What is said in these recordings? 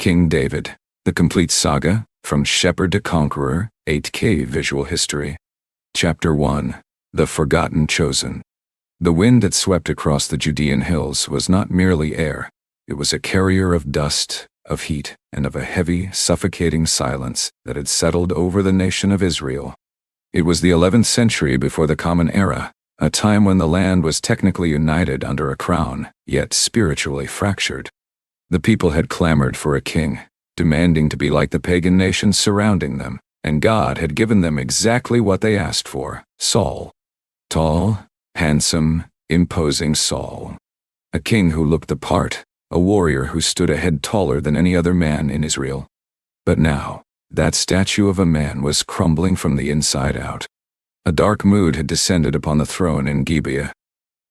King David, the complete saga, from shepherd to conqueror, 8K visual history. Chapter 1. The Forgotten Chosen. The wind that swept across the Judean hills was not merely air. It was a carrier of dust, of heat, and of a heavy, suffocating silence that had settled over the nation of Israel. It was the 11th century before the Common Era, a time when the land was technically united under a crown, yet spiritually fractured. The people had clamored for a king, demanding to be like the pagan nations surrounding them, and God had given them exactly what they asked for: Saul. Tall, handsome, imposing Saul. A king who looked the part, a warrior who stood a head taller than any other man in Israel. But now, that statue of a man was crumbling from the inside out. A dark mood had descended upon the throne in Gibeah.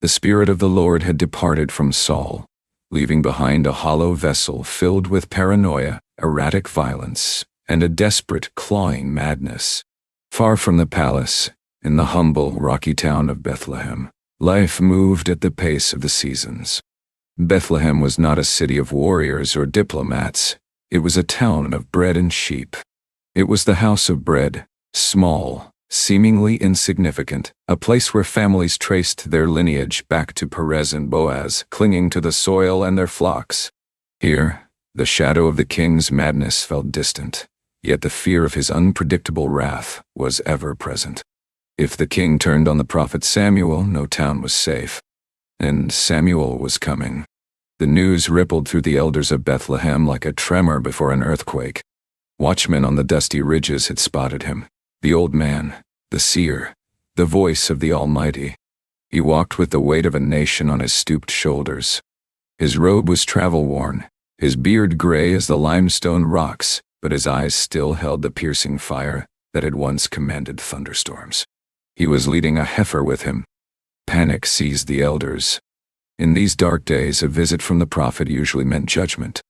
The Spirit of the Lord had departed from Saul, leaving behind a hollow vessel filled with paranoia, erratic violence, and a desperate, clawing madness. Far from the palace, in the humble, rocky town of Bethlehem, life moved at the pace of the seasons. Bethlehem was not a city of warriors or diplomats. It was a town of bread and sheep. It was the house of bread, small, seemingly insignificant, a place where families traced their lineage back to Perez and Boaz, clinging to the soil and their flocks. Here, the shadow of the king's madness felt distant, yet the fear of his unpredictable wrath was ever present. If the king turned on the prophet Samuel, no town was safe. And Samuel was coming. The news rippled through the elders of Bethlehem like a tremor before an earthquake. Watchmen on the dusty ridges had spotted him. The old man, the seer, the voice of the Almighty. He walked with the weight of a nation on his stooped shoulders. His robe was travel-worn, his beard gray as the limestone rocks, but his eyes still held the piercing fire that had once commanded thunderstorms. He was leading a heifer with him. Panic seized the elders. In these dark days, a visit from the prophet usually meant judgment.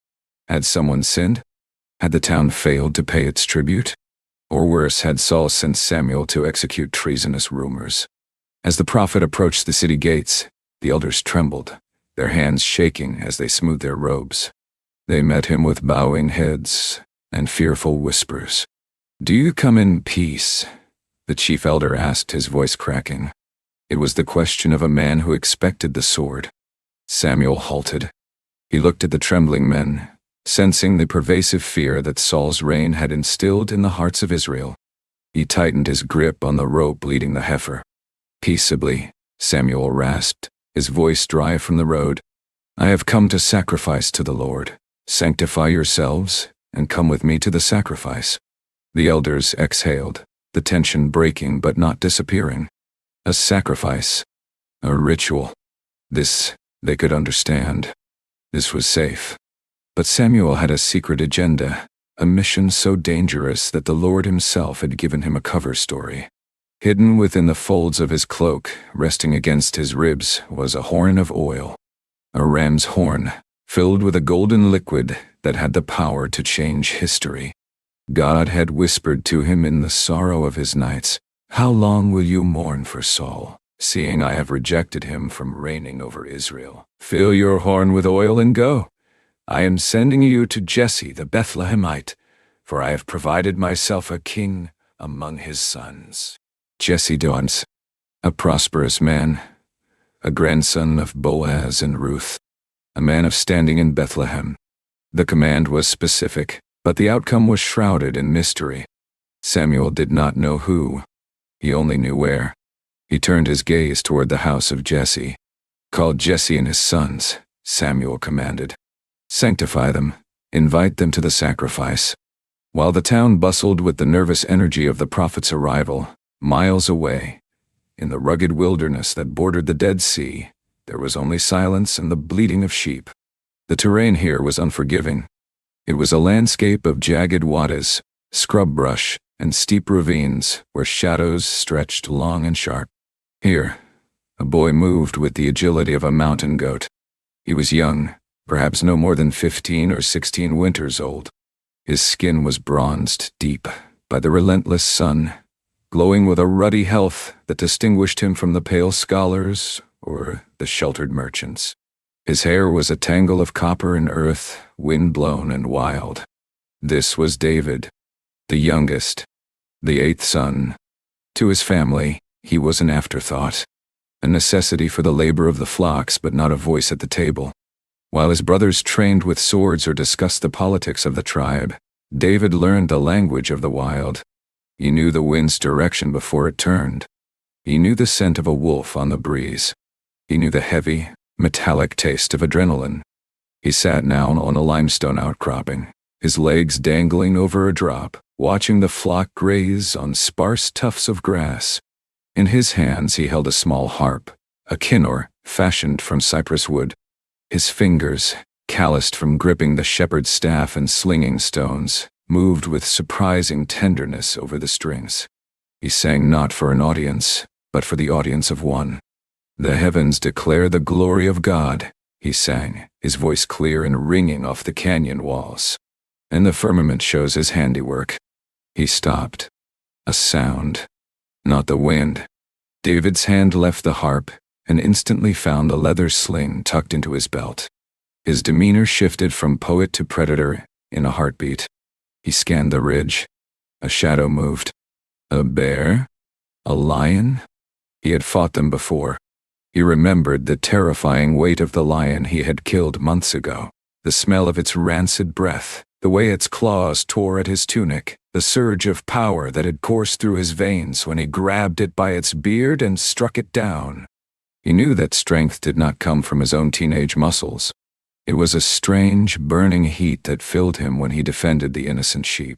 Had someone sinned? Had the town failed to pay its tribute? Or worse, had Saul sent Samuel to execute treasonous rumors? As the prophet approached the city gates, the elders trembled, their hands shaking as they smoothed their robes. They met him with bowing heads and fearful whispers. "Do you come in peace?" the chief elder asked, his voice cracking. It was the question of a man who expected the sword. Samuel halted. He looked at the trembling men, sensing the pervasive fear that Saul's reign had instilled in the hearts of Israel. He tightened his grip on the rope leading the heifer. "Peaceably," Samuel rasped, his voice dry from the road. "I have come to sacrifice to the Lord. Sanctify yourselves, and come with me to the sacrifice." The elders exhaled, the tension breaking but not disappearing. A sacrifice. A ritual. This, they could understand. This was safe. But Samuel had a secret agenda, a mission so dangerous that the Lord himself had given him a cover story. Hidden within the folds of his cloak, resting against his ribs, was a horn of oil. A ram's horn, filled with a golden liquid that had the power to change history. God had whispered to him in the sorrow of his nights, "How long will you mourn for Saul, seeing I have rejected him from reigning over Israel? Fill your horn with oil and go. I am sending you to Jesse the Bethlehemite, for I have provided myself a king among his sons." Jesse dawns, a prosperous man, a grandson of Boaz and Ruth, a man of standing in Bethlehem. The command was specific, but the outcome was shrouded in mystery. Samuel did not know who. He only knew where. He turned his gaze toward the house of Jesse. "Call Jesse and his sons," Samuel commanded. "Sanctify them, invite them to the sacrifice." While the town bustled with the nervous energy of the prophet's arrival, miles away, in the rugged wilderness that bordered the Dead Sea, there was only silence and the bleating of sheep. The terrain here was unforgiving. It was a landscape of jagged wadis, scrub brush, and steep ravines where shadows stretched long and sharp. Here, a boy moved with the agility of a mountain goat. He was young, perhaps no more than 15 or 16 winters old. His skin was bronzed deep by the relentless sun, glowing with a ruddy health that distinguished him from the pale scholars or the sheltered merchants. His hair was a tangle of copper and earth, wind-blown and wild. This was David, the youngest, the eighth son. To his family, he was an afterthought, a necessity for the labor of the flocks, but not a voice at the table. While his brothers trained with swords or discussed the politics of the tribe, David learned the language of the wild. He knew the wind's direction before it turned. He knew the scent of a wolf on the breeze. He knew the heavy, metallic taste of adrenaline. He sat down on a limestone outcropping, his legs dangling over a drop, watching the flock graze on sparse tufts of grass. In his hands he held a small harp, a kinnor fashioned from cypress wood. His fingers, calloused from gripping the shepherd's staff and slinging stones, moved with surprising tenderness over the strings. He sang not for an audience, but for the audience of one. "The heavens declare the glory of God," he sang, his voice clear and ringing off the canyon walls. "And the firmament shows his handiwork." He stopped. A sound. Not the wind. David's hand left the harp and instantly found the leather sling tucked into his belt. His demeanor shifted from poet to predator in a heartbeat. He scanned the ridge. A shadow moved. A bear? A lion? He had fought them before. He remembered the terrifying weight of the lion he had killed months ago, the smell of its rancid breath, the way its claws tore at his tunic, the surge of power that had coursed through his veins when he grabbed it by its beard and struck it down. He knew that strength did not come from his own teenage muscles. It was a strange, burning heat that filled him when he defended the innocent sheep.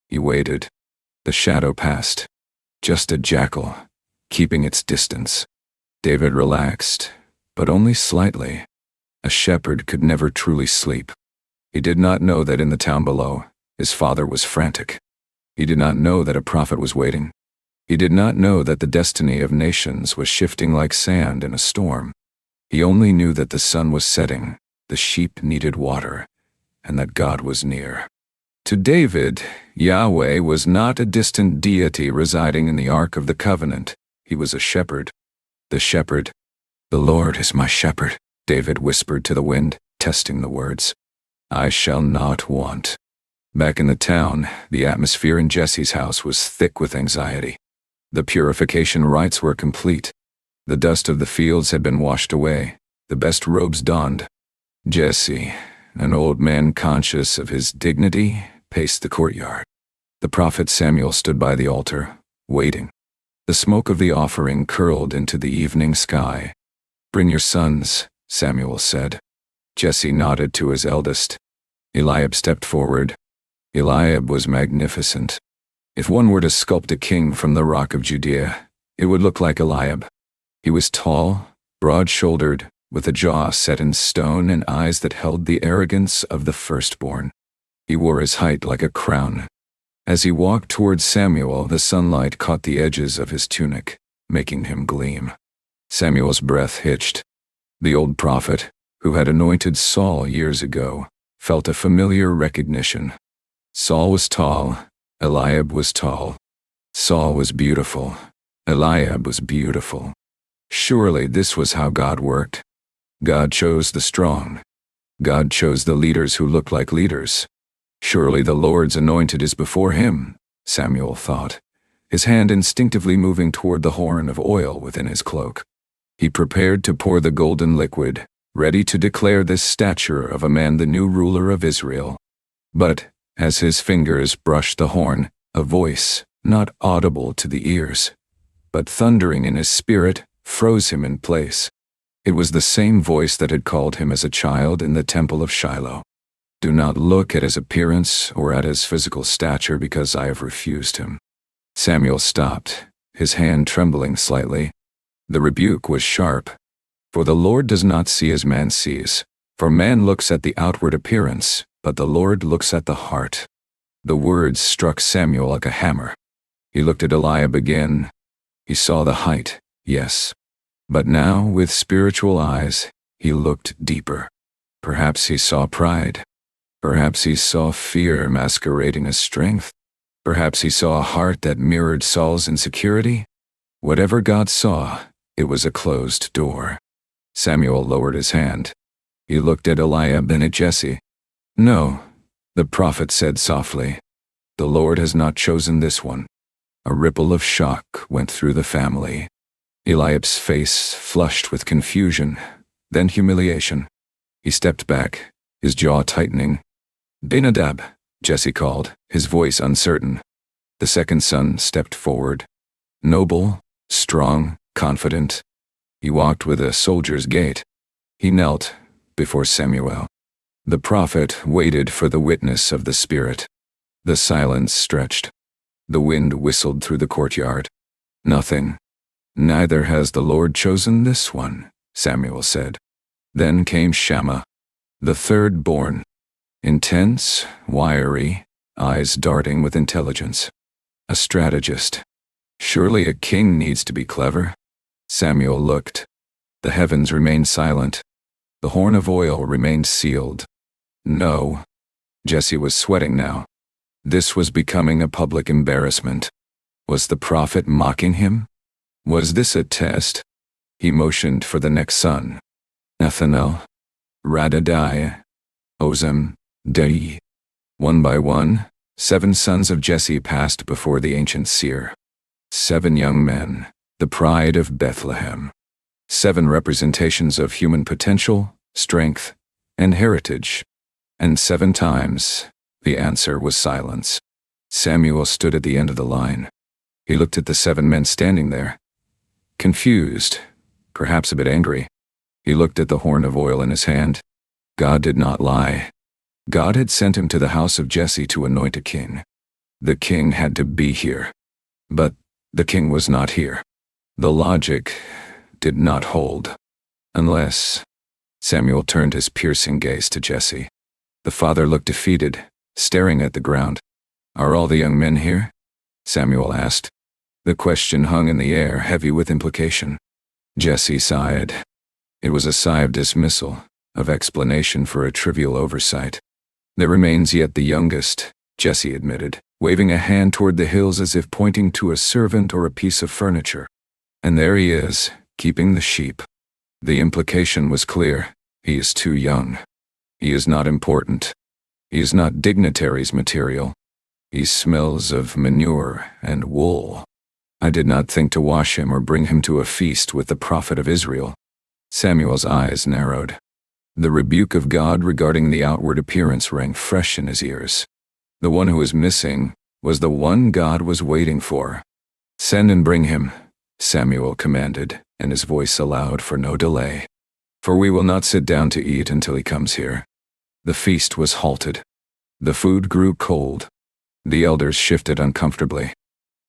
He waited. The shadow passed. Just a jackal, keeping its distance. David relaxed, but only slightly. A shepherd could never truly sleep. He did not know that in the town below, his father was frantic. He did not know that a prophet was waiting. He did not know that the destiny of nations was shifting like sand in a storm. He only knew that the sun was setting, the sheep needed water, and that God was near. To David, Yahweh was not a distant deity residing in the Ark of the Covenant. He was a shepherd. The shepherd. "The Lord is my shepherd," David whispered to the wind, testing the words. "I shall not want." Back in the town, the atmosphere in Jesse's house was thick with anxiety. The purification rites were complete. The dust of the fields had been washed away, the best robes donned. Jesse, an old man conscious of his dignity, paced the courtyard. The prophet Samuel stood by the altar, waiting. The smoke of the offering curled into the evening sky. "Bring your sons," Samuel said. Jesse nodded to his eldest. Eliab stepped forward. Eliab was magnificent. If one were to sculpt a king from the rock of Judea, it would look like Eliab. He was tall, broad-shouldered, with a jaw set in stone and eyes that held the arrogance of the firstborn. He wore his height like a crown. As he walked towards Samuel, the sunlight caught the edges of his tunic, making him gleam. Samuel's breath hitched. The old prophet, who had anointed Saul years ago, felt a familiar recognition. Saul was tall, Eliab was tall. Saul was beautiful, Eliab was beautiful. Surely this was how God worked. God chose the strong. God chose the leaders who looked like leaders. Surely the Lord's anointed is before him, Samuel thought, his hand instinctively moving toward the horn of oil within his cloak. He prepared to pour the golden liquid, ready to declare this stature of a man the new ruler of Israel. But, as his fingers brushed the horn, a voice, not audible to the ears, but thundering in his spirit, froze him in place. It was the same voice that had called him as a child in the temple of Shiloh. "Do not look at his appearance or at his physical stature, because I have refused him." Samuel stopped, his hand trembling slightly. The rebuke was sharp. "For the Lord does not see as man sees. For man looks at the outward appearance, but the Lord looks at the heart." The words struck Samuel like a hammer. He looked at Eliab again. He saw the height, yes. But now, with spiritual eyes, he looked deeper. Perhaps he saw pride. Perhaps he saw fear masquerading as strength. Perhaps he saw a heart that mirrored Saul's insecurity. Whatever God saw, it was a closed door. Samuel lowered his hand. He looked at Eliab and at Jesse. No, the prophet said softly. The Lord has not chosen this one. A ripple of shock went through the family. Eliab's face flushed with confusion, then humiliation. He stepped back, his jaw tightening. "Benadab," Jesse called, his voice uncertain. The second son stepped forward. Noble, strong, confident. He walked with a soldier's gait. He knelt before Samuel. The prophet waited for the witness of the Spirit. The silence stretched. The wind whistled through the courtyard. Nothing. "Neither has the Lord chosen this one," Samuel said. Then came Shammah, the third born. Intense, wiry, eyes darting with intelligence. A strategist. Surely a king needs to be clever. Samuel looked. The heavens remained silent. The horn of oil remained sealed. No. Jesse was sweating now. This was becoming a public embarrassment. Was the prophet mocking him? Was this a test? He motioned for the next son. Nethanel, Radadiah, Ozem, Dei. One by one, 7 sons of Jesse passed before the ancient seer. 7 young men, the pride of Bethlehem. 7 representations of human potential, strength, and heritage. And 7 times, the answer was silence. Samuel stood at the end of the line. He looked at the 7 men standing there. Confused, perhaps a bit angry. He looked at the horn of oil in his hand. God did not lie. God had sent him to the house of Jesse to anoint a king. The king had to be here. But the king was not here. The logic did not hold. Unless... Samuel turned his piercing gaze to Jesse. The father looked defeated, staring at the ground. "Are all the young men here?" Samuel asked. The question hung in the air, heavy with implication. Jesse sighed. It was a sigh of dismissal, of explanation for a trivial oversight. "There remains yet the youngest," Jesse admitted, waving a hand toward the hills as if pointing to a servant or a piece of furniture. "And there he is, keeping the sheep." The implication was clear. He is too young. He is not important. He is not dignitary's material. He smells of manure and wool. I did not think to wash him or bring him to a feast with the prophet of Israel. Samuel's eyes narrowed. The rebuke of God regarding the outward appearance rang fresh in his ears. The one who was missing was the one God was waiting for. "Send and bring him," Samuel commanded, and his voice allowed for no delay. "For we will not sit down to eat until he comes here." The feast was halted. The food grew cold. The elders shifted uncomfortably.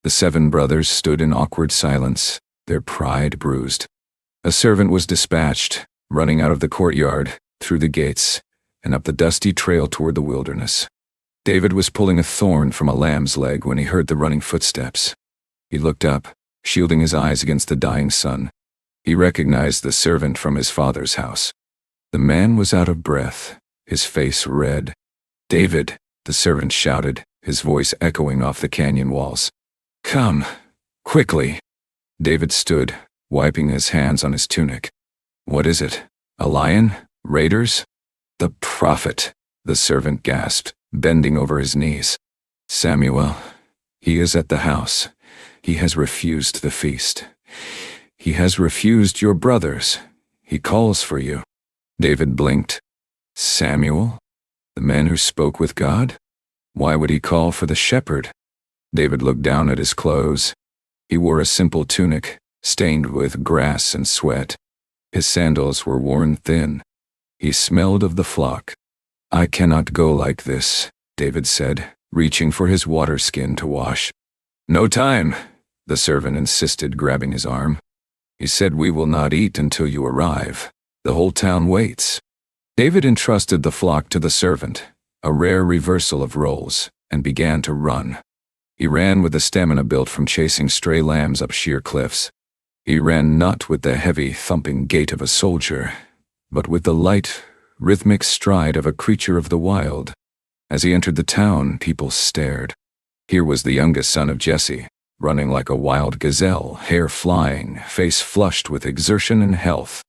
The 7 brothers stood in awkward silence, their pride bruised. A servant was dispatched, running out of the courtyard, through the gates, and up the dusty trail toward the wilderness. David was pulling a thorn from a lamb's leg when he heard the running footsteps. He looked up, shielding his eyes against the dying sun. He recognized the servant from his father's house. The man was out of breath, his face red. "David," the servant shouted, his voice echoing off the canyon walls. "Come, quickly." David stood, wiping his hands on his tunic. "What is it? A lion? Raiders?" "The prophet," the servant gasped, bending over his knees. "Samuel, he is at the house. He has refused the feast. He has refused your brothers. He calls for you." David blinked. Samuel? The man who spoke with God? Why would he call for the shepherd? David looked down at his clothes. He wore a simple tunic, stained with grass and sweat. His sandals were worn thin. He smelled of the flock. "I cannot go like this," David said, reaching for his water skin to wash. "No time," the servant insisted, grabbing his arm. "He said we will not eat until you arrive. The whole town waits." David entrusted the flock to the servant, a rare reversal of roles, and began to run. He ran with the stamina built from chasing stray lambs up sheer cliffs. He ran not with the heavy, thumping gait of a soldier, but with the light, rhythmic stride of a creature of the wild. As he entered the town, people stared. Here was the youngest son of Jesse, running like a wild gazelle, hair flying, face flushed with exertion and health.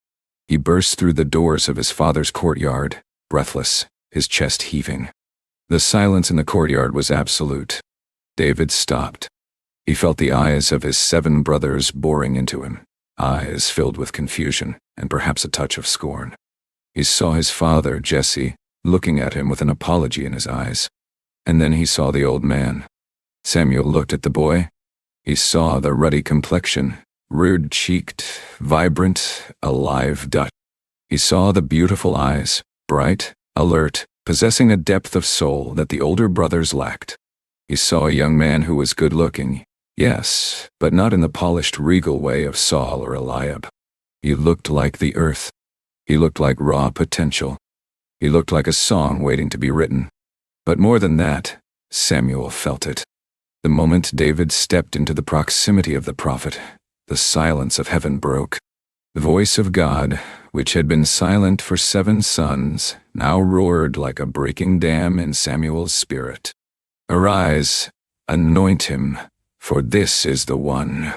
He burst through the doors of his father's courtyard, breathless, his chest heaving. The silence in the courtyard was absolute. David stopped. He felt the eyes of his 7 brothers boring into him, eyes filled with confusion and perhaps a touch of scorn. He saw his father, Jesse, looking at him with an apology in his eyes. And then he saw the old man. Samuel looked at the boy. He saw the ruddy complexion, reared-cheeked, vibrant, alive. He saw the beautiful eyes, bright, alert, possessing a depth of soul that the older brothers lacked. He saw a young man who was good-looking, yes, but not in the polished, regal way of Saul or Eliab. He looked like the earth. He looked like raw potential. He looked like a song waiting to be written. But more than that, Samuel felt it. The moment David stepped into the proximity of the prophet, the silence of heaven broke. The voice of God, which had been silent for 7 sons, now roared like a breaking dam in Samuel's spirit. "Arise, anoint him, for this is the one."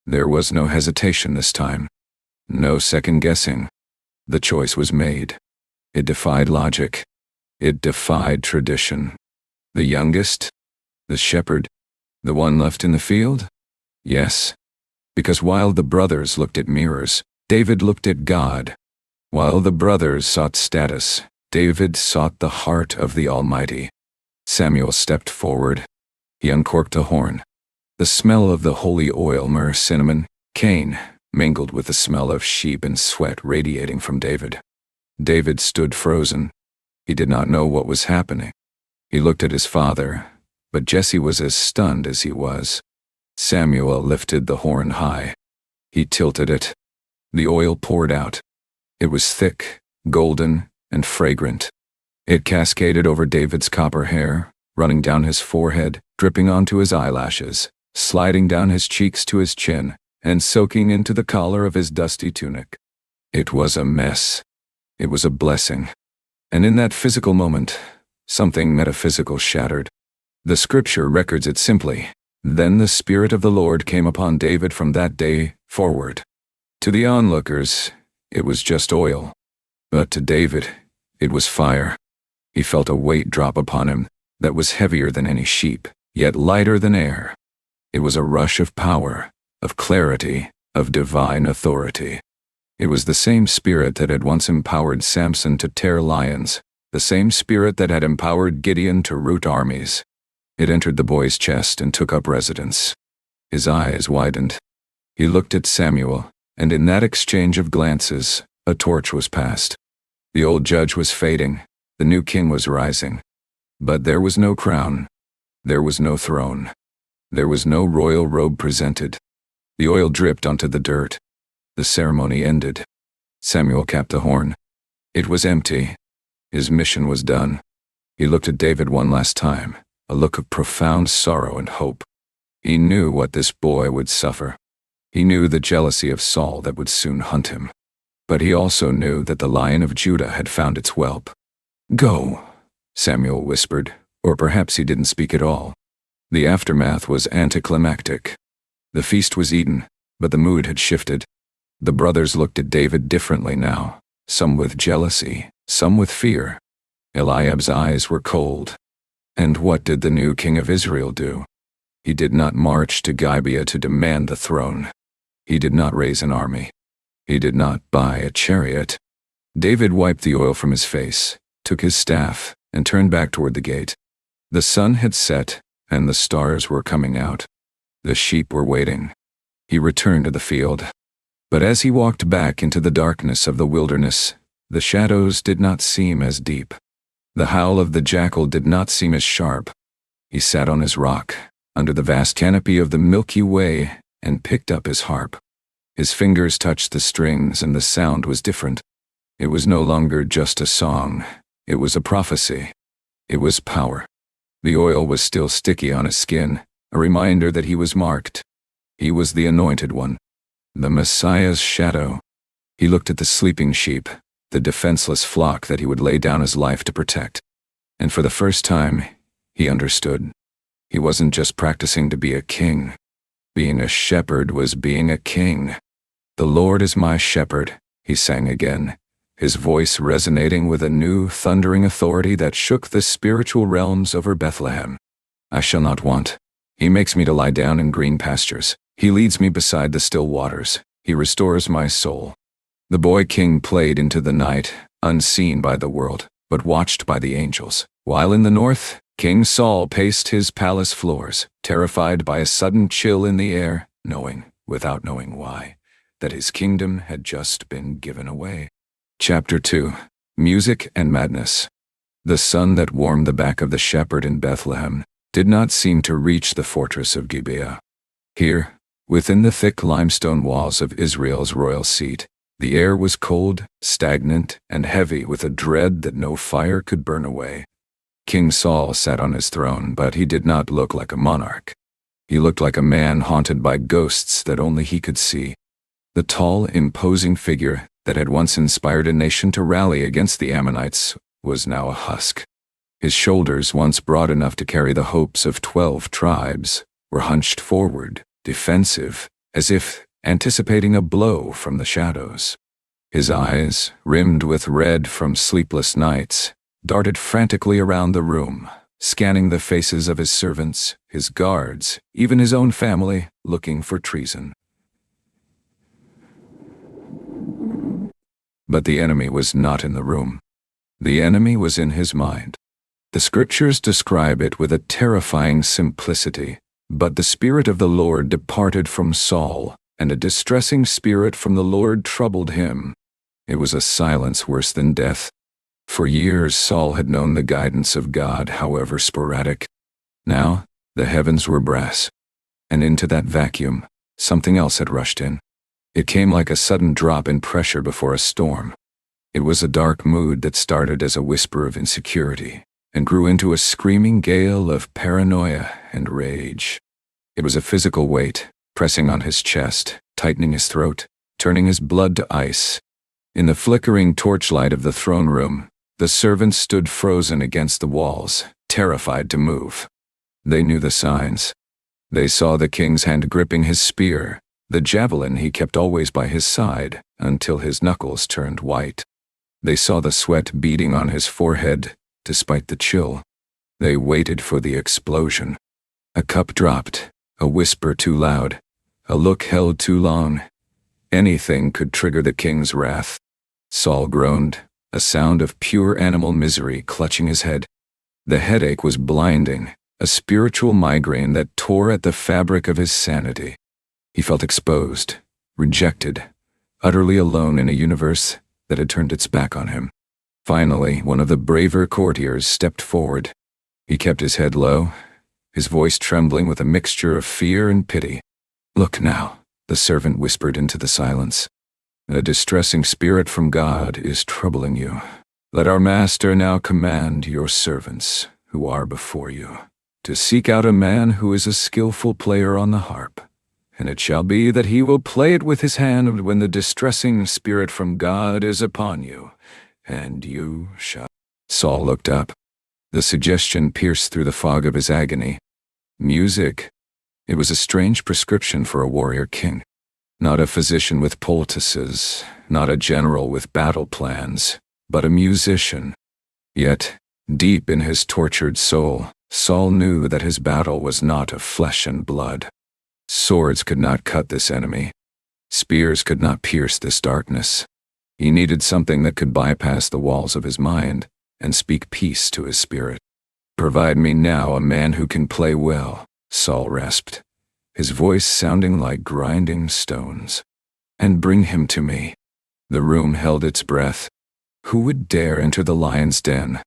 There was no hesitation this time. No second-guessing. The choice was made. It defied logic. It defied tradition. The youngest? The shepherd? The one left in the field? Yes. Because while the brothers looked at mirrors, David looked at God. While the brothers sought status, David sought the heart of the Almighty. Samuel stepped forward. He uncorked a horn. The smell of the holy oil, myrrh, cinnamon, cane, mingled with the smell of sheep and sweat radiating from David. David stood frozen. He did not know what was happening. He looked at his father, but Jesse was as stunned as he was. Samuel lifted the horn high. He tilted it. The oil poured out. It was thick, golden, and fragrant. It cascaded over David's copper hair, running down his forehead, dripping onto his eyelashes, sliding down his cheeks to his chin, and soaking into the collar of his dusty tunic. It was a mess. It was a blessing. And in that physical moment, something metaphysical shattered. The scripture records it simply. Then the Spirit of the Lord came upon David from that day forward. To the onlookers, it was just oil. But to David, it was fire. He felt a weight drop upon him that was heavier than any sheep, yet lighter than air. It was a rush of power, of clarity, of divine authority. It was the same Spirit that had once empowered Samson to tear lions, the same Spirit that had empowered Gideon to root armies. It entered the boy's chest and took up residence. His eyes widened. He looked at Samuel, and in that exchange of glances, a torch was passed. The old judge was fading. The new king was rising. But there was no crown. There was no throne. There was no royal robe presented. The oil dripped onto the dirt. The ceremony ended. Samuel capped the horn. It was empty. His mission was done. He looked at David one last time, a look of profound sorrow and hope. He knew what this boy would suffer. He knew the jealousy of Saul that would soon hunt him. But he also knew that the Lion of Judah had found its whelp. "Go," Samuel whispered, or perhaps he didn't speak at all. The aftermath was anticlimactic. The feast was eaten, but the mood had shifted. The brothers looked at David differently now, some with jealousy, some with fear. Eliab's eyes were cold. And what did the new king of Israel do? He did not march to Gibeah to demand the throne. He did not raise an army. He did not buy a chariot. David wiped the oil from his face, took his staff, and turned back toward the gate. The sun had set, and the stars were coming out. The sheep were waiting. He returned to the field. But as he walked back into the darkness of the wilderness, the shadows did not seem as deep. The howl of the jackal did not seem as sharp. He sat on his rock, under the vast canopy of the Milky Way, and picked up his harp. His fingers touched the strings, and the sound was different. It was no longer just a song. It was a prophecy. It was power. The oil was still sticky on his skin, a reminder that he was marked. He was the anointed one, the Messiah's shadow. He looked at the sleeping sheep, the defenseless flock that he would lay down his life to protect. And for the first time, he understood. He wasn't just practicing to be a king. Being a shepherd was being a king. "The Lord is my shepherd," he sang again, his voice resonating with a new, thundering authority that shook the spiritual realms over Bethlehem. I shall not want. He makes me to lie down in green pastures. He leads me beside the still waters. He restores my soul. The boy king played into the night, unseen by the world, but watched by the angels. While in the north, King Saul paced his palace floors, terrified by a sudden chill in the air, knowing, without knowing why, that his kingdom had just been given away. Chapter 2. Music and Madness. The sun that warmed the back of the shepherd in Bethlehem did not seem to reach the fortress of Gibeah. Here, within the thick limestone walls of Israel's royal seat, the air was cold, stagnant, and heavy with a dread that no fire could burn away. King Saul sat on his throne, but he did not look like a monarch. He looked like a man haunted by ghosts that only he could see. The tall, imposing figure that had once inspired a nation to rally against the Ammonites was now a husk. His shoulders, once broad enough to carry the hopes of 12 tribes, were hunched forward, defensive, as if anticipating a blow from the shadows. His eyes, rimmed with red from sleepless nights, darted frantically around the room, scanning the faces of his servants, his guards, even his own family, looking for treason. But the enemy was not in the room. The enemy was in his mind. The scriptures describe it with a terrifying simplicity. But the Spirit of the Lord departed from Saul, and a distressing spirit from the Lord troubled him. It was a silence worse than death. For years Saul had known the guidance of God, however sporadic. Now, the heavens were brass. And into that vacuum, something else had rushed in. It came like a sudden drop in pressure before a storm. It was a dark mood that started as a whisper of insecurity, and grew into a screaming gale of paranoia and rage. It was a physical weight, pressing on his chest, tightening his throat, turning his blood to ice. In the flickering torchlight of the throne room, the servants stood frozen against the walls, terrified to move. They knew the signs. They saw the king's hand gripping his spear, the javelin he kept always by his side, until his knuckles turned white. They saw the sweat beading on his forehead, despite the chill. They waited for the explosion. A cup dropped, a whisper too loud, a look held too long. Anything could trigger the king's wrath. Saul groaned, a sound of pure animal misery clutching his head. The headache was blinding, a spiritual migraine that tore at the fabric of his sanity. He felt exposed, rejected, utterly alone in a universe that had turned its back on him. Finally, one of the braver courtiers stepped forward. He kept his head low, his voice trembling with a mixture of fear and pity. "Look now," the servant whispered into the silence. "A distressing spirit from God is troubling you. Let our master now command your servants, who are before you, to seek out a man who is a skillful player on the harp. And it shall be that he will play it with his hand when the distressing spirit from God is upon you, and you shall—" Saul looked up. The suggestion pierced through the fog of his agony. Music. It was a strange prescription for a warrior king. Not a physician with poultices, not a general with battle plans, but a musician. Yet, deep in his tortured soul, Saul knew that his battle was not of flesh and blood. Swords could not cut this enemy. Spears could not pierce this darkness. He needed something that could bypass the walls of his mind and speak peace to his spirit. "Provide me now a man who can play well," Saul rasped, his voice sounding like grinding stones. "And bring him to me." The room held its breath. Who would dare enter the lion's den?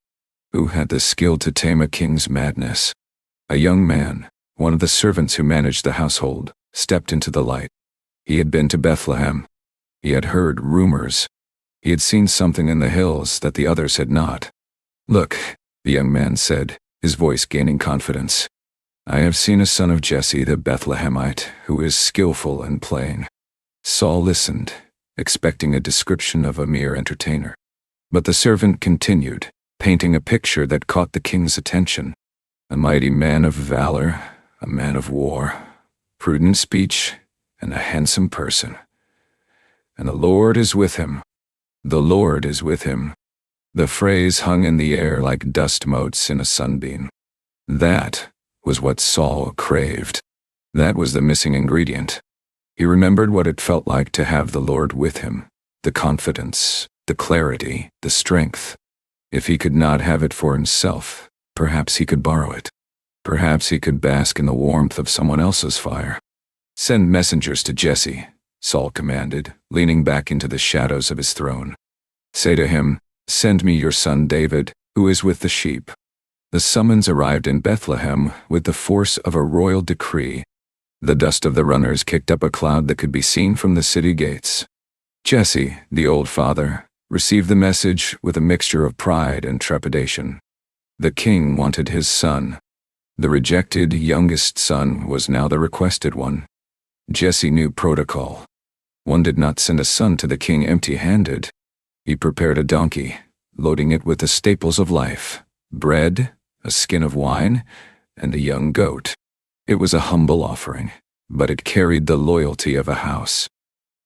Who had the skill to tame a king's madness? A young man, one of the servants who managed the household, stepped into the light. He had been to Bethlehem. He had heard rumors. He had seen something in the hills that the others had not. "Look," the young man said, his voice gaining confidence. "I have seen a son of Jesse the Bethlehemite who is skillful in playing." Saul listened, expecting a description of a mere entertainer. But the servant continued, painting a picture that caught the king's attention. A mighty man of valor, a man of war, prudent speech, and a handsome person. And the Lord is with him. The Lord is with him. The phrase hung in the air like dust motes in a sunbeam. That was what Saul craved. That was the missing ingredient. He remembered what it felt like to have the Lord with him, the confidence, the clarity, the strength. If he could not have it for himself, perhaps he could borrow it. Perhaps he could bask in the warmth of someone else's fire. "Send messengers to Jesse," Saul commanded, leaning back into the shadows of his throne. "Say to him, 'Send me your son David, who is with the sheep.'" The summons arrived in Bethlehem with the force of a royal decree. The dust of the runners kicked up a cloud that could be seen from the city gates. Jesse, the old father, received the message with a mixture of pride and trepidation. The king wanted his son. The rejected youngest son was now the requested one. Jesse knew protocol. One did not send a son to the king empty-handed. He prepared a donkey, loading it with the staples of life: bread, a skin of wine, and a young goat. It was a humble offering, but it carried the loyalty of a house.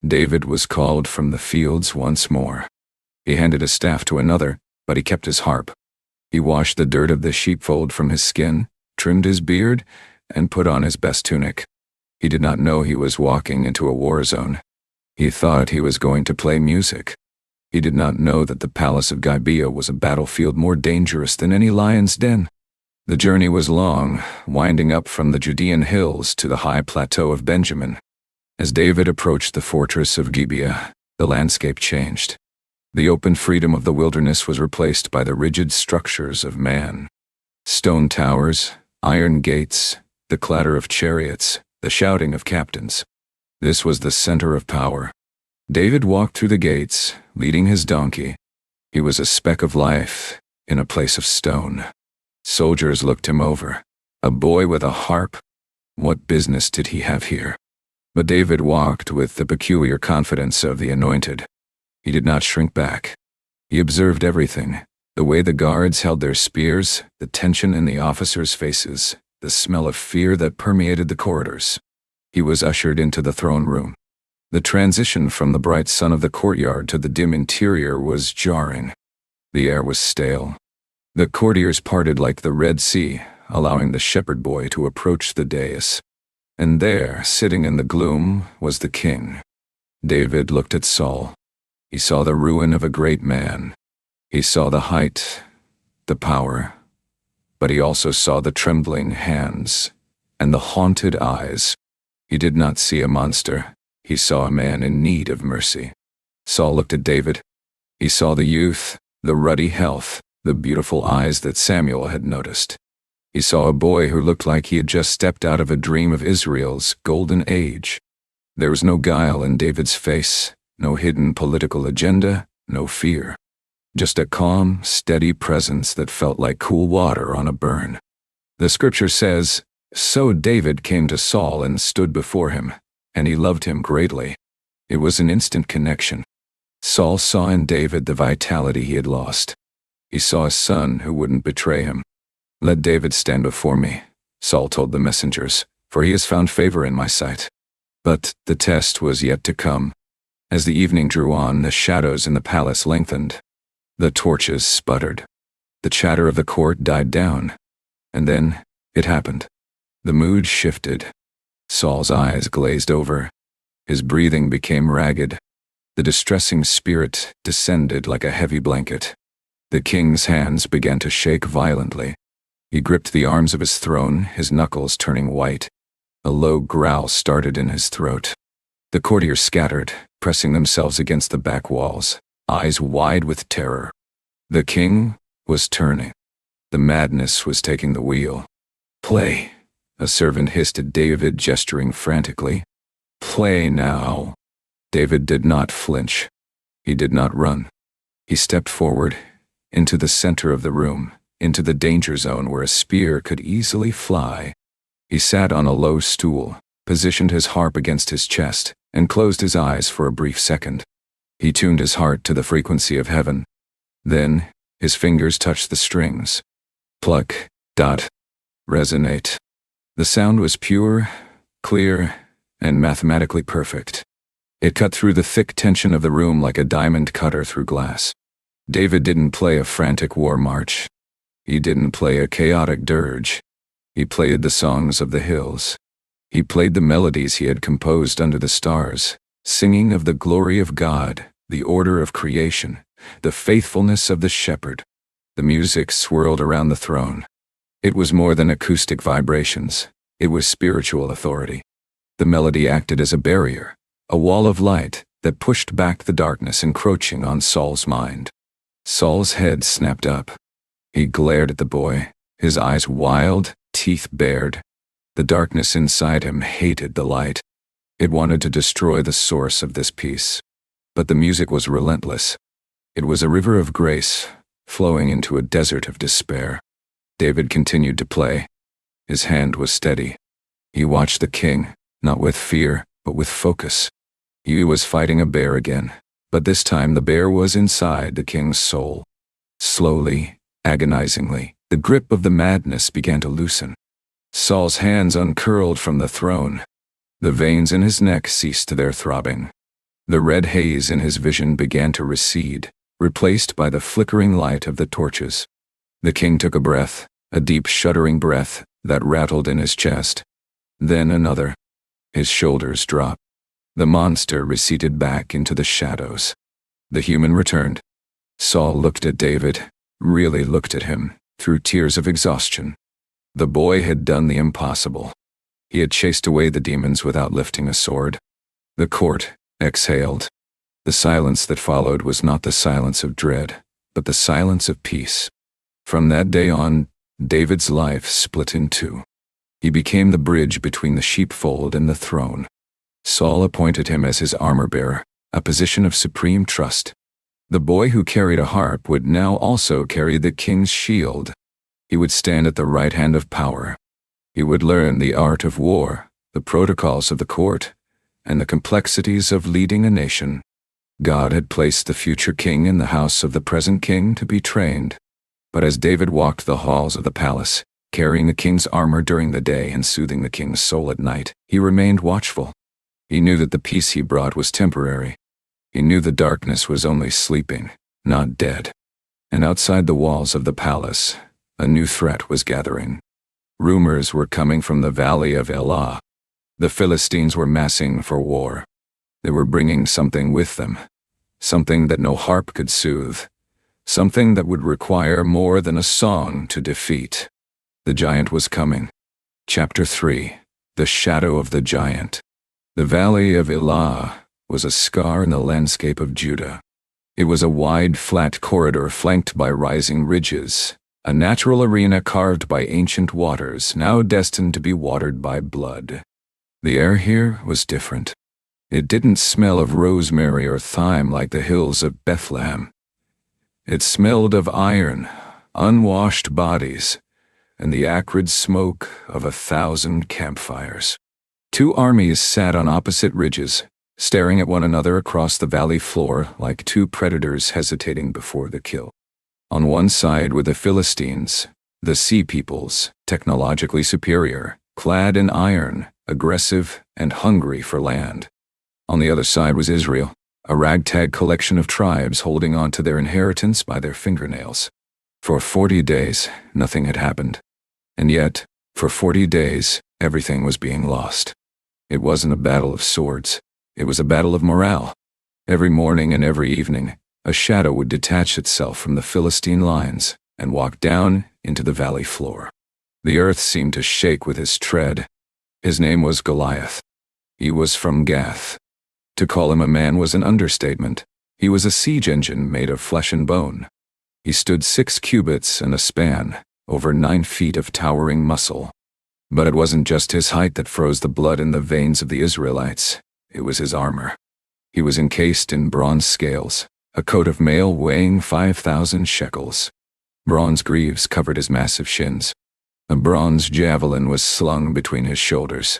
David was called from the fields once more. He handed a staff to another, but he kept his harp. He washed the dirt of the sheepfold from his skin, trimmed his beard, and put on his best tunic. He did not know he was walking into a war zone. He thought he was going to play music. He did not know that the palace of Gibeah was a battlefield more dangerous than any lion's den. The journey was long, winding up from the Judean hills to the high plateau of Benjamin. As David approached the fortress of Gibeah, the landscape changed. The open freedom of the wilderness was replaced by the rigid structures of man. Stone towers, iron gates, the clatter of chariots, the shouting of captains. This was the center of power. David walked through the gates, leading his donkey. He was a speck of life in a place of stone. Soldiers looked him over. A boy with a harp? What business did he have here? But David walked with the peculiar confidence of the anointed. He did not shrink back. He observed everything: the way the guards held their spears, the tension in the officers' faces, the smell of fear that permeated the corridors. He was ushered into the throne room. The transition from the bright sun of the courtyard to the dim interior was jarring. The air was stale. The courtiers parted like the Red Sea, allowing the shepherd boy to approach the dais. And there, sitting in the gloom, was the king. David looked at Saul. He saw the ruin of a great man. He saw the height, the power, but he also saw the trembling hands and the haunted eyes. He did not see a monster. He saw a man in need of mercy. Saul looked at David. He saw the youth, the ruddy health, the beautiful eyes that Samuel had noticed. He saw a boy who looked like he had just stepped out of a dream of Israel's golden age. There was no guile in David's face, no hidden political agenda, no fear. Just a calm, steady presence that felt like cool water on a burn. The scripture says, "So David came to Saul and stood before him, and he loved him greatly." It was an instant connection. Saul saw in David the vitality he had lost. He saw a son who wouldn't betray him. "Let David stand before me," Saul told the messengers, "for he has found favor in my sight." But the test was yet to come. As the evening drew on, the shadows in the palace lengthened. The torches sputtered. The chatter of the court died down. And then it happened. The mood shifted. Saul's eyes glazed over. His breathing became ragged. The distressing spirit descended like a heavy blanket. The king's hands began to shake violently. He gripped the arms of his throne, his knuckles turning white. A low growl started in his throat. The courtiers scattered, pressing themselves against the back walls, eyes wide with terror. The king was turning. The madness was taking the wheel. "Play," a servant hissed at David, gesturing frantically. "Play now." David did not flinch. He did not run. He stepped forward, into the center of the room, into the danger zone where a spear could easily fly. He sat on a low stool, positioned his harp against his chest, and closed his eyes for a brief second. He tuned his heart to the frequency of heaven. Then, his fingers touched the strings. Pluck, dot, resonate. The sound was pure, clear, and mathematically perfect. It cut through the thick tension of the room like a diamond cutter through glass. David didn't play a frantic war march. He didn't play a chaotic dirge. He played the songs of the hills. He played the melodies he had composed under the stars, singing of the glory of God, the order of creation, the faithfulness of the shepherd. The music swirled around the throne. It was more than acoustic vibrations. It was spiritual authority. The melody acted as a barrier, a wall of light that pushed back the darkness encroaching on Saul's mind. Saul's head snapped up. He glared at the boy, his eyes wild, teeth bared. The darkness inside him hated the light. It wanted to destroy the source of this peace. But the music was relentless. It was a river of grace, flowing into a desert of despair. David continued to play. His hand was steady. He watched the king, not with fear, but with focus. He was fighting a bear again, but this time the bear was inside the king's soul. Slowly, agonizingly, the grip of the madness began to loosen. Saul's hands uncurled from the throne. The veins in his neck ceased their throbbing. The red haze in his vision began to recede, replaced by the flickering light of the torches. The king took a breath, a deep shuddering breath that rattled in his chest. Then another. His shoulders dropped. The monster receded back into the shadows. The human returned. Saul looked at David, really looked at him, through tears of exhaustion. The boy had done the impossible. He had chased away the demons without lifting a sword. The court exhaled. The silence that followed was not the silence of dread, but the silence of peace. From that day on, David's life split in two. He became the bridge between the sheepfold and the throne. Saul appointed him as his armor-bearer, a position of supreme trust. The boy who carried a harp would now also carry the king's shield. He would stand at the right hand of power. He would learn the art of war, the protocols of the court, and the complexities of leading a nation. God had placed the future king in the house of the present king to be trained. But as David walked the halls of the palace, carrying the king's armor during the day and soothing the king's soul at night, he remained watchful. He knew that the peace he brought was temporary. He knew the darkness was only sleeping, not dead. And outside the walls of the palace, a new threat was gathering. Rumors were coming from the valley of Elah. The Philistines were massing for war. They were bringing something with them, something that no harp could soothe, something that would require more than a song to defeat. The giant was coming. Chapter 3. The Shadow of the Giant. The valley of Elah was a scar in the landscape of Judah. It was a wide, flat corridor flanked by rising ridges, a natural arena carved by ancient waters, now destined to be watered by blood. The air here was different. It didn't smell of rosemary or thyme like the hills of Bethlehem. It smelled of iron, unwashed bodies, and the acrid smoke of 1,000 campfires. Two armies sat on opposite ridges, staring at one another across the valley floor like two predators hesitating before the kill. On one side were the Philistines, the sea peoples, technologically superior, clad in iron, aggressive, and hungry for land. On the other side was Israel, a ragtag collection of tribes holding on to their inheritance by their fingernails. For 40 days, nothing had happened. And yet, for 40 days, everything was being lost. It wasn't a battle of swords. It was a battle of morale. Every morning and every evening, a shadow would detach itself from the Philistine lines and walk down into the valley floor. The earth seemed to shake with his tread. His name was Goliath. He was from Gath. To call him a man was an understatement. He was a siege engine made of flesh and bone. He stood 6 cubits and a span, over 9 feet of towering muscle. But it wasn't just his height that froze the blood in the veins of the Israelites. It was his armor. He was encased in bronze scales, a coat of mail weighing 5,000 shekels. Bronze greaves covered his massive shins. A bronze javelin was slung between his shoulders.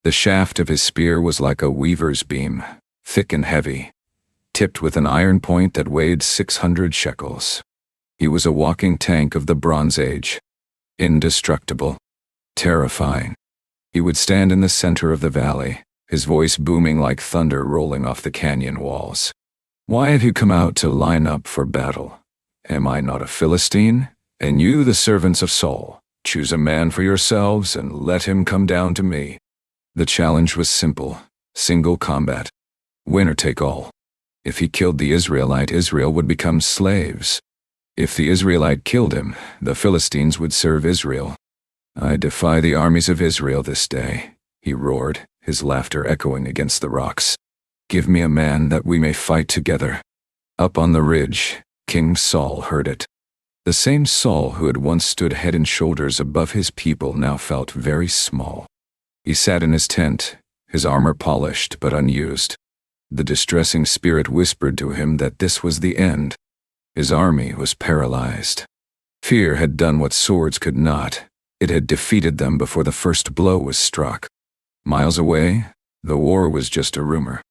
The shaft of his spear was like a weaver's beam, thick and heavy, tipped with an iron point that weighed 600 shekels. He was a walking tank of the Bronze Age, indestructible, terrifying. He would stand in the center of the valley, his voice booming like thunder rolling off the canyon walls. "Why have you come out to line up for battle? Am I not a Philistine? And you, the servants of Saul, choose a man for yourselves and let him come down to me." The challenge was simple: single combat. Winner take all. If he killed the Israelite, Israel would become slaves. If the Israelite killed him, the Philistines would serve Israel. "I defy the armies of Israel this day," he roared, his laughter echoing against the rocks. "Give me a man that we may fight together." Up on the ridge, King Saul heard it. The same Saul who had once stood head and shoulders above his people now felt very small. He sat in his tent, his armor polished but unused. The distressing spirit whispered to him that this was the end. His army was paralyzed. Fear had done what swords could not. It had defeated them before the first blow was struck. Miles away, the war was just a rumor.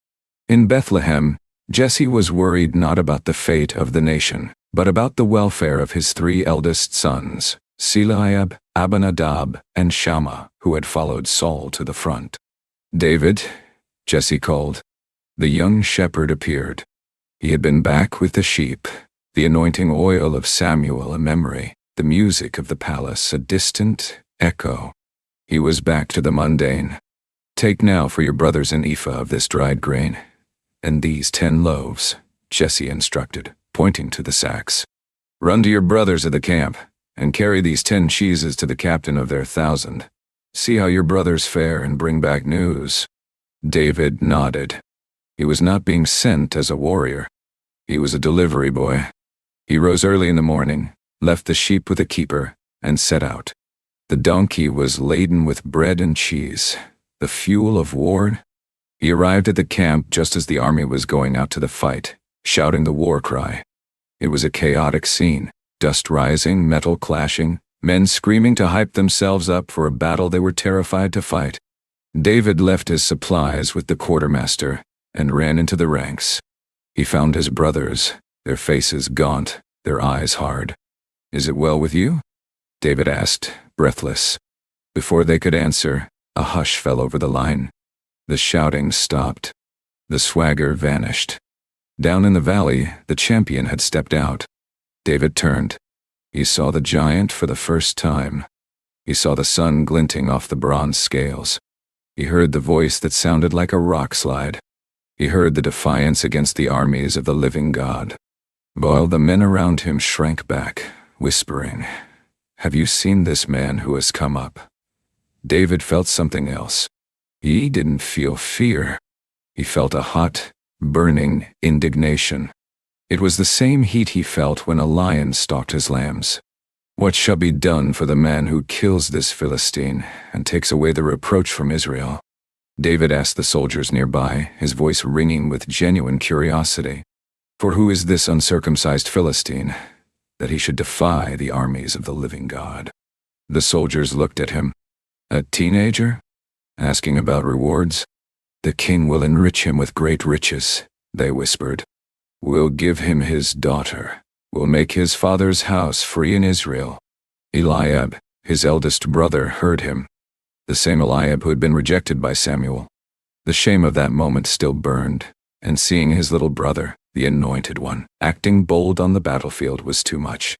In Bethlehem, Jesse was worried not about the fate of the nation, but about the welfare of his 3 eldest sons, Eliab, Abinadab, and Shammah, who had followed Saul to the front. "David," Jesse called. The young shepherd appeared. He had been back with the sheep, the anointing oil of Samuel a memory, the music of the palace a distant echo. He was back to the mundane. "Take now for your brothers an ephah of this dried grain, and these 10 loaves, Jesse instructed, pointing to the sacks. "Run to your brothers at the camp, and carry these 10 cheeses to the captain of their 1,000. See how your brothers fare and bring back news." David nodded. He was not being sent as a warrior. He was a delivery boy. He rose early in the morning, left the sheep with a keeper, and set out. The donkey was laden with bread and cheese, the fuel of war. He arrived at the camp just as the army was going out to the fight, shouting the war cry. It was a chaotic scene, dust rising, metal clashing, men screaming to hype themselves up for a battle they were terrified to fight. David left his supplies with the quartermaster and ran into the ranks. He found his brothers, their faces gaunt, their eyes hard. "Is it well with you?" David asked, breathless. Before they could answer, a hush fell over the line. The shouting stopped. The swagger vanished. Down in the valley, the champion had stepped out. David turned. He saw the giant for the first time. He saw the sun glinting off the bronze scales. He heard the voice that sounded like a rock slide. He heard the defiance against the armies of the living God. While the men around him shrank back, whispering, "Have you seen this man who has come up?" David felt something else. He didn't feel fear. He felt a hot, burning indignation. It was the same heat he felt when a lion stalked his lambs. "What shall be done for the man who kills this Philistine and takes away the reproach from Israel?" David asked the soldiers nearby, his voice ringing with genuine curiosity. "For who is this uncircumcised Philistine, that he should defy the armies of the living God?" The soldiers looked at him. "A teenager? Asking about rewards? The king will enrich him with great riches," they whispered. "We'll give him his daughter. We'll make his father's house free in Israel." Eliab, his eldest brother, heard him. The same Eliab who had been rejected by Samuel. The shame of that moment still burned, and seeing his little brother, the anointed one, acting bold on the battlefield was too much.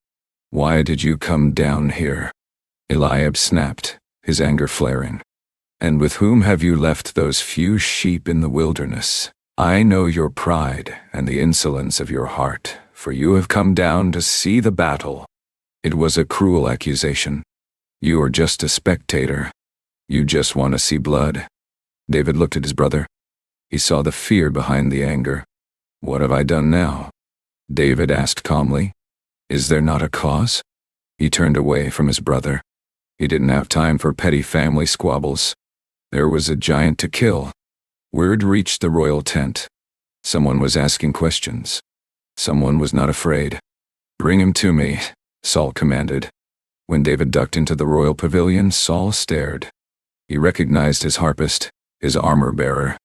"Why did you come down here?" Eliab snapped, his anger flaring. "And with whom have you left those few sheep in the wilderness? I know your pride and the insolence of your heart, for you have come down to see the battle." It was a cruel accusation. "You are just a spectator. You just want to see blood." David looked at his brother. He saw the fear behind the anger. "What have I done now?" David asked calmly. "Is there not a cause?" He turned away from his brother. He didn't have time for petty family squabbles. There was a giant to kill. Word reached the royal tent. Someone was asking questions. Someone was not afraid. "Bring him to me," Saul commanded. When David ducked into the royal pavilion, Saul stared. He recognized his harpist, his armor-bearer.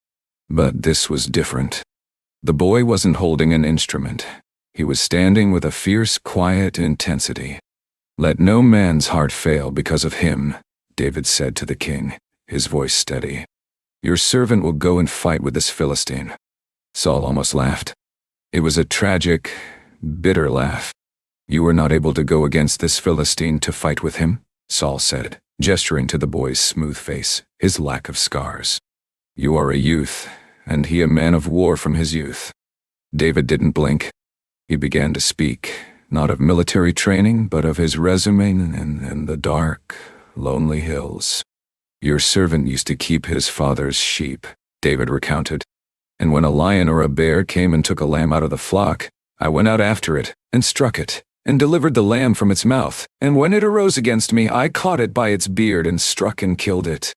But this was different. The boy wasn't holding an instrument. He was standing with a fierce, quiet intensity. "Let no man's heart fail because of him," David said to the king, his voice steady. Your servant will go and fight with this Philistine." Saul almost laughed. It was a tragic, bitter laugh. "You were not able to go against this Philistine to fight with him?" Saul said, gesturing to the boy's smooth face, his lack of scars. "You are a youth, and he a man of war from his youth." David didn't blink. He began to speak, not of military training, but of his resume in the dark, lonely hills. "Your servant used to keep his father's sheep," David recounted. "And when a lion or a bear came and took a lamb out of the flock, I went out after it and struck it, and delivered the lamb from its mouth. And when it arose against me, I caught it by its beard and struck and killed it."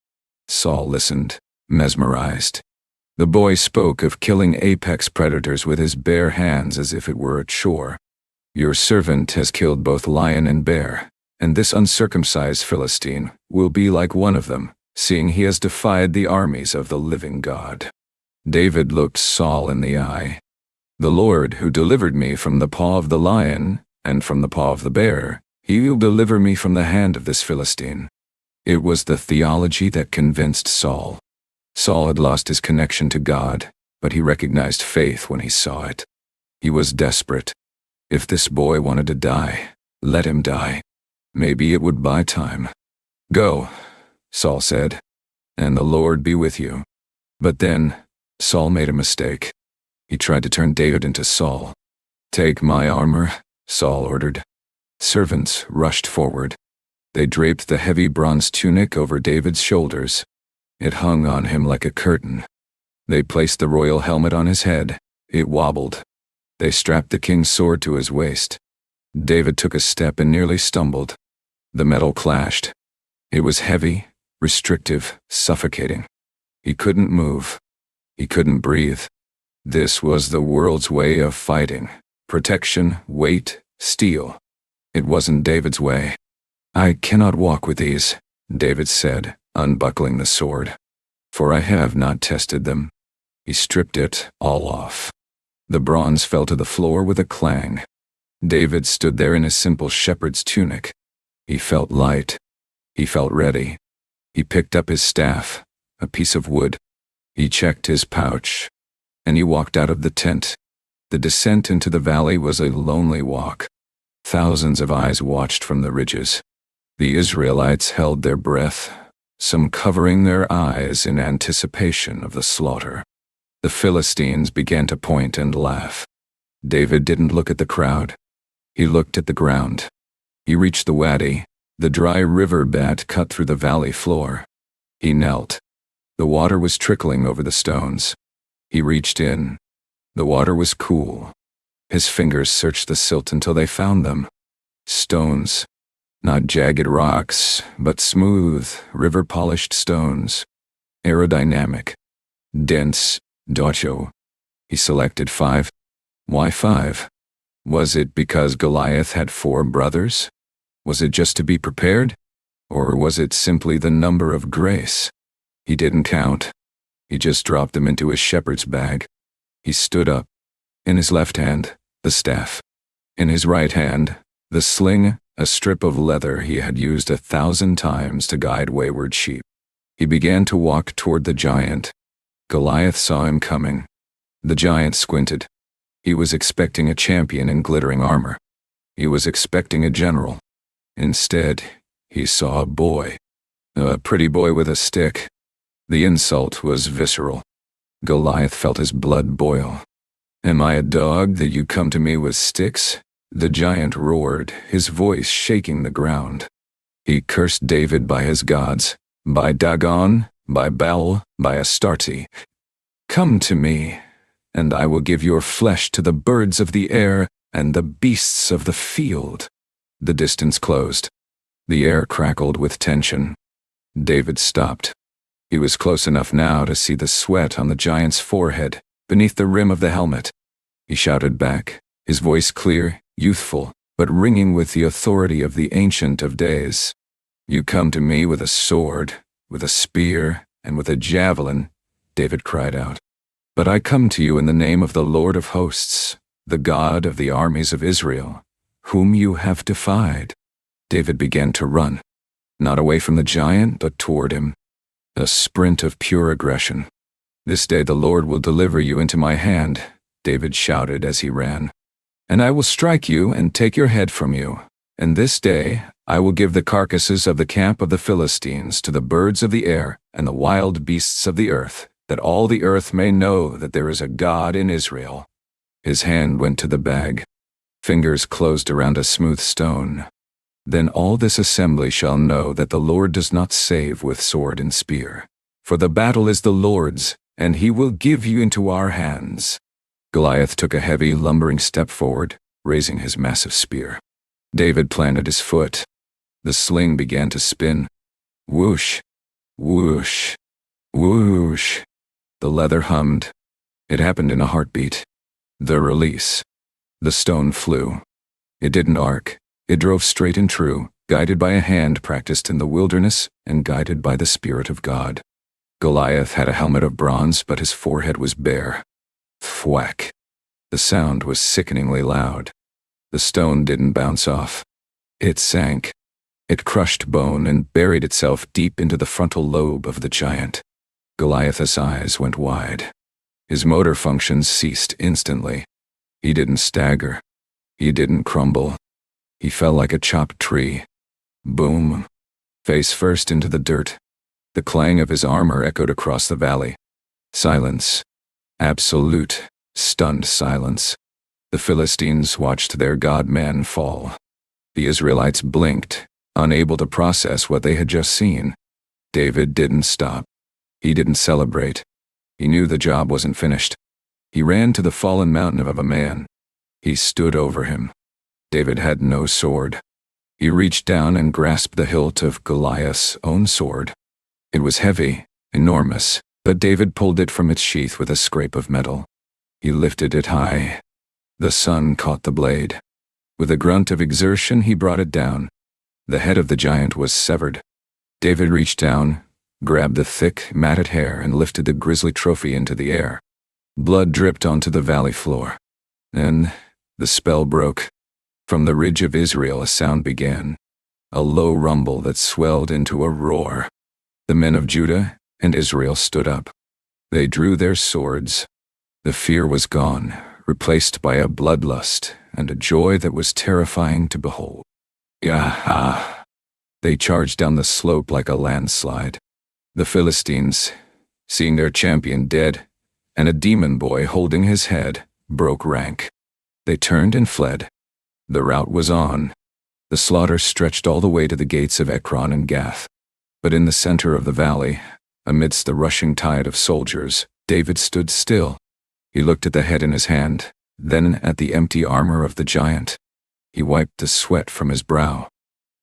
Saul listened, mesmerized. The boy spoke of killing apex predators with his bare hands as if it were a chore. "Your servant has killed both lion and bear, and this uncircumcised Philistine will be like one of them, seeing he has defied the armies of the living God." David looked Saul in the eye. "The Lord who delivered me from the paw of the lion and from the paw of the bear, he will deliver me from the hand of this Philistine." It was the theology that convinced Saul. Saul had lost his connection to God, but he recognized faith when he saw it. He was desperate. If this boy wanted to die, let him die. Maybe it would buy time. "Go," Saul said, "and the Lord be with you." But then, Saul made a mistake. He tried to turn David into Saul. "Take my armor," Saul ordered. Servants rushed forward. They draped the heavy bronze tunic over David's shoulders. It hung on him like a curtain. They placed the royal helmet on his head. It wobbled. They strapped the king's sword to his waist. David took a step and nearly stumbled. The metal clashed. It was heavy, restrictive, suffocating. He couldn't move. He couldn't breathe. This was the world's way of fighting. Protection, weight, steel. It wasn't David's way. "I cannot walk with these," David said, unbuckling the sword. "For I have not tested them." He stripped it all off. The bronze fell to the floor with a clang. David stood there in his simple shepherd's tunic. He felt light. He felt ready. He picked up his staff, a piece of wood. He checked his pouch. And he walked out of the tent. The descent into the valley was a lonely walk. Thousands of eyes watched from the ridges. The Israelites held their breath, some covering their eyes in anticipation of the slaughter. The Philistines began to point and laugh. David didn't look at the crowd. He looked at the ground. He reached the wadi, the dry river bed cut through the valley floor. He knelt. The water was trickling over the stones. He reached in. The water was cool. His fingers searched the silt until they found them. Stones. Not jagged rocks, but smooth, river-polished stones. Aerodynamic. Dense. Docho. He selected 5. Why 5? Was it because Goliath had 4 brothers? Was it just to be prepared? Or was it simply the number of grace? He didn't count. He just dropped them into his shepherd's bag. He stood up. In his left hand, the staff. In his right hand, the sling, a strip of leather he had used 1,000 times to guide wayward sheep. He began to walk toward the giant. Goliath saw him coming. The giant squinted. He was expecting a champion in glittering armor. He was expecting a general. Instead, he saw a boy. A pretty boy with a stick. The insult was visceral. Goliath felt his blood boil. "Am I a dog that you come to me with sticks?" The giant roared, his voice shaking the ground. He cursed David by his gods, by Dagon, by Baal, by Astarte. "Come to me, and I will give your flesh to the birds of the air and the beasts of the field." The distance closed. The air crackled with tension. David stopped. He was close enough now to see the sweat on the giant's forehead, beneath the rim of the helmet. He shouted back, his voice clear, youthful, but ringing with the authority of the Ancient of Days. "You come to me with a sword, with a spear, and with a javelin," David cried out. "But I come to you in the name of the Lord of hosts, the God of the armies of Israel, whom you have defied." David began to run, not away from the giant, but toward him. A sprint of pure aggression. "This day the Lord will deliver you into my hand," David shouted as he ran. "And I will strike you and take your head from you. And this day I will give the carcasses of the camp of the Philistines to the birds of the air and the wild beasts of the earth, that all the earth may know that there is a God in Israel." His hand went to the bag. Fingers closed around a smooth stone. "Then all this assembly shall know that the Lord does not save with sword and spear. For the battle is the Lord's, and he will give you into our hands." Goliath took a heavy, lumbering step forward, raising his massive spear. David planted his foot. The sling began to spin. Whoosh, whoosh, whoosh. The leather hummed. It happened in a heartbeat. The release. The stone flew. It didn't arc. It drove straight and true, guided by a hand practiced in the wilderness and guided by the Spirit of God. Goliath had a helmet of bronze, but his forehead was bare. Thwack. The sound was sickeningly loud. The stone didn't bounce off. It sank. It crushed bone and buried itself deep into the frontal lobe of the giant. Goliath's eyes went wide. His motor functions ceased instantly. He didn't stagger. He didn't crumble. He fell like a chopped tree. Boom. Face first into the dirt. The clang of his armor echoed across the valley. Silence. Absolute, stunned silence. The Philistines watched their God-man fall. The Israelites blinked, unable to process what they had just seen. David didn't stop. He didn't celebrate. He knew the job wasn't finished. He ran to the fallen mountain of a man. He stood over him. David had no sword. He reached down and grasped the hilt of Goliath's own sword. It was heavy, enormous, but David pulled it from its sheath with a scrape of metal. He lifted it high. The sun caught the blade. With a grunt of exertion, he brought it down. The head of the giant was severed. David reached down, grabbed the thick, matted hair, and lifted the grisly trophy into the air. Blood dripped onto the valley floor. Then the spell broke. From the ridge of Israel a sound began, a low rumble that swelled into a roar. The men of Judah and Israel stood up. They drew their swords. The fear was gone, replaced by a bloodlust and a joy that was terrifying to behold. Yah! They charged down the slope like a landslide. The Philistines, seeing their champion dead, and a demon boy holding his head, broke rank. They turned and fled. The rout was on. The slaughter stretched all the way to the gates of Ekron and Gath. But in the center of the valley, amidst the rushing tide of soldiers, David stood still. He looked at the head in his hand, then at the empty armor of the giant. He wiped the sweat from his brow.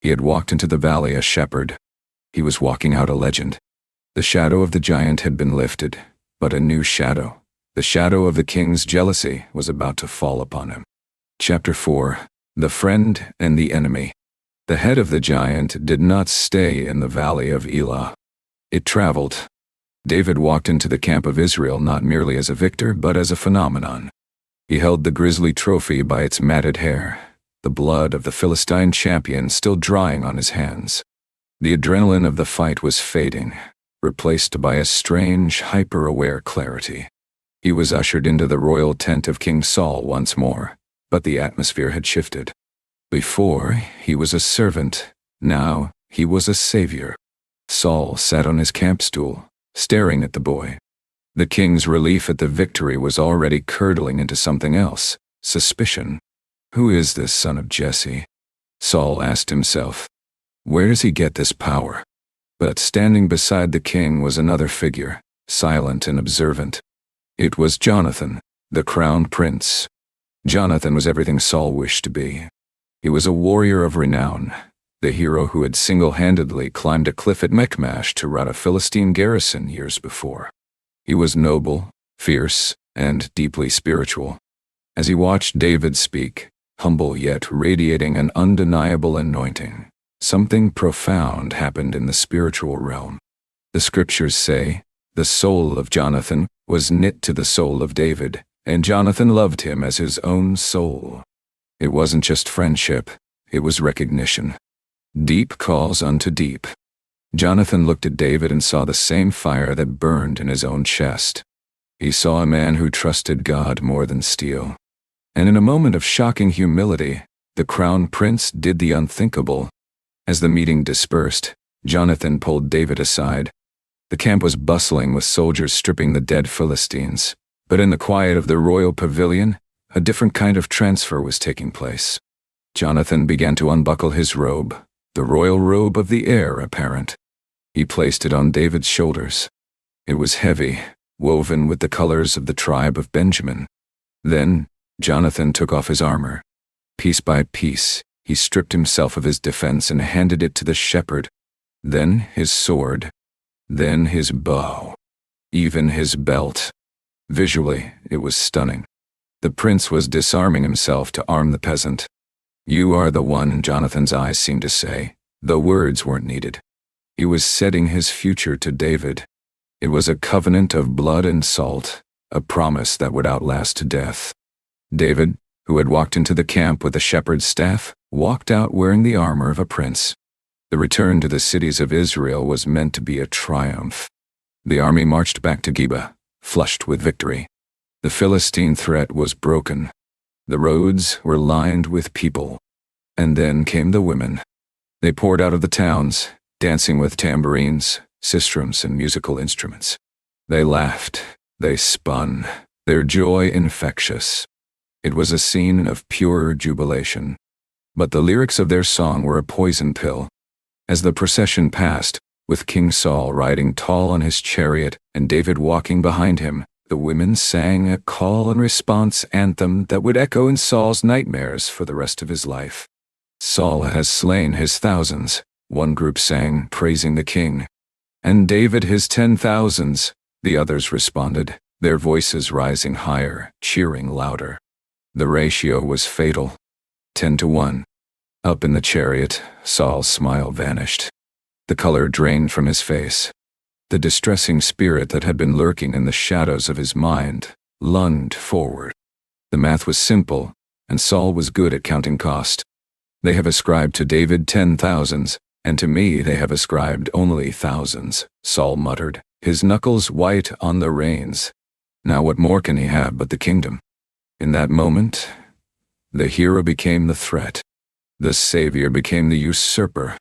He had walked into the valley a shepherd. He was walking out a legend. The shadow of the giant had been lifted, but a new shadow, the shadow of the king's jealousy, was about to fall upon him. Chapter 4. The Friend and the Enemy. The head of the giant did not stay in the valley of Elah. It traveled. David walked into the camp of Israel not merely as a victor, but as a phenomenon. He held the grisly trophy by its matted hair, the blood of the Philistine champion still drying on his hands. The adrenaline of the fight was fading, replaced by a strange, hyper-aware clarity. He was ushered into the royal tent of King Saul once more, but the atmosphere had shifted. Before, he was a servant. Now, he was a savior. Saul sat on his camp stool, staring at the boy. The king's relief at the victory was already curdling into something else, suspicion. Who is this son of Jesse? Saul asked himself. Where does he get this power? But standing beside the king was another figure, silent and observant. It was Jonathan, the crowned prince. Jonathan was everything Saul wished to be. He was a warrior of renown, the hero who had single-handedly climbed a cliff at Michmash to rout a Philistine garrison years before. He was noble, fierce, and deeply spiritual. As he watched David speak, humble yet radiating an undeniable anointing, something profound happened in the spiritual realm. The scriptures say, the soul of Jonathan was knit to the soul of David, and Jonathan loved him as his own soul. It wasn't just friendship, it was recognition. Deep calls unto deep. Jonathan looked at David and saw the same fire that burned in his own chest. He saw a man who trusted God more than steel. And in a moment of shocking humility, the crown prince did the unthinkable. As the meeting dispersed, Jonathan pulled David aside. The camp was bustling with soldiers stripping the dead Philistines, but in the quiet of the royal pavilion, a different kind of transfer was taking place. Jonathan began to unbuckle his robe, the royal robe of the heir apparent. He placed it on David's shoulders. It was heavy, woven with the colors of the tribe of Benjamin. Then Jonathan took off his armor. Piece by piece, he stripped himself of his defense and handed it to the shepherd. Then his sword. Then his bow. Even his belt. Visually, it was stunning. The prince was disarming himself to arm the peasant. "You are the one," Jonathan's eyes seemed to say. The words weren't needed. He was setting his future to David. It was a covenant of blood and salt, a promise that would outlast death. David, who had walked into the camp with the shepherd's staff, walked out wearing the armor of a prince. The return to the cities of Israel was meant to be a triumph. The army marched back to Geba, flushed with victory. The Philistine threat was broken. The roads were lined with people. And then came the women. They poured out of the towns, dancing with tambourines, sistrums, and musical instruments. They laughed. They spun, their joy infectious. It was a scene of pure jubilation. But the lyrics of their song were a poison pill. As the procession passed, with King Saul riding tall on his chariot and David walking behind him, the women sang a call and response anthem that would echo in Saul's nightmares for the rest of his life. "Saul has slain his thousands," one group sang, praising the king. "And David his 10,000s, the others responded, their voices rising higher, cheering louder. The ratio was fatal. 10-1. Up in the chariot, Saul's smile vanished. The color drained from his face. The distressing spirit that had been lurking in the shadows of his mind lunged forward. The math was simple, and Saul was good at counting cost. "They have ascribed to David 10,000s, and to me they have ascribed only thousands," Saul muttered, his knuckles white on the reins. Now what more can he have but the kingdom? In that moment, the hero became the threat. The savior became the usurper.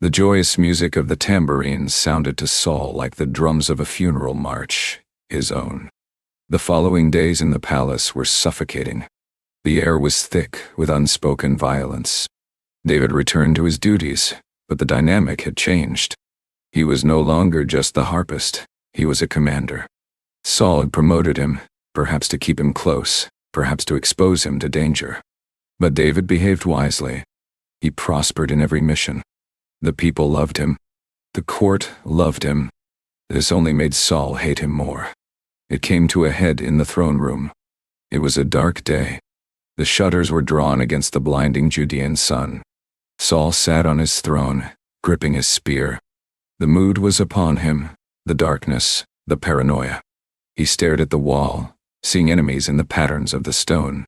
The joyous music of the tambourines sounded to Saul like the drums of a funeral march, his own. The following days in the palace were suffocating. The air was thick with unspoken violence. David returned to his duties, but the dynamic had changed. He was no longer just the harpist, he was a commander. Saul had promoted him, perhaps to keep him close, perhaps to expose him to danger. But David behaved wisely. He prospered in every mission. The people loved him. The court loved him. This only made Saul hate him more. It came to a head in the throne room. It was a dark day. The shutters were drawn against the blinding Judean sun. Saul sat on his throne, gripping his spear. The mood was upon him, the darkness, the paranoia. He stared at the wall, seeing enemies in the patterns of the stone.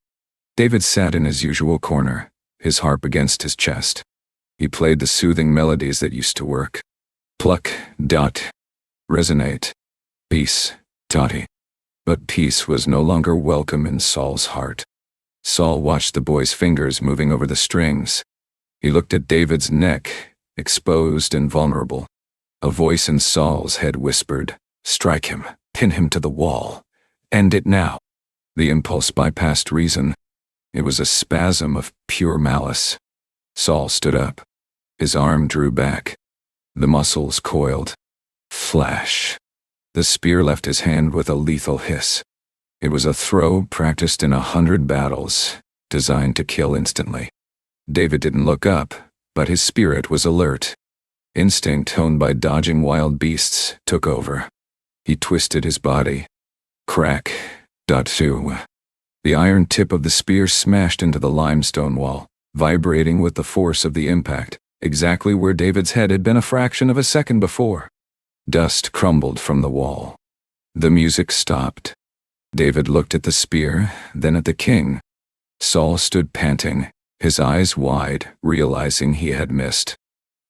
David sat in his usual corner, his harp against his chest. He played the soothing melodies that used to work. Pluck, dot, resonate, peace, totty. But peace was no longer welcome in Saul's heart. Saul watched the boy's fingers moving over the strings. He looked at David's neck, exposed and vulnerable. A voice in Saul's head whispered, "Strike him, pin him to the wall. End it now." The impulse bypassed reason. It was a spasm of pure malice. Saul stood up. His arm drew back. The muscles coiled. Flash. The spear left his hand with a lethal hiss. It was a throw practiced in 100 battles, designed to kill instantly. David didn't look up, but his spirit was alert. Instinct, honed by dodging wild beasts, took over. He twisted his body. Crack. Two. The iron tip of the spear smashed into the limestone wall, vibrating with the force of the impact, exactly where David's head had been a fraction of a second before. Dust crumbled from the wall. The music stopped. David looked at the spear, then at the king. Saul stood panting, his eyes wide, realizing he had missed.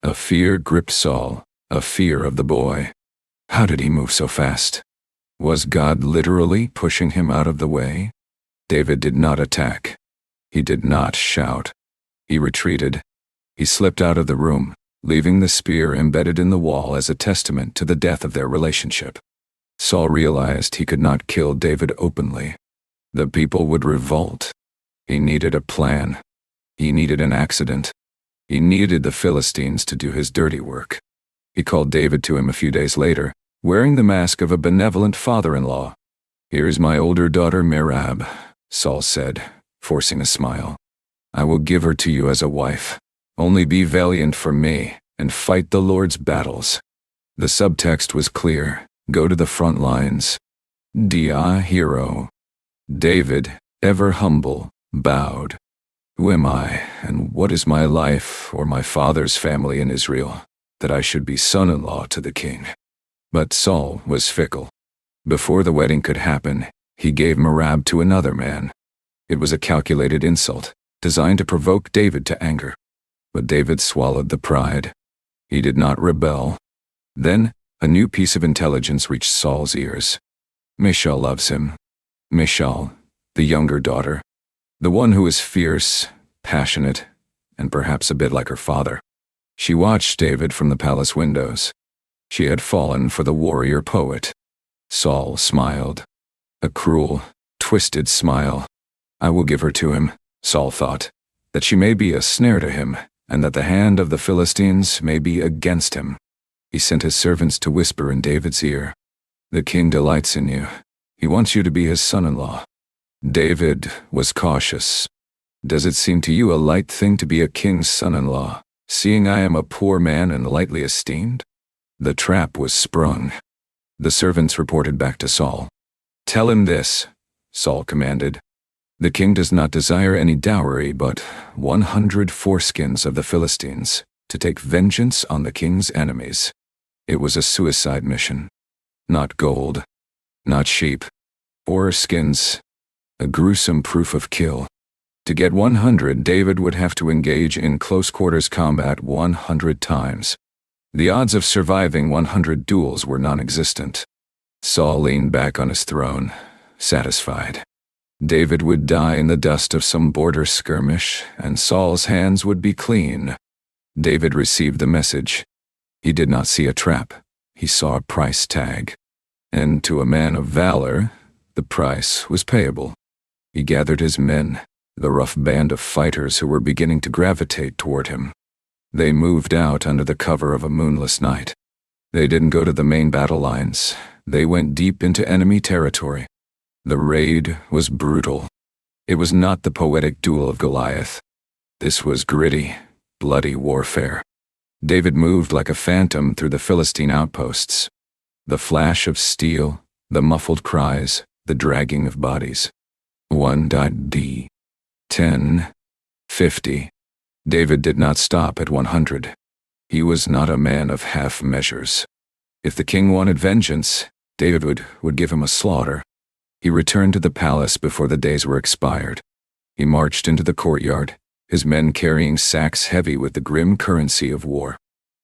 A fear gripped Saul, a fear of the boy. How did he move so fast? Was God literally pushing him out of the way? David did not attack. He did not shout. He retreated. He slipped out of the room, leaving the spear embedded in the wall as a testament to the death of their relationship. Saul realized he could not kill David openly. The people would revolt. He needed a plan. He needed an accident. He needed the Philistines to do his dirty work. He called David to him a few days later, wearing the mask of a benevolent father-in-law. "Here's my older daughter Merab," Saul said, forcing a smile. "I will give her to you as a wife. Only be valiant for me, and fight the Lord's battles." The subtext was clear. Go to the front lines. Dia hero. David, ever humble, bowed. "Who am I, and what is my life or my father's family in Israel, that I should be son-in-law to the king?" But Saul was fickle. Before the wedding could happen, he gave Merab to another man. It was a calculated insult, designed to provoke David to anger. But David swallowed the pride. He did not rebel. Then, a new piece of intelligence reached Saul's ears. Michal loves him. Michal, the younger daughter. The one who is fierce, passionate, and perhaps a bit like her father. She watched David from the palace windows. She had fallen for the warrior poet. Saul smiled. A cruel, twisted smile. "I will give her to him," Saul thought, "that she may be a snare to him, and that the hand of the Philistines may be against him." He sent his servants to whisper in David's ear, "The king delights in you. He wants you to be his son-in-law." David was cautious. "Does it seem to you a light thing to be a king's son-in-law, seeing I am a poor man and lightly esteemed?" The trap was sprung. The servants reported back to Saul. "Tell him this," Saul commanded. "The king does not desire any dowry but 100 foreskins of the Philistines to take vengeance on the king's enemies." It was a suicide mission. Not gold, not sheep, or skins. A gruesome proof of kill. To get 100, David would have to engage in close-quarters combat 100 times. The odds of surviving 100 duels were non-existent. Saul leaned back on his throne, satisfied. David would die in the dust of some border skirmish, and Saul's hands would be clean. David received the message. He did not see a trap. He saw a price tag. And to a man of valor, the price was payable. He gathered his men, the rough band of fighters who were beginning to gravitate toward him. They moved out under the cover of a moonless night. They didn't go to the main battle lines. They went deep into enemy territory. The raid was brutal. It was not the poetic duel of Goliath. This was gritty, bloody warfare. David moved like a phantom through the Philistine outposts. The flash of steel, the muffled cries, the dragging of bodies. 1.D. 10. 50. David did not stop at 100. He was not a man of half measures. If the king wanted vengeance, David would give him a slaughter. He returned to the palace before the days were expired. He marched into the courtyard, his men carrying sacks heavy with the grim currency of war.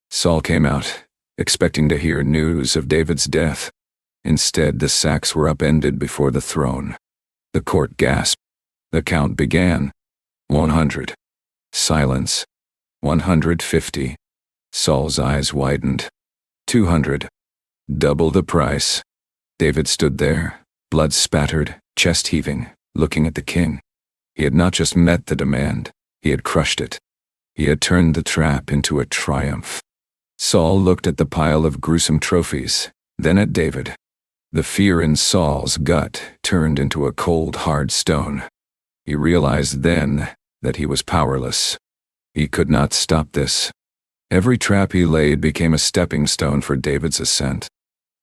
Saul came out, expecting to hear news of David's death. Instead, the sacks were upended before the throne. The court gasped. The count began. 100. Silence. 150. Saul's eyes widened. 200. Double the price. David stood there, blood spattered, chest heaving, looking at the king. He had not just met the demand, he had crushed it. He had turned the trap into a triumph. Saul looked at the pile of gruesome trophies, then at David. The fear in Saul's gut turned into a cold, hard stone. He realized then that he was powerless. He could not stop this. Every trap he laid became a stepping stone for David's ascent.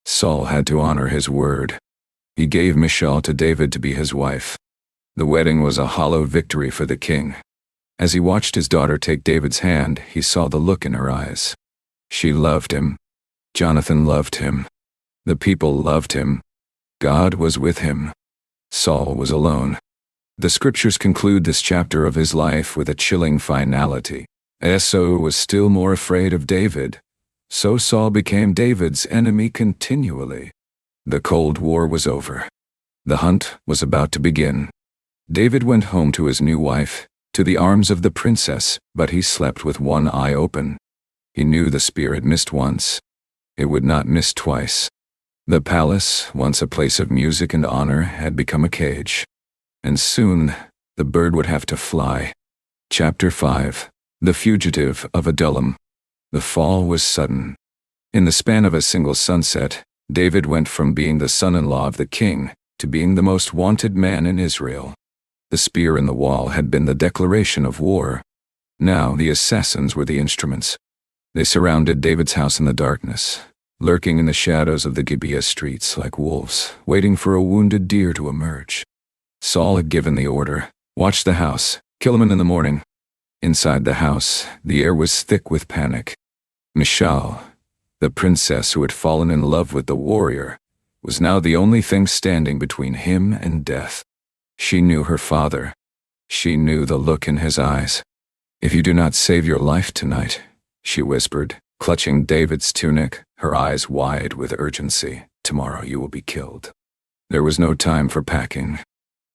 Saul had to honor his word. He gave Michal to David to be his wife. The wedding was a hollow victory for the king. As he watched his daughter take David's hand, he saw the look in her eyes. She loved him. Jonathan loved him. The people loved him. God was with him. Saul was alone. The scriptures conclude this chapter of his life with a chilling finality. Saul was still more afraid of David. So Saul became David's enemy continually. The Cold War was over. The hunt was about to begin. David went home to his new wife, to the arms of the princess, but he slept with one eye open. He knew the spear had missed once. It would not miss twice. The palace, once a place of music and honor, had become a cage. And soon, the bird would have to fly. Chapter 5. The Fugitive of Adullam. The fall was sudden. In the span of a single sunset, David went from being the son-in-law of the king to being the most wanted man in Israel. The spear in the wall had been the declaration of war. Now the assassins were the instruments. They surrounded David's house in the darkness, lurking in the shadows of the Gibeah streets like wolves, waiting for a wounded deer to emerge. Saul had given the order, "Watch the house, kill him in the morning." Inside the house, the air was thick with panic. Michal, the princess who had fallen in love with the warrior, was now the only thing standing between him and death. She knew her father. She knew the look in his eyes. "If you do not save your life tonight," she whispered, clutching David's tunic, her eyes wide with urgency, "tomorrow you will be killed." There was no time for packing.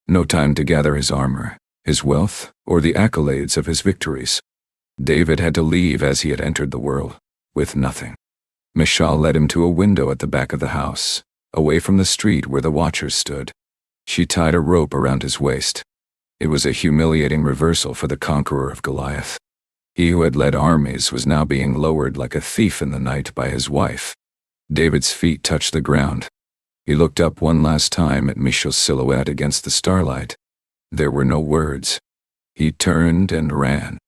No time to gather his armor, his wealth, or the accolades of his victories. David had to leave as he had entered the world, with nothing. Michal led him to a window at the back of the house, away from the street where the watchers stood. She tied a rope around his waist. It was a humiliating reversal for the conqueror of Goliath. He who had led armies was now being lowered like a thief in the night by his wife. David's feet touched the ground. He looked up one last time at Michal's silhouette against the starlight. There were no words. He turned and ran.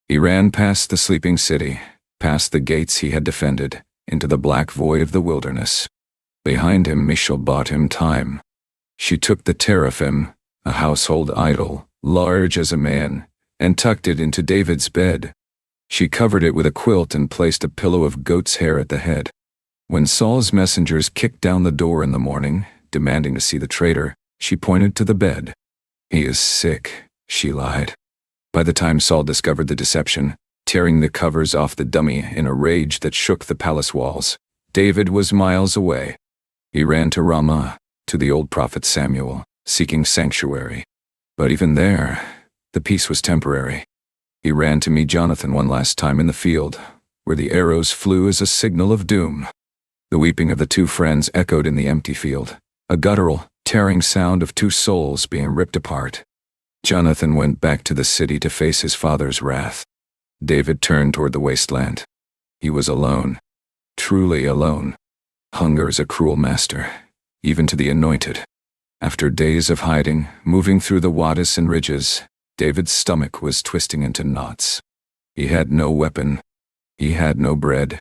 He ran past the sleeping city, past the gates he had defended, into the black void of the wilderness. Behind him, Michal bought him time. She took the teraphim, a household idol, large as a man, and tucked it into David's bed. She covered it with a quilt and placed a pillow of goat's hair at the head. When Saul's messengers kicked down the door in the morning, demanding to see the traitor, she pointed to the bed. "He is sick," she lied. By the time Saul discovered the deception, tearing the covers off the dummy in a rage that shook the palace walls, David was miles away. He ran to Ramah, to the old prophet Samuel, seeking sanctuary. But even there, the peace was temporary. He ran to meet Jonathan one last time in the field, where the arrows flew as a signal of doom. The weeping of the two friends echoed in the empty field, a guttural, tearing sound of two souls being ripped apart. Jonathan went back to the city to face his father's wrath. David turned toward the wasteland. He was alone, truly alone. Hunger is a cruel master, even to the anointed. After days of hiding, moving through the wadis and ridges, David's stomach was twisting into knots. He had no weapon. He had no bread.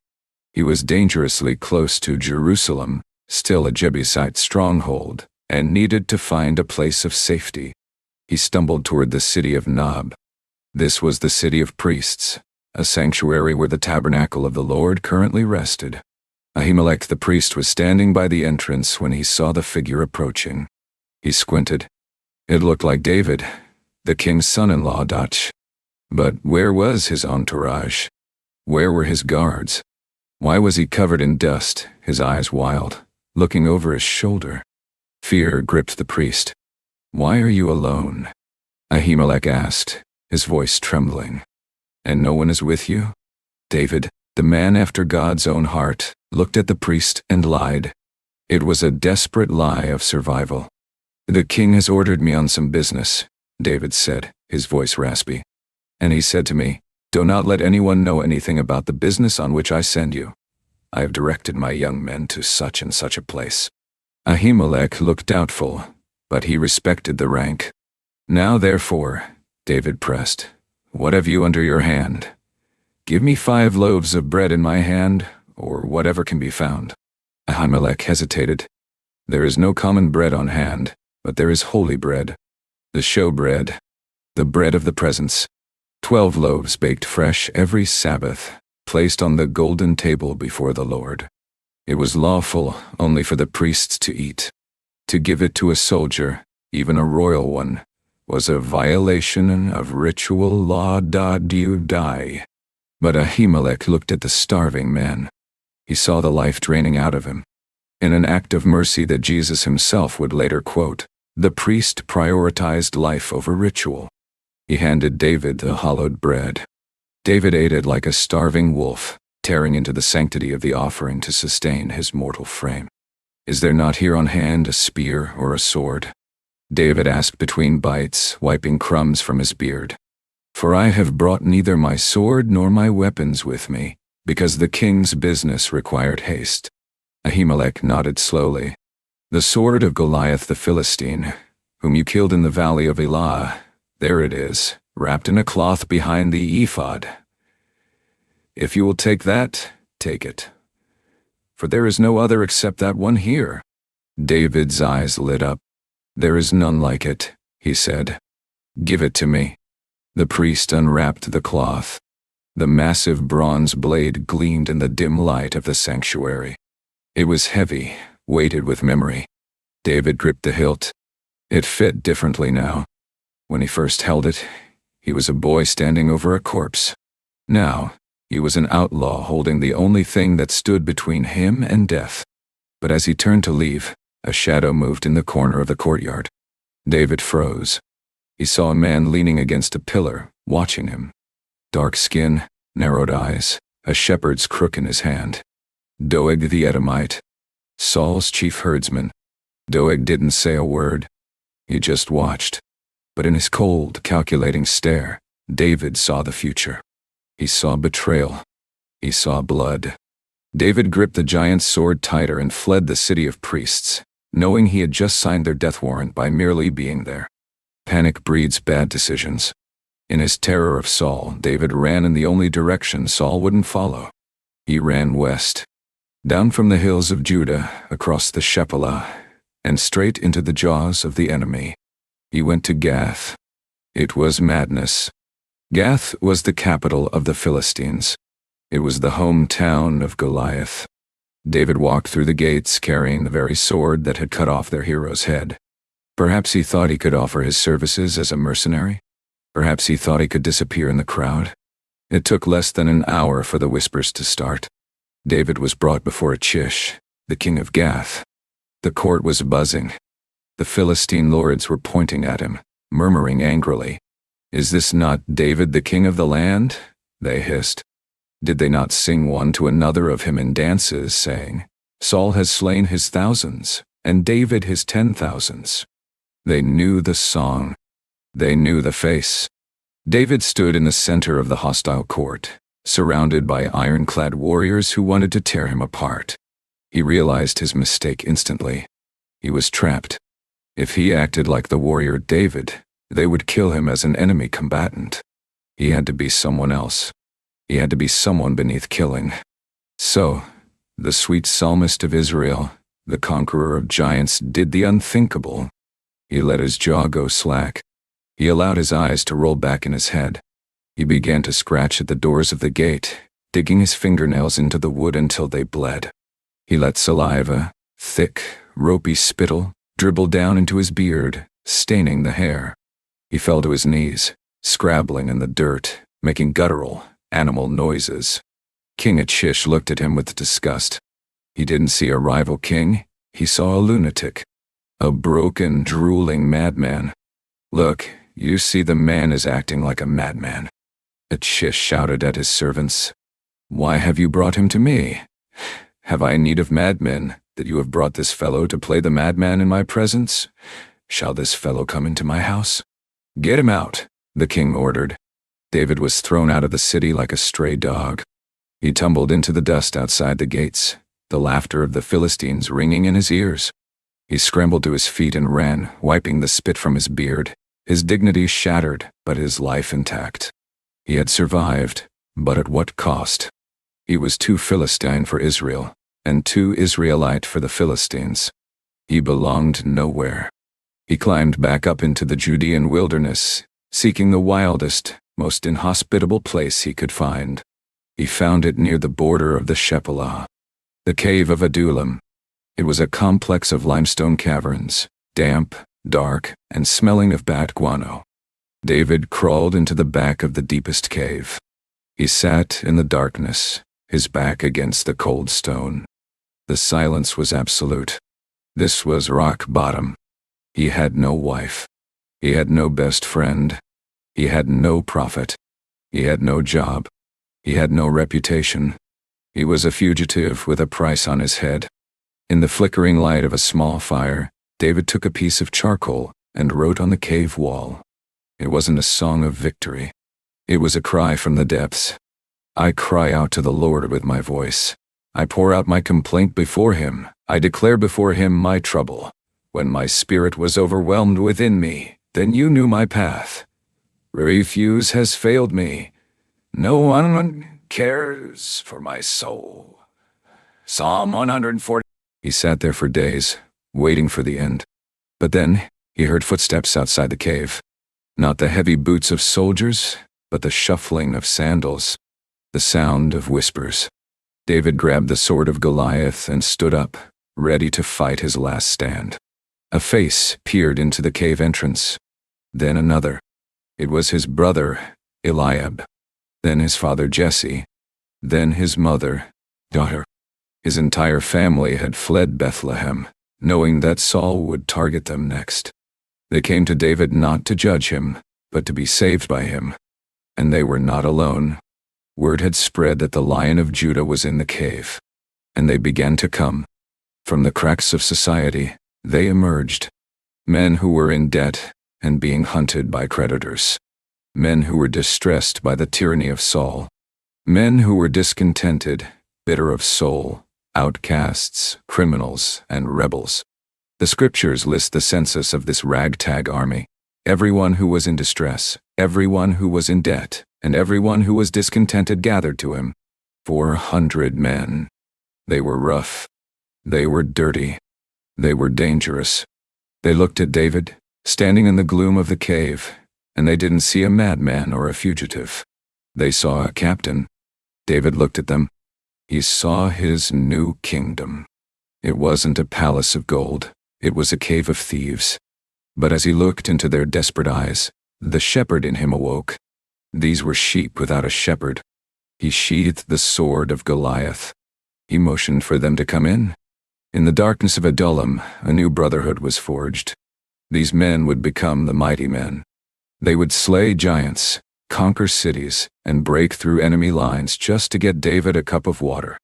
He was dangerously close to Jerusalem, still a Jebusite stronghold, and needed to find a place of safety. He stumbled toward the city of Nob. This was the city of priests, a sanctuary where the tabernacle of the Lord currently rested. Ahimelech the priest was standing by the entrance when he saw the figure approaching. He squinted. It looked like David, the king's son-in-law. But where was his entourage? Where were his guards? Why was he covered in dust, his eyes wild, looking over his shoulder? Fear gripped the priest. "Why are you alone?" Ahimelech asked, his voice trembling. "And no one is with you?" David, the man after God's own heart, looked at the priest and lied. It was a desperate lie of survival. "The king has ordered me on some business," David said, his voice raspy. "And he said to me, 'Do not let anyone know anything about the business on which I send you. I have directed my young men to such and such a place.'" Ahimelech looked doubtful, but he respected the rank. "Now therefore," David pressed, "what have you under your hand? Give me 5 loaves of bread in my hand, or whatever can be found." Ahimelech hesitated. "There is no common bread on hand, but there is holy bread, the showbread, the bread of the presence. 12 loaves baked fresh every Sabbath, placed on the golden table before the Lord. It was lawful only for the priests to eat. To give it to a soldier, even a royal one, was a violation of ritual law. Do you die?" But Ahimelech looked at the starving man. He saw the life draining out of him. In an act of mercy that Jesus himself would later quote, the priest prioritized life over ritual. He handed David the hallowed bread. David ate it like a starving wolf, tearing into the sanctity of the offering to sustain his mortal frame. Is there not here on hand a spear or a sword? David asked between bites, wiping crumbs from his beard. For I have brought neither my sword nor my weapons with me, because the king's business required haste. Ahimelech nodded slowly. The sword of Goliath the Philistine, whom you killed in the valley of Elah, there it is, wrapped in a cloth behind the ephod. If you will take that, take it. For there is no other except that one here. David's eyes lit up. There is none like it, he said. Give it to me. The priest unwrapped the cloth. The massive bronze blade gleamed in the dim light of the sanctuary. It was heavy, weighted with memory. David gripped the hilt. It fit differently now. When he first held it, he was a boy standing over a corpse. Now, he was an outlaw holding the only thing that stood between him and death. But as he turned to leave, a shadow moved in the corner of the courtyard. David froze. He saw a man leaning against a pillar, watching him. Dark skin, narrowed eyes, a shepherd's crook in his hand. Doeg the Edomite, Saul's chief herdsman. Doeg didn't say a word. He just watched. But in his cold, calculating stare, David saw the future. He saw betrayal. He saw blood. David gripped the giant's sword tighter and fled the city of priests, knowing he had just signed their death warrant by merely being there. Panic breeds bad decisions. In his terror of Saul, David ran in the only direction Saul wouldn't follow. He ran west, down from the hills of Judah, across the Shephelah, and straight into the jaws of the enemy. He went to Gath. It was madness. Gath was the capital of the Philistines. It was the hometown of Goliath. David walked through the gates carrying the very sword that had cut off their hero's head. Perhaps he thought he could offer his services as a mercenary. Perhaps he thought he could disappear in the crowd. It took less than an hour for the whispers to start. David was brought before Achish, the king of Gath. The court was buzzing. The Philistine lords were pointing at him, murmuring angrily. Is this not David the king of the land? They hissed. Did they not sing one to another of him in dances, saying, Saul has slain his thousands, and David his 10,000s. They knew the song. They knew the face. David stood in the center of the hostile court, surrounded by ironclad warriors who wanted to tear him apart. He realized his mistake instantly. He was trapped. If he acted like the warrior David, they would kill him as an enemy combatant. He had to be someone else. He had to be someone beneath killing. So, the sweet psalmist of Israel, the conqueror of giants, did the unthinkable. He let his jaw go slack. He allowed his eyes to roll back in his head. He began to scratch at the doors of the gate, digging his fingernails into the wood until they bled. He let saliva, thick, ropey spittle, dribble down into his beard, staining the hair. He fell to his knees, scrabbling in the dirt, making guttural, animal noises. King Achish looked at him with disgust. He didn't see a rival king, he saw a lunatic. A broken, drooling madman. Look, you see the man is acting like a madman. Achish shouted at his servants. Why have you brought him to me? Have I need of madmen, that you have brought this fellow to play the madman in my presence? Shall this fellow come into my house? Get him out, the king ordered. David was thrown out of the city like a stray dog. He tumbled into the dust outside the gates, the laughter of the Philistines ringing in his ears. He scrambled to his feet and ran, wiping the spit from his beard, his dignity shattered, but his life intact. He had survived, but at what cost? He was too Philistine for Israel, and too Israelite for the Philistines. He belonged nowhere. He climbed back up into the Judean wilderness, seeking the wildest, most inhospitable place he could find. He found it near the border of the Shephelah, the cave of Adullam. It was a complex of limestone caverns, damp, dark, and smelling of bat guano. David crawled into the back of the deepest cave. He sat in the darkness, his back against the cold stone. The silence was absolute. This was rock bottom. He had no wife. He had no best friend. He had no prophet. He had no job. He had no reputation. He was a fugitive with a price on his head. In the flickering light of a small fire, David took a piece of charcoal and wrote on the cave wall. It wasn't a song of victory. It was a cry from the depths. I cry out to the Lord with my voice. I pour out my complaint before him. I declare before him my trouble. When my spirit was overwhelmed within me, then you knew my path. Refuse has failed me. No one cares for my soul. Psalm 140. He sat there for days, waiting for the end. But then, he heard footsteps outside the cave. Not the heavy boots of soldiers, but the shuffling of sandals, the sound of whispers. David grabbed the sword of Goliath and stood up, ready to fight his last stand. A face peered into the cave entrance. Then another. It was his brother, Eliab. Then his father Jesse. Then his mother, daughter. His entire family had fled Bethlehem, knowing that Saul would target them next. They came to David not to judge him, but to be saved by him. And they were not alone. Word had spread that the Lion of Judah was in the cave. And they began to come. From the cracks of society, they emerged. Men who were in debt and being hunted by creditors. Men who were distressed by the tyranny of Saul. Men who were discontented, bitter of soul, outcasts, criminals, and rebels. The scriptures list the census of this ragtag army. Everyone who was in distress, everyone who was in debt, and everyone who was discontented gathered to him. 400 men. They were rough. They were dirty. They were dangerous. They looked at David, standing in the gloom of the cave, and they didn't see a madman or a fugitive. They saw a captain. David looked at them. He saw his new kingdom. It wasn't a palace of gold. It was a cave of thieves. But as he looked into their desperate eyes, the shepherd in him awoke. These were sheep without a shepherd. He sheathed the sword of Goliath. He motioned for them to come in. In the darkness of Adullam, a new brotherhood was forged. These men would become the mighty men. They would slay giants, conquer cities, and break through enemy lines just to get David a cup of water.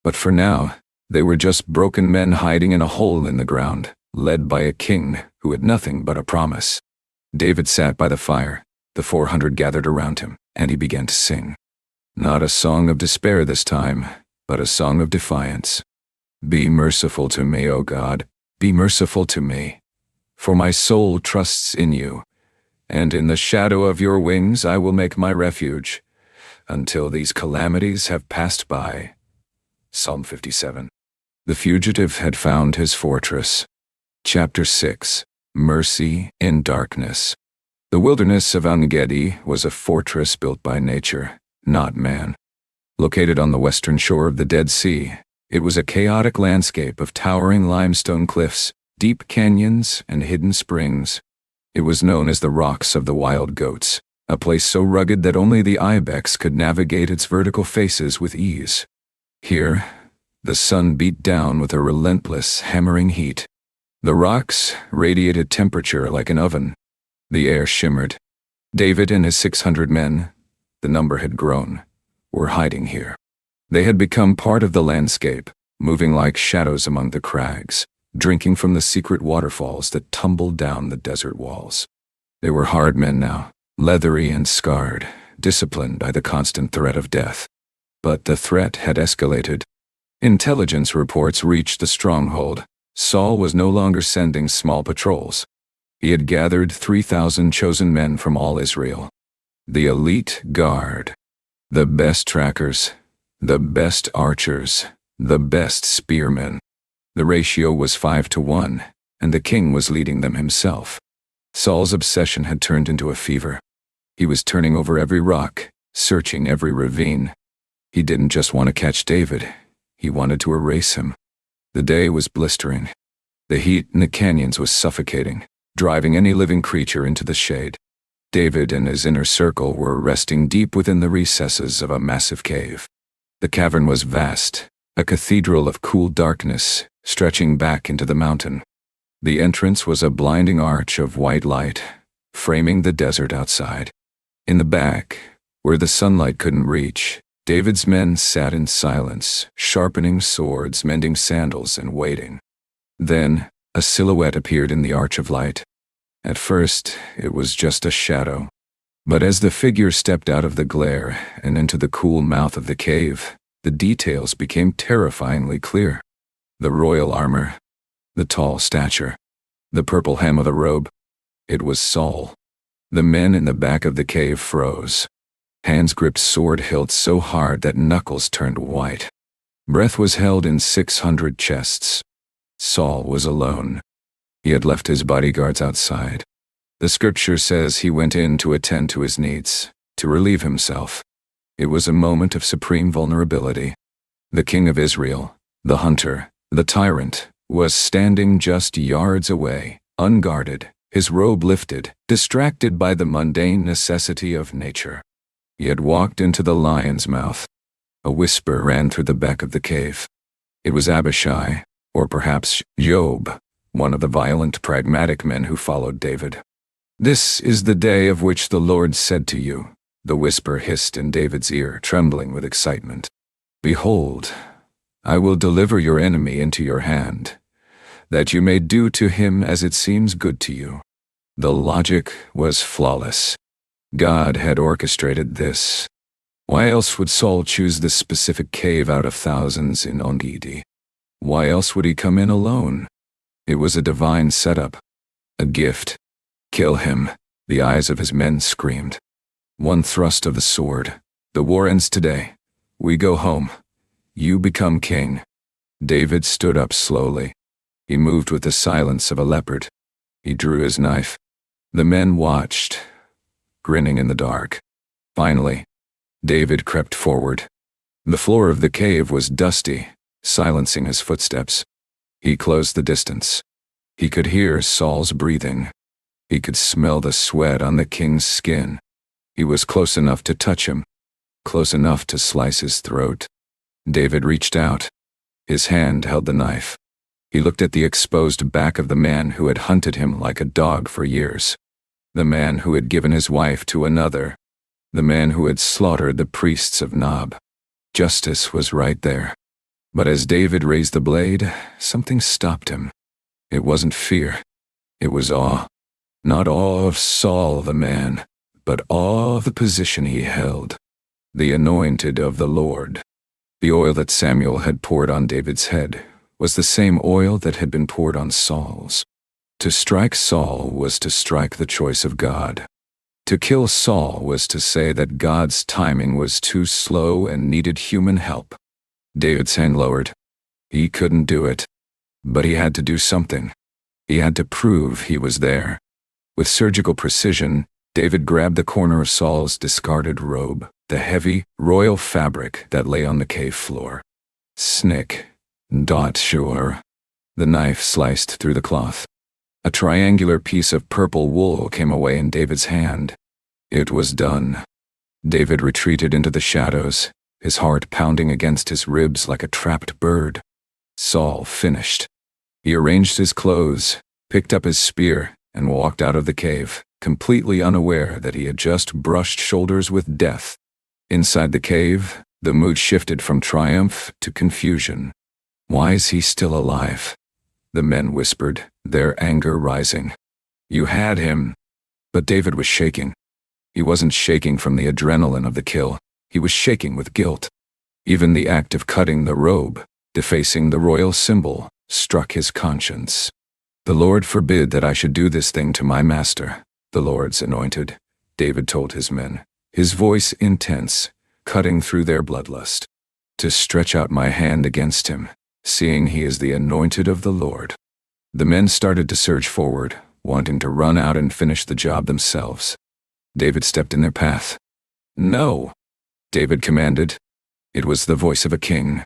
But for now, they were just broken men hiding in a hole in the ground, led by a king who had nothing but a promise. David sat by the fire. The 400 gathered around him, and he began to sing. Not a song of despair this time, but a song of defiance. Be merciful to me, O God, be merciful to me. For my soul trusts in you, and in the shadow of your wings I will make my refuge, until these calamities have passed by. Psalm 57. The fugitive had found his fortress. Chapter 6. Mercy in Darkness. The wilderness of En-Gedi was a fortress built by nature, not man. Located on the western shore of the Dead Sea, it was a chaotic landscape of towering limestone cliffs, deep canyons, and hidden springs. It was known as the Rocks of the Wild Goats, a place so rugged that only the ibex could navigate its vertical faces with ease. Here, the sun beat down with a relentless, hammering heat. The rocks radiated temperature like an oven. The air shimmered. David and his 600 men, the number had grown, were hiding here. They had become part of the landscape, moving like shadows among the crags, drinking from the secret waterfalls that tumbled down the desert walls. They were hard men now, leathery and scarred, disciplined by the constant threat of death. But the threat had escalated. Intelligence reports reached the stronghold. Saul was no longer sending small patrols. He had gathered 3,000 chosen men from all Israel. The elite guard. The best trackers. The best archers. The best spearmen. The ratio was 5-1, and the king was leading them himself. Saul's obsession had turned into a fever. He was turning over every rock, searching every ravine. He didn't just want to catch David. He wanted to erase him. The day was blistering. The heat in the canyons was suffocating, driving any living creature into the shade. David and his inner circle were resting deep within the recesses of a massive cave. The cavern was vast, a cathedral of cool darkness, stretching back into the mountain. The entrance was a blinding arch of white light, framing the desert outside. In the back, where the sunlight couldn't reach, David's men sat in silence, sharpening swords, mending sandals, and waiting. Then, a silhouette appeared in the arch of light. At first, it was just a shadow. But as the figure stepped out of the glare and into the cool mouth of the cave, the details became terrifyingly clear. The royal armor, the tall stature, the purple hem of the robe. It was Saul. The men in the back of the cave froze. Hands gripped sword hilts so hard that knuckles turned white. Breath was held in 600 chests. Saul was alone. He had left his bodyguards outside. The scripture says he went in to attend to his needs, to relieve himself. It was a moment of supreme vulnerability. The king of Israel, the hunter, the tyrant, was standing just yards away, unguarded, his robe lifted, distracted by the mundane necessity of nature. He had walked into the lion's mouth. A whisper ran through the back of the cave. It was Abishai, or perhaps Job, one of the violent, pragmatic men who followed David. "This is the day of which the Lord said to you," the whisper hissed in David's ear, trembling with excitement. "Behold, I will deliver your enemy into your hand, that you may do to him as it seems good to you." The logic was flawless. God had orchestrated this. Why else would Saul choose this specific cave out of thousands in Engedi? Why else would he come in alone? It was a divine setup, a gift. "Kill him," the eyes of his men screamed. One thrust of the sword. "The war ends today. We go home. You become king." David stood up slowly. He moved with the silence of a leopard. He drew his knife. The men watched, grinning in the dark. Finally, David crept forward. The floor of the cave was dusty, silencing his footsteps. He closed the distance. He could hear Saul's breathing. He could smell the sweat on the king's skin. He was close enough to touch him, close enough to slice his throat. David reached out. His hand held the knife. He looked at the exposed back of the man who had hunted him like a dog for years. The man who had given his wife to another. The man who had slaughtered the priests of Nob. Justice was right there. But as David raised the blade, something stopped him. It wasn't fear. It was awe. Not awe of Saul the man, but awe of the position he held. The anointed of the Lord. The oil that Samuel had poured on David's head was the same oil that had been poured on Saul's. To strike Saul was to strike the choice of God. To kill Saul was to say that God's timing was too slow and needed human help. David's hand lowered. He couldn't do it. But he had to do something. He had to prove he was there. With surgical precision, David grabbed the corner of Saul's discarded robe, the heavy, royal fabric that lay on the cave floor. Snick. Dot sure. The knife sliced through the cloth. A triangular piece of purple wool came away in David's hand. It was done. David retreated into the shadows, his heart pounding against his ribs like a trapped bird. Saul finished. He arranged his clothes, picked up his spear, and walked out of the cave, completely unaware that he had just brushed shoulders with death. Inside the cave, the mood shifted from triumph to confusion. Why is he still alive? The men whispered, their anger rising. You had him. But David was shaking. He wasn't shaking from the adrenaline of the kill. He was shaking with guilt. Even the act of cutting the robe, defacing the royal symbol, struck his conscience. The Lord forbid that I should do this thing to my master, the Lord's anointed, David told his men, his voice intense, cutting through their bloodlust. To stretch out my hand against him, seeing he is the anointed of the Lord. The men started to surge forward, wanting to run out and finish the job themselves. David stepped in their path. No, David commanded. It was the voice of a king.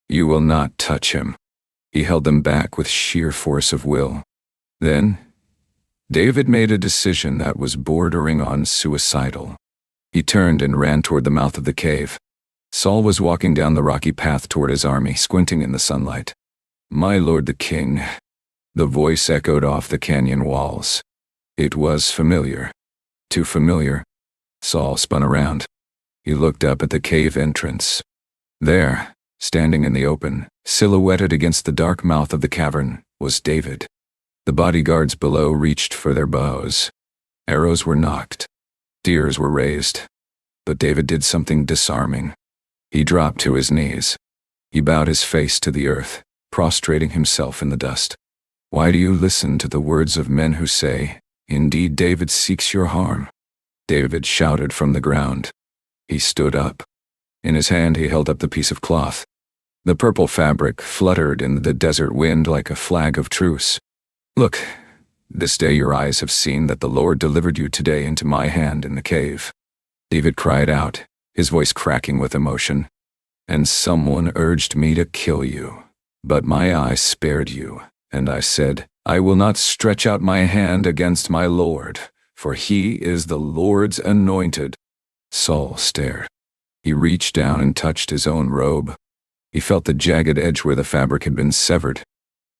You will not touch him. He held them back with sheer force of will. Then, David made a decision that was bordering on suicidal. He turned and ran toward the mouth of the cave. Saul was walking down the rocky path toward his army, squinting in the sunlight. "My lord the king," the voice echoed off the canyon walls. It was familiar. Too familiar. Saul spun around. He looked up at the cave entrance. There, standing in the open, silhouetted against the dark mouth of the cavern, was David. The bodyguards below reached for their bows. Arrows were nocked. Spears were raised. But David did something disarming. He dropped to his knees. He bowed his face to the earth, prostrating himself in the dust. "Why do you listen to the words of men who say, 'Indeed, David seeks your harm'?" David shouted from the ground. He stood up. In his hand he held up the piece of cloth. The purple fabric fluttered in the desert wind like a flag of truce. "Look, this day your eyes have seen that the Lord delivered you today into my hand in the cave." David cried out, his voice cracking with emotion. "And someone urged me to kill you. But my eye spared you, and I said, I will not stretch out my hand against my Lord, for he is the Lord's anointed." Saul stared. He reached down and touched his own robe. He felt the jagged edge where the fabric had been severed.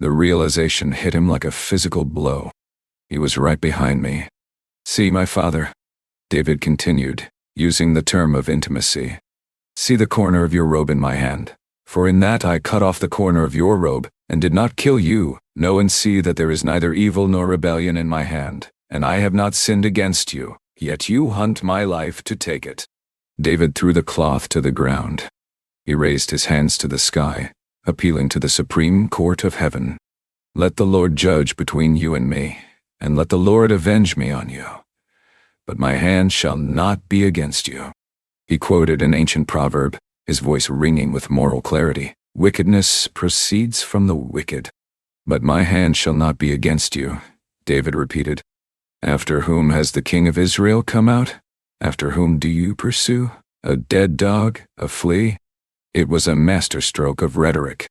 The realization hit him like a physical blow. He was right behind me. "See, my father," David continued, using the term of intimacy. "See the corner of your robe in my hand, for in that I cut off the corner of your robe, and did not kill you. Know and see that there is neither evil nor rebellion in my hand, and I have not sinned against you, yet you hunt my life to take it." David threw the cloth to the ground. He raised his hands to the sky, appealing to the supreme court of heaven. "Let the Lord judge between you and me, and let the Lord avenge me on you. But my hand shall not be against you." He quoted an ancient proverb, his voice ringing with moral clarity. "Wickedness proceeds from the wicked. But my hand shall not be against you," David repeated. "After whom has the king of Israel come out? After whom do you pursue? A dead dog, a flea?" It was a masterstroke of rhetoric.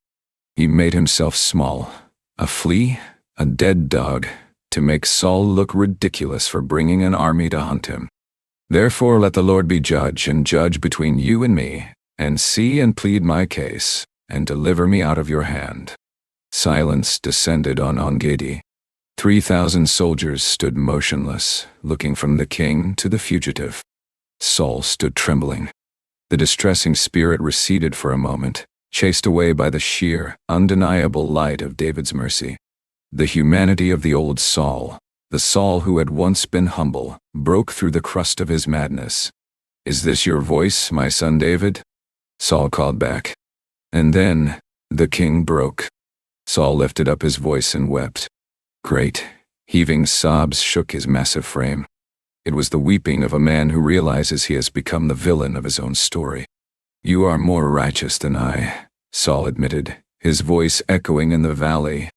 He made himself small. A flea, a dead dog, to make Saul look ridiculous for bringing an army to hunt him. "Therefore let the Lord be judge, and judge between you and me, and see and plead my case, and deliver me out of your hand." Silence descended on En-Gedi. 3,000 soldiers stood motionless, looking from the king to the fugitive. Saul stood trembling. The distressing spirit receded for a moment, chased away by the sheer, undeniable light of David's mercy. The humanity of the old Saul, the Saul who had once been humble, broke through the crust of his madness. "Is this your voice, my son David?" Saul called back. And then, the king broke. Saul lifted up his voice and wept. Great, heaving sobs shook his massive frame. It was the weeping of a man who realizes he has become the villain of his own story. "You are more righteous than I," Saul admitted, his voice echoing in the valley.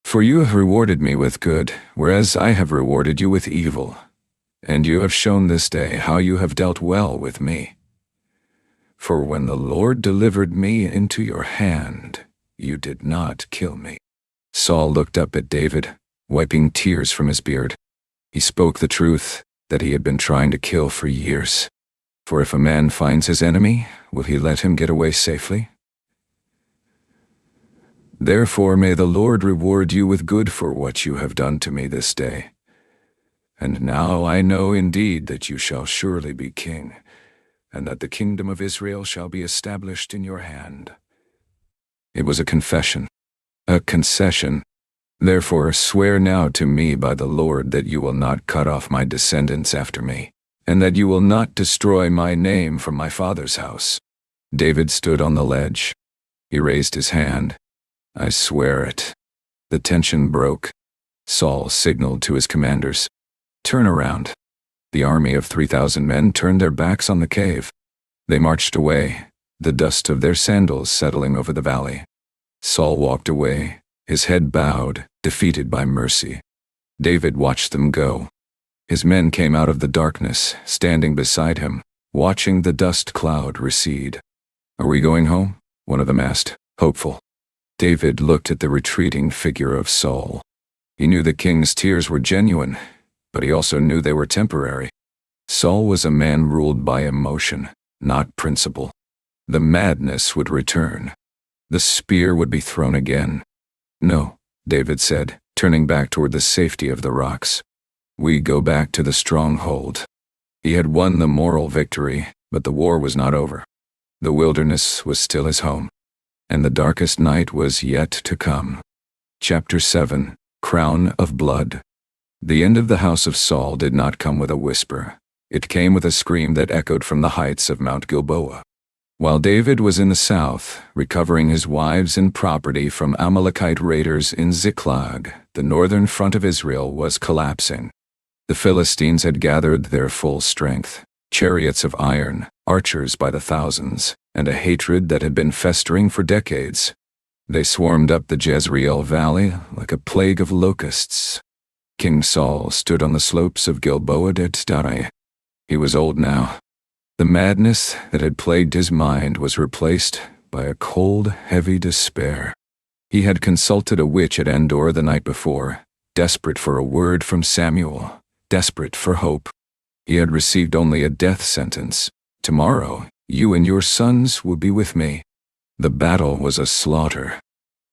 "For you have rewarded me with good, whereas I have rewarded you with evil. And you have shown this day how you have dealt well with me. For when the Lord delivered me into your hand, you did not kill me." Saul looked up at David, wiping tears from his beard. He spoke the truth that he had been trying to kill for years. For if a man finds his enemy, will he let him get away safely? "Therefore may the Lord reward you with good for what you have done to me this day. And now I know indeed that you shall surely be king, and that the kingdom of Israel shall be established in your hand." It was a confession, a concession. "Therefore swear now to me by the Lord that you will not cut off my descendants after me, and that you will not destroy my name from my father's house." David stood on the ledge. He raised his hand. "I swear it." The tension broke. Saul signaled to his commanders, "Turn around." The army of 3,000 men turned their backs on the cave. They marched away, the dust of their sandals settling over the valley. Saul walked away, his head bowed, defeated by mercy. David watched them go. His men came out of the darkness, standing beside him, watching the dust cloud recede. "Are we going home?" one of them asked, hopeful. David looked at the retreating figure of Saul. He knew the king's tears were genuine, but he also knew they were temporary. Saul was a man ruled by emotion, not principle. The madness would return. The spear would be thrown again. "No," David said, turning back toward the safety of the rocks. "We go back to the stronghold." He had won the moral victory, but the war was not over. The wilderness was still his home, and the darkest night was yet to come. Chapter 7. Crown of Blood. The end of the house of Saul did not come with a whisper. It came with a scream that echoed from the heights of Mount Gilboa. While David was in the south, recovering his wives and property from Amalekite raiders in Ziklag, the northern front of Israel was collapsing. The Philistines had gathered their full strength, chariots of iron, archers by the thousands, and a hatred that had been festering for decades. They swarmed up the Jezreel valley like a plague of locusts. King Saul stood on the slopes of Gilboa de Tzadai. He was old now. The madness that had plagued his mind was replaced by a cold, heavy despair. He had consulted a witch at Endor the night before, desperate for a word from Samuel, desperate for hope. He had received only a death sentence. "Tomorrow, you and your sons will be with me." The battle was a slaughter.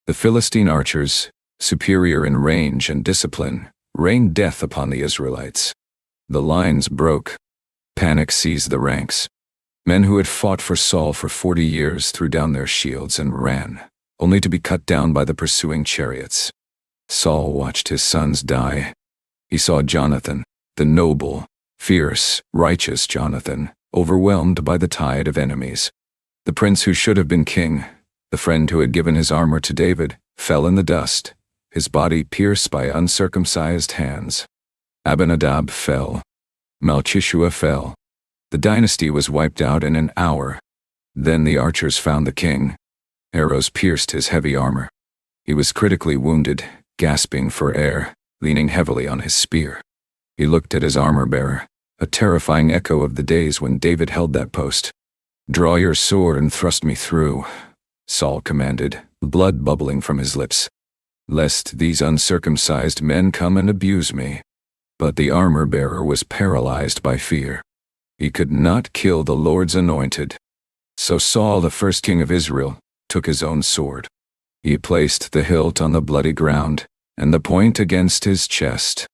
The Philistine archers, superior in range and discipline, rained death upon the Israelites. The lines broke. Panic seized the ranks. Men who had fought for Saul for 40 years threw down their shields and ran, only to be cut down by the pursuing chariots. Saul watched his sons die. He saw Jonathan, the noble, fierce, righteous Jonathan, overwhelmed by the tide of enemies. The prince who should have been king, the friend who had given his armor to David, fell in the dust, his body pierced by uncircumcised hands. Abinadab fell. Malchishua fell. The dynasty was wiped out in an hour. Then the archers found the king. Arrows pierced his heavy armor. He was critically wounded, gasping for air, leaning heavily on his spear. He looked at his armor-bearer, a terrifying echo of the days when David held that post. "Draw your sword and thrust me through," Saul commanded, blood bubbling from his lips, "lest these uncircumcised men come and abuse me." But the armor-bearer was paralyzed by fear. He could not kill the Lord's anointed. So Saul, the first king of Israel, took his own sword. He placed the hilt on the bloody ground, and the point against his chest.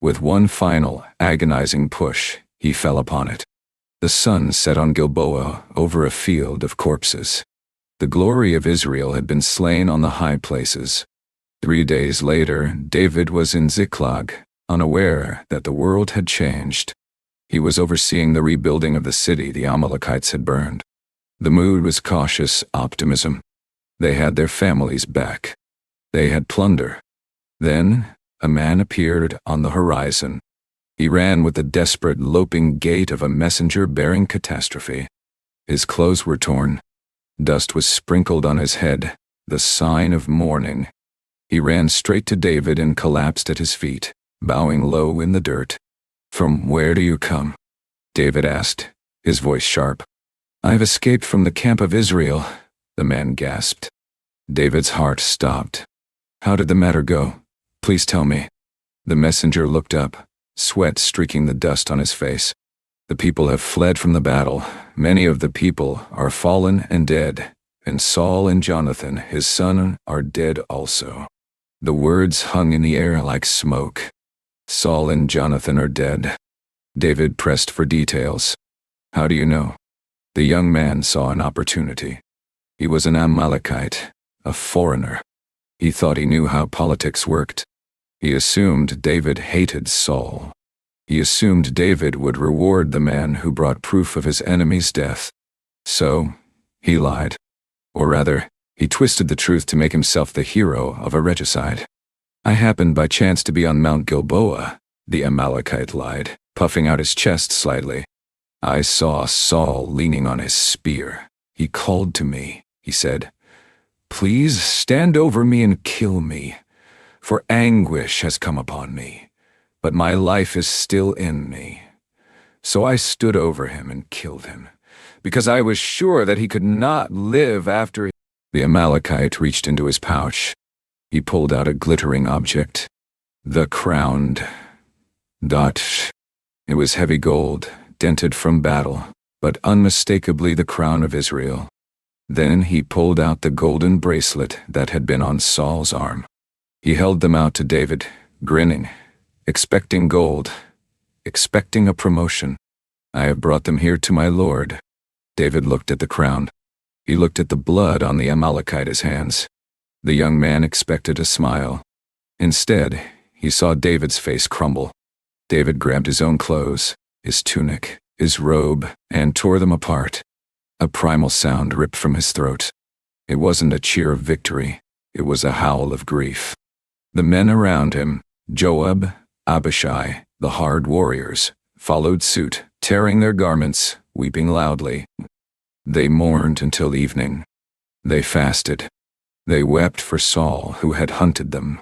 With one final, agonizing push, he fell upon it. The sun set on Gilboa over a field of corpses. The glory of Israel had been slain on the high places. 3 days later, David was in Ziklag, unaware that the world had changed. He was overseeing the rebuilding of the city the Amalekites had burned. The mood was cautious optimism. They had their families back. They had plunder. Then, a man appeared on the horizon. He ran with the desperate, loping gait of a messenger bearing catastrophe. His clothes were torn. Dust was sprinkled on his head, the sign of mourning. He ran straight to David and collapsed at his feet, bowing low in the dirt. "From where do you come?" David asked, his voice sharp. "I've escaped from the camp of Israel," the man gasped. David's heart stopped. "How did the matter go? Please tell me." The messenger looked up, sweat streaking the dust on his face. "The people have fled from the battle. Many of the people are fallen and dead, and Saul and Jonathan, his son, are dead also." The words hung in the air like smoke. "Saul and Jonathan are dead." David pressed for details. "How do you know?" The young man saw an opportunity. He was an Amalekite, a foreigner. He thought he knew how politics worked. He assumed David hated Saul. He assumed David would reward the man who brought proof of his enemy's death. So, he lied. Or rather, he twisted the truth to make himself the hero of a regicide. "I happened by chance to be on Mount Gilboa," the Amalekite lied, puffing out his chest slightly. "I saw Saul leaning on his spear. He called to me," he said. "Please stand over me and kill me, for anguish has come upon me, but my life is still in me." So I stood over him and killed him, because I was sure that he could not live after. The Amalekite reached into his pouch. He pulled out a glittering object. The crowned dot. It was heavy gold, dented from battle, but unmistakably the crown of Israel. Then he pulled out the golden bracelet that had been on Saul's arm. He held them out to David, grinning, expecting gold, expecting a promotion. "I have brought them here to my lord." David looked at the crown. He looked at the blood on the Amalekite's hands. The young man expected a smile. Instead, he saw David's face crumble. David grabbed his own clothes, his tunic, his robe, and tore them apart. A primal sound ripped from his throat. It wasn't a cheer of victory. It was a howl of grief. The men around him, Joab, Abishai, the hard warriors, followed suit, tearing their garments, weeping loudly. They mourned until evening. They fasted. They wept for Saul, who had hunted them.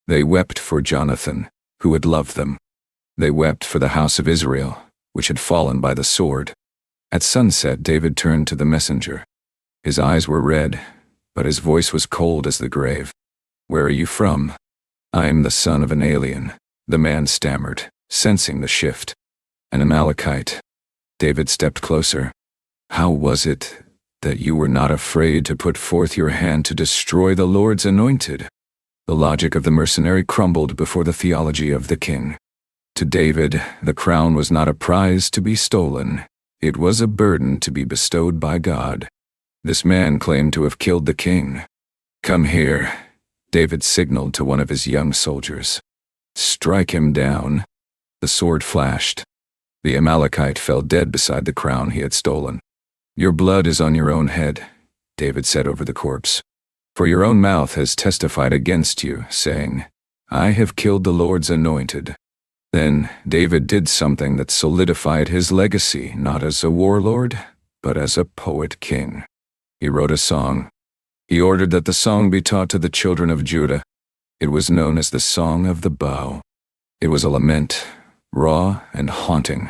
They wept for Jonathan, who had loved them. They wept for the house of Israel, which had fallen by the sword. At sunset, David turned to the messenger. His eyes were red, but his voice was cold as the grave. "Where are you from?" "I am the son of an alien," the man stammered, sensing the shift. "An Amalekite." David stepped closer. "How was it that you were not afraid to put forth your hand to destroy the Lord's anointed?" The logic of the mercenary crumbled before the theology of the king. To David, the crown was not a prize to be stolen. It was a burden to be bestowed by God. This man claimed to have killed the king. "Come here," David signaled to one of his young soldiers. "Strike him down." The sword flashed. The Amalekite fell dead beside the crown he had stolen. "Your blood is on your own head," David said over the corpse. "For your own mouth has testified against you, saying, 'I have killed the Lord's anointed.'" Then David did something that solidified his legacy, not as a warlord, but as a poet-king. He wrote a song. He ordered that the song be taught to the children of Judah. It was known as the Song of the Bow. It was a lament, raw and haunting,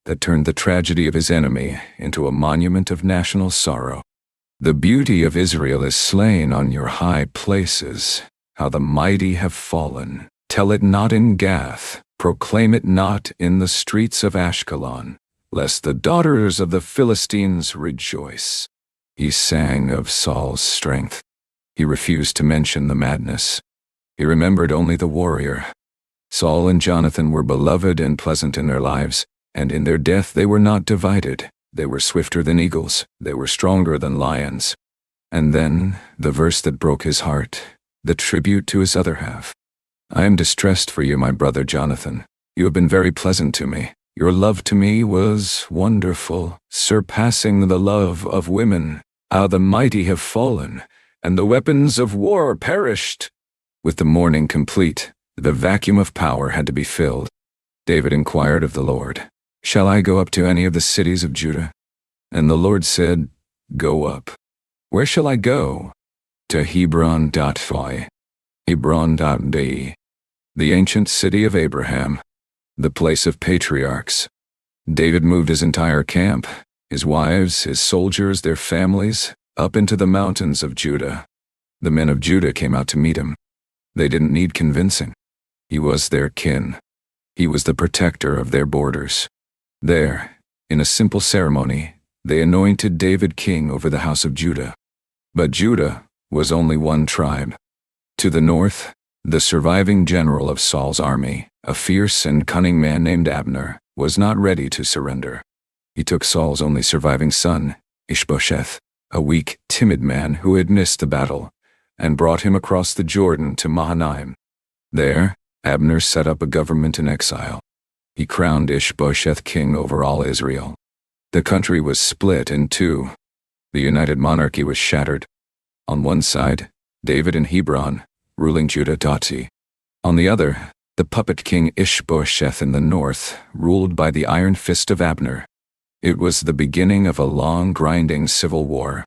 that turned the tragedy of his enemy into a monument of national sorrow. "The beauty of Israel is slain on your high places. How the mighty have fallen. Tell it not in Gath. Proclaim it not in the streets of Ashkelon, lest the daughters of the Philistines rejoice." He sang of Saul's strength. He refused to mention the madness. He remembered only the warrior. Saul and Jonathan were beloved and pleasant in their lives, and in their death they were not divided. They were swifter than eagles. They were stronger than lions. And then, the verse that broke his heart, the tribute to his other half. "I am distressed for you, my brother Jonathan. You have been very pleasant to me. Your love to me was wonderful, surpassing the love of women. How the mighty have fallen, and the weapons of war perished." With the mourning complete, the vacuum of power had to be filled. David inquired of the Lord, "Shall I go up to any of the cities of Judah?" And the Lord said, "Go up." "Where shall I go?" "To Hebron.fi. Hebron.de, the ancient city of Abraham, the place of patriarchs." David moved his entire camp, his wives, his soldiers, their families, up into the mountains of Judah. The men of Judah came out to meet him. They didn't need convincing. He was their kin. He was the protector of their borders. There, in a simple ceremony, they anointed David king over the house of Judah. But Judah was only one tribe. To the north, the surviving general of Saul's army, a fierce and cunning man named Abner, was not ready to surrender. He took Saul's only surviving son, Ishbosheth, a weak, timid man who had missed the battle, and brought him across the Jordan to Mahanaim. There, Abner set up a government in exile. He crowned Ishbosheth king over all Israel. The country was split in two. The united monarchy was shattered. On one side, David in Hebron, ruling Judah. On the other, the puppet king Ishbosheth in the north, ruled by the iron fist of Abner. It was the beginning of a long, grinding civil war.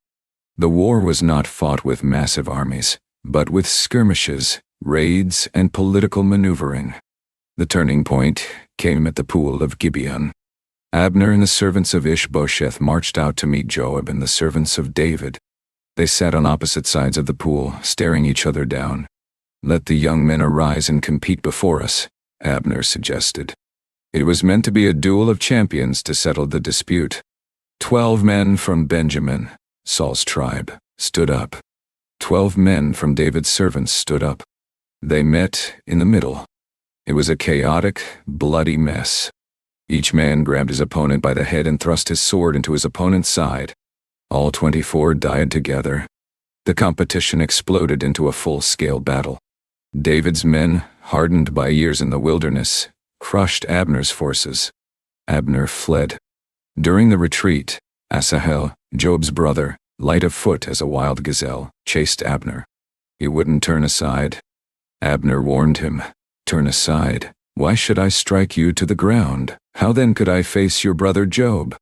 The war was not fought with massive armies, but with skirmishes, raids, and political maneuvering. The turning point came at the pool of Gibeon. Abner and the servants of Ishbosheth marched out to meet Joab and the servants of David. They sat on opposite sides of the pool, staring each other down. "Let the young men arise and compete before us," Abner suggested. It was meant to be a duel of champions to settle the dispute. 12 men from Benjamin, Saul's tribe, stood up. 12 men from David's servants stood up. They met in the middle. It was a chaotic, bloody mess. Each man grabbed his opponent by the head and thrust his sword into his opponent's side. All 24 died together. The competition exploded into a full-scale battle. David's men, hardened by years in the wilderness, crushed Abner's forces. Abner fled. During the retreat, Asahel, Joab's brother, light of foot as a wild gazelle, chased Abner. He wouldn't turn aside. Abner warned him, "Turn aside. Why should I strike you to the ground? How then could I face your brother Joab?"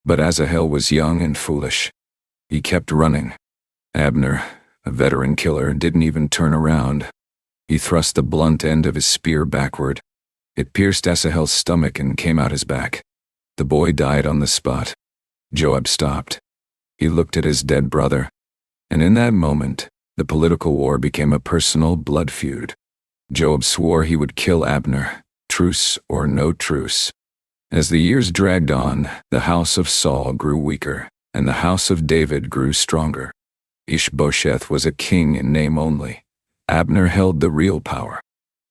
But Asahel was young and foolish. He kept running. Abner, a veteran killer, didn't even turn around. He thrust the blunt end of his spear backward. It pierced Asahel's stomach and came out his back. The boy died on the spot. Joab stopped. He looked at his dead brother. And in that moment, the political war became a personal blood feud. Joab swore he would kill Abner, truce or no truce. As the years dragged on, the house of Saul grew weaker, and the house of David grew stronger. Ishbosheth was a king in name only. Abner held the real power.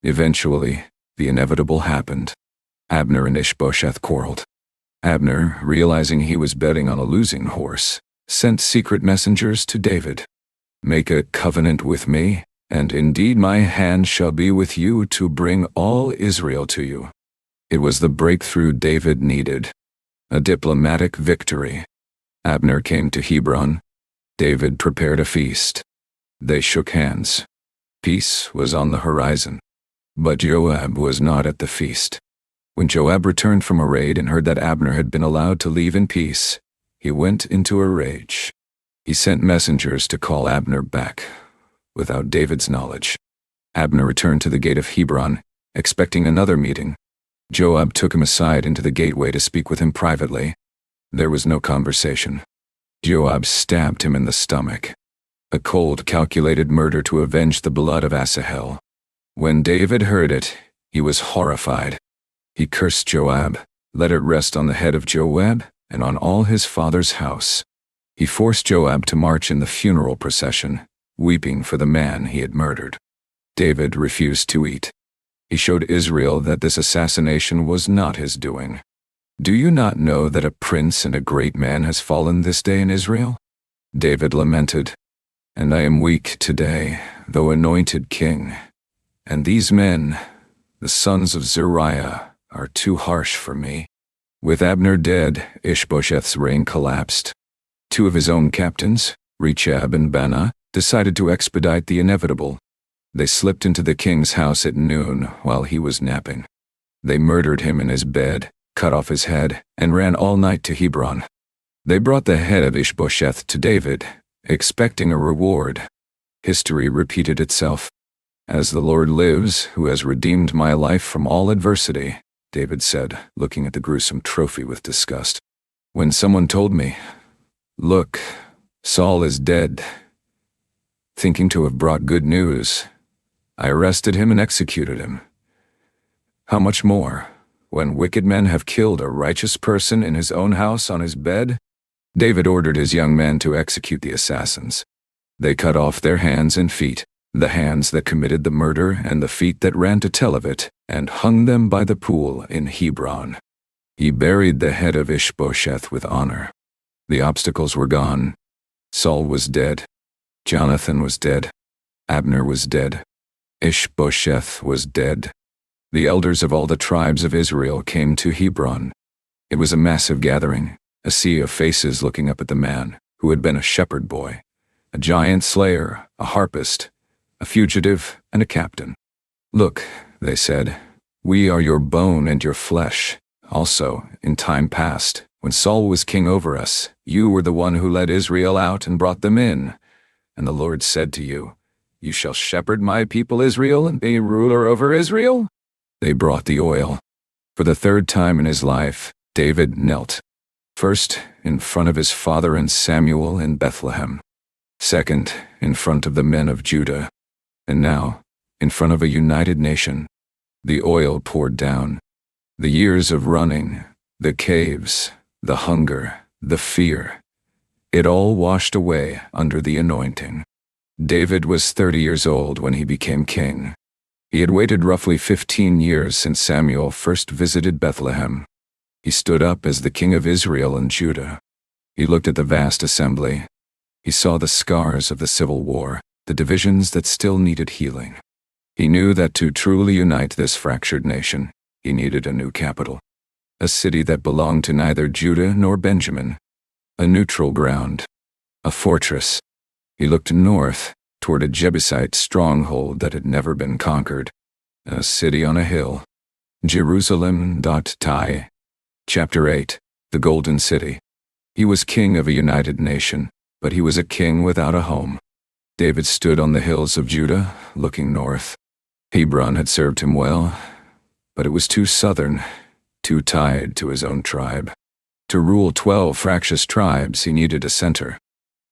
Eventually, the inevitable happened. Abner and Ishbosheth quarreled. Abner, realizing he was betting on a losing horse, sent secret messengers to David. "Make a covenant with me, and indeed my hand shall be with you to bring all Israel to you." It was the breakthrough David needed. A diplomatic victory. Abner came to Hebron. David prepared a feast. They shook hands. Peace was on the horizon. But Joab was not at the feast. When Joab returned from a raid and heard that Abner had been allowed to leave in peace, he went into a rage. He sent messengers to call Abner back, without David's knowledge. Abner returned to the gate of Hebron, expecting another meeting. Joab took him aside into the gateway to speak with him privately. There was no conversation. Joab stabbed him in the stomach. A cold, calculated murder to avenge the blood of Asahel. When David heard it, he was horrified. He cursed Joab, let it rest on the head of Joab and on all his father's house. He forced Joab to march in the funeral procession, weeping for the man he had murdered. David refused to eat. He showed Israel that this assassination was not his doing. "Do you not know that a prince and a great man has fallen this day in Israel?" David lamented, "And I am weak today, though anointed king. And these men, the sons of Zeruiah, are too harsh for me." With Abner dead, Ishbosheth's reign collapsed. Two of his own captains, Rechab and Baanah, decided to expedite the inevitable. They slipped into the king's house at noon while he was napping. They murdered him in his bed, cut off his head, and ran all night to Hebron. They brought the head of Ishbosheth to David, expecting a reward. History repeated itself. "As the Lord lives, who has redeemed my life from all adversity," David said, looking at the gruesome trophy with disgust. "When someone told me, 'Look, Saul is dead,' thinking to have brought good news, I arrested him and executed him. How much more, when wicked men have killed a righteous person in his own house on his bed?" David ordered his young men to execute the assassins. They cut off their hands and feet, the hands that committed the murder and the feet that ran to tell of it, and hung them by the pool in Hebron. He buried the head of Ishbosheth with honor. The obstacles were gone. Saul was dead. Jonathan was dead. Abner was dead. Ishbosheth was dead. The elders of all the tribes of Israel came to Hebron. It was a massive gathering, a sea of faces looking up at the man who had been a shepherd boy, a giant slayer, a harpist, a fugitive, and a captain. "Look," they said, "we are your bone and your flesh. Also, in time past, when Saul was king over us, you were the one who led Israel out and brought them in. And the Lord said to you, 'You shall shepherd my people Israel and be ruler over Israel.'" They brought the oil. For the third time in his life, David knelt. First, in front of his father and Samuel in Bethlehem. Second, in front of the men of Judah. And now, in front of a united nation. The oil poured down. The years of running, the caves, the hunger, the fear. It all washed away under the anointing. David was 30 years old when he became king. He had waited roughly 15 years since Samuel first visited Bethlehem. He stood up as the king of Israel and Judah. He looked at the vast assembly. He saw the scars of the civil war, the divisions that still needed healing. He knew that to truly unite this fractured nation, he needed a new capital. A city that belonged to neither Judah nor Benjamin. A neutral ground. A fortress. He looked north, toward a Jebusite stronghold that had never been conquered. A city on a hill. Jerusalem. Chapter 8. The Golden City. He was king of a united nation, but he was a king without a home. David stood on the hills of Judah, looking north. Hebron had served him well, but it was too southern, too tied to his own tribe. To rule 12 fractious tribes, he needed a center.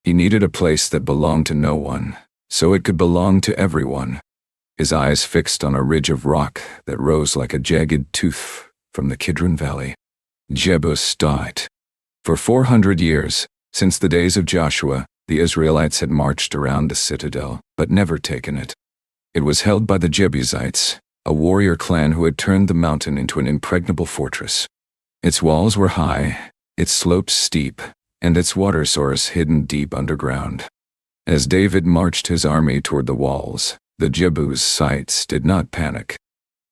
He needed a place that belonged to no one, so it could belong to everyone. His eyes fixed on a ridge of rock that rose like a jagged tooth from the Kidron Valley. Jebus. For 400 years, since the days of Joshua, the Israelites had marched around the citadel, but never taken it. It was held by the Jebusites, a warrior clan who had turned the mountain into an impregnable fortress. Its walls were high, its slopes steep, and its water source hidden deep underground. As David marched his army toward the walls, the Jebusites did not panic.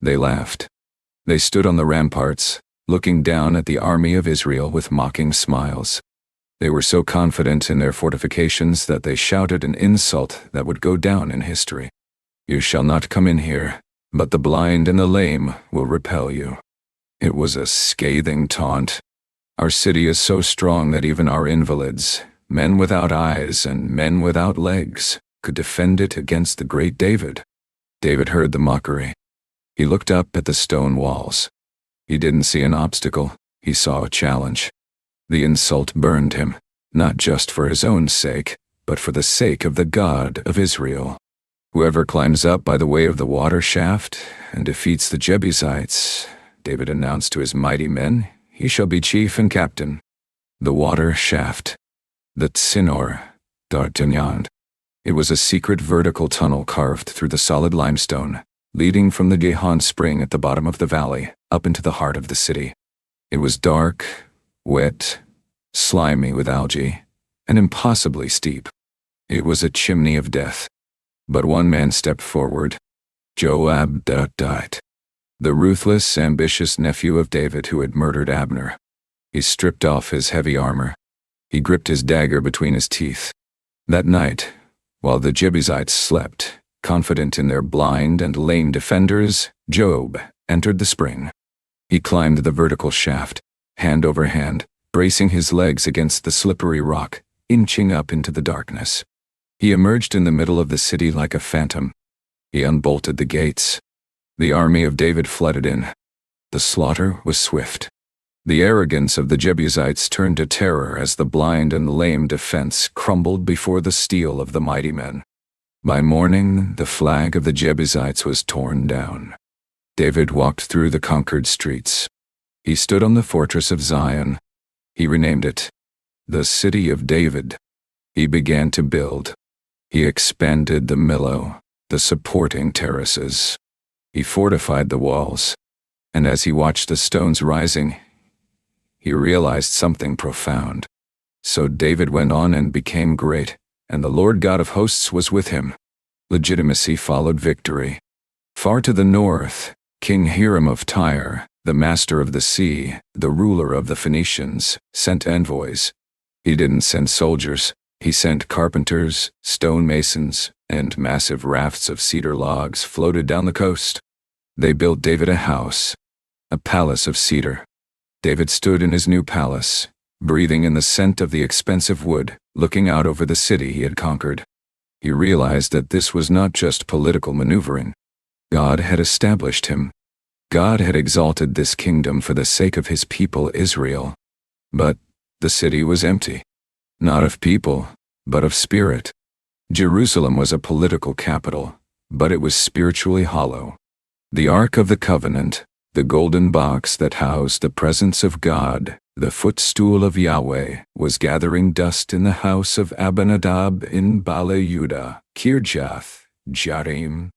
They laughed. They stood on the ramparts, looking down at the army of Israel with mocking smiles. They were so confident in their fortifications that they shouted an insult that would go down in history. "You shall not come in here, but the blind and the lame will repel you." It was a scathing taunt. Our city is so strong that even our invalids, men without eyes and men without legs, could defend it against the great David. David heard the mockery. He looked up at the stone walls. He didn't see an obstacle, he saw a challenge. The insult burned him, not just for his own sake, but for the sake of the God of Israel. "Whoever climbs up by the way of the water shaft and defeats the Jebusites," David announced to his mighty men, "he shall be chief and captain." The water shaft. The Tsinor d'Artagnan. It was a secret vertical tunnel carved through the solid limestone, leading from the Gihon spring at the bottom of the valley, up into the heart of the city. It was dark, wet, slimy with algae, and impossibly steep. It was a chimney of death. But one man stepped forward. Joab, the ruthless, ambitious nephew of David who had murdered Abner. He stripped off his heavy armor. He gripped his dagger between his teeth. That night, while the Jebusites slept, confident in their blind and lame defenders, Joab entered the spring. He climbed the vertical shaft, hand over hand, bracing his legs against the slippery rock, inching up into the darkness. He emerged in the middle of the city like a phantom. He unbolted the gates. The army of David flooded in. The slaughter was swift. The arrogance of the Jebusites turned to terror as the blind and lame defense crumbled before the steel of the mighty men. By morning, the flag of the Jebusites was torn down. David walked through the conquered streets. He stood on the fortress of Zion. He renamed it the City of David. He began to build. He expanded the Millo, the supporting terraces. He fortified the walls. And as he watched the stones rising, he realized something profound. So David went on and became great, and the Lord God of hosts was with him. Legitimacy followed victory. Far to the north, King Hiram of Tyre, the master of the sea, the ruler of the Phoenicians, sent envoys. He didn't send soldiers. He sent carpenters, stonemasons, and massive rafts of cedar logs floated down the coast. They built David a house, a palace of cedar. David stood in his new palace, breathing in the scent of the expensive wood, looking out over the city he had conquered. He realized that this was not just political maneuvering. God had established him. God had exalted this kingdom for the sake of his people Israel. But the city was empty. Not of people, but of spirit. Jerusalem was a political capital, but it was spiritually hollow. The Ark of the Covenant, The golden box that housed the presence of God, the footstool of Yahweh, was gathering dust in the house of Abinadab in Baale-Judah, Kirjath Jearim.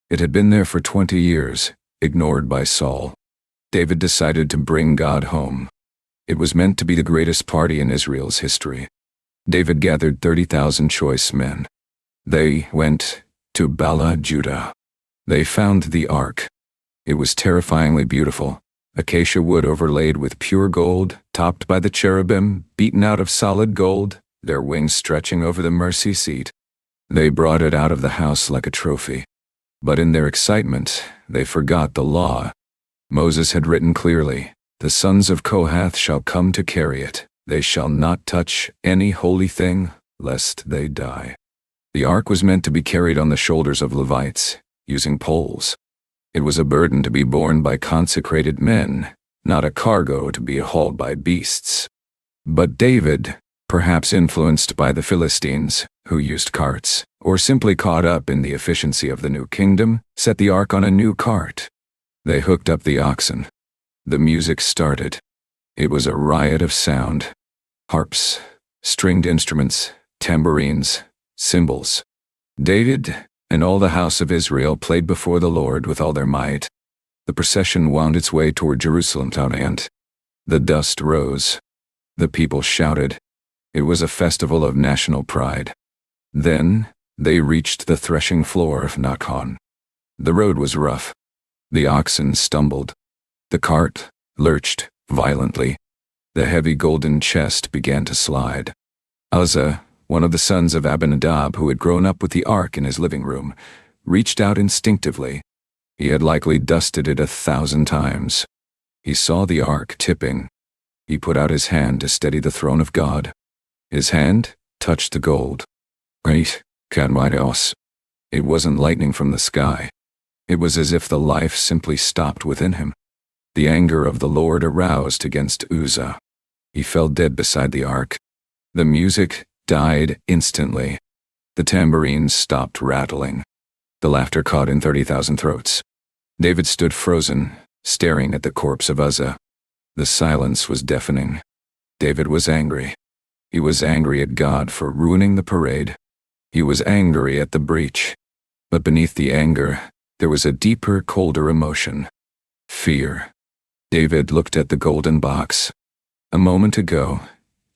It had been there for 20 years, ignored by Saul. David decided to bring God home. It was meant to be the greatest party in Israel's history. David gathered 30,000 choice men. They went to Baale-Judah. They found the ark. It was terrifyingly beautiful, acacia wood overlaid with pure gold, topped by the cherubim, beaten out of solid gold, their wings stretching over the mercy seat. They brought it out of the house like a trophy. But in their excitement, they forgot the law. Moses had written clearly, "The sons of Kohath shall come to carry it. They shall not touch any holy thing, lest they die." The ark was meant to be carried on the shoulders of Levites, using poles. It was a burden to be borne by consecrated men, not a cargo to be hauled by beasts. But David, perhaps influenced by the Philistines, who used carts, or simply caught up in the efficiency of the new kingdom, set the ark on a new cart. They hooked up the oxen. The music started. It was a riot of sound. Harps, stringed instruments, tambourines, cymbals. David and all the house of Israel played before the Lord with all their might. The procession wound its way toward Jerusalem town, and the dust rose. The people shouted. It was a festival of national pride. Then they reached the threshing floor of Nacon. The road was rough. The oxen stumbled. The cart lurched violently. The heavy golden chest began to slide. Uzzah, one of the sons of Abinadab who had grown up with the ark in his living room, reached out instinctively. He had likely dusted it 1,000 times. He saw the ark tipping. He put out his hand to steady the throne of God. His hand touched the gold. Great Kadwaidos. It wasn't lightning from the sky. It was as if the life simply stopped within him. The anger of the Lord aroused against Uzzah. He fell dead beside the ark. The music died instantly. The tambourines stopped rattling. The laughter caught in 30,000 throats. David stood frozen, staring at the corpse of Uzzah. The silence was deafening. David was angry. He was angry at God for ruining the parade. He was angry at the breach. But beneath the anger, there was a deeper, colder emotion. Fear. David looked at the golden box. A moment ago,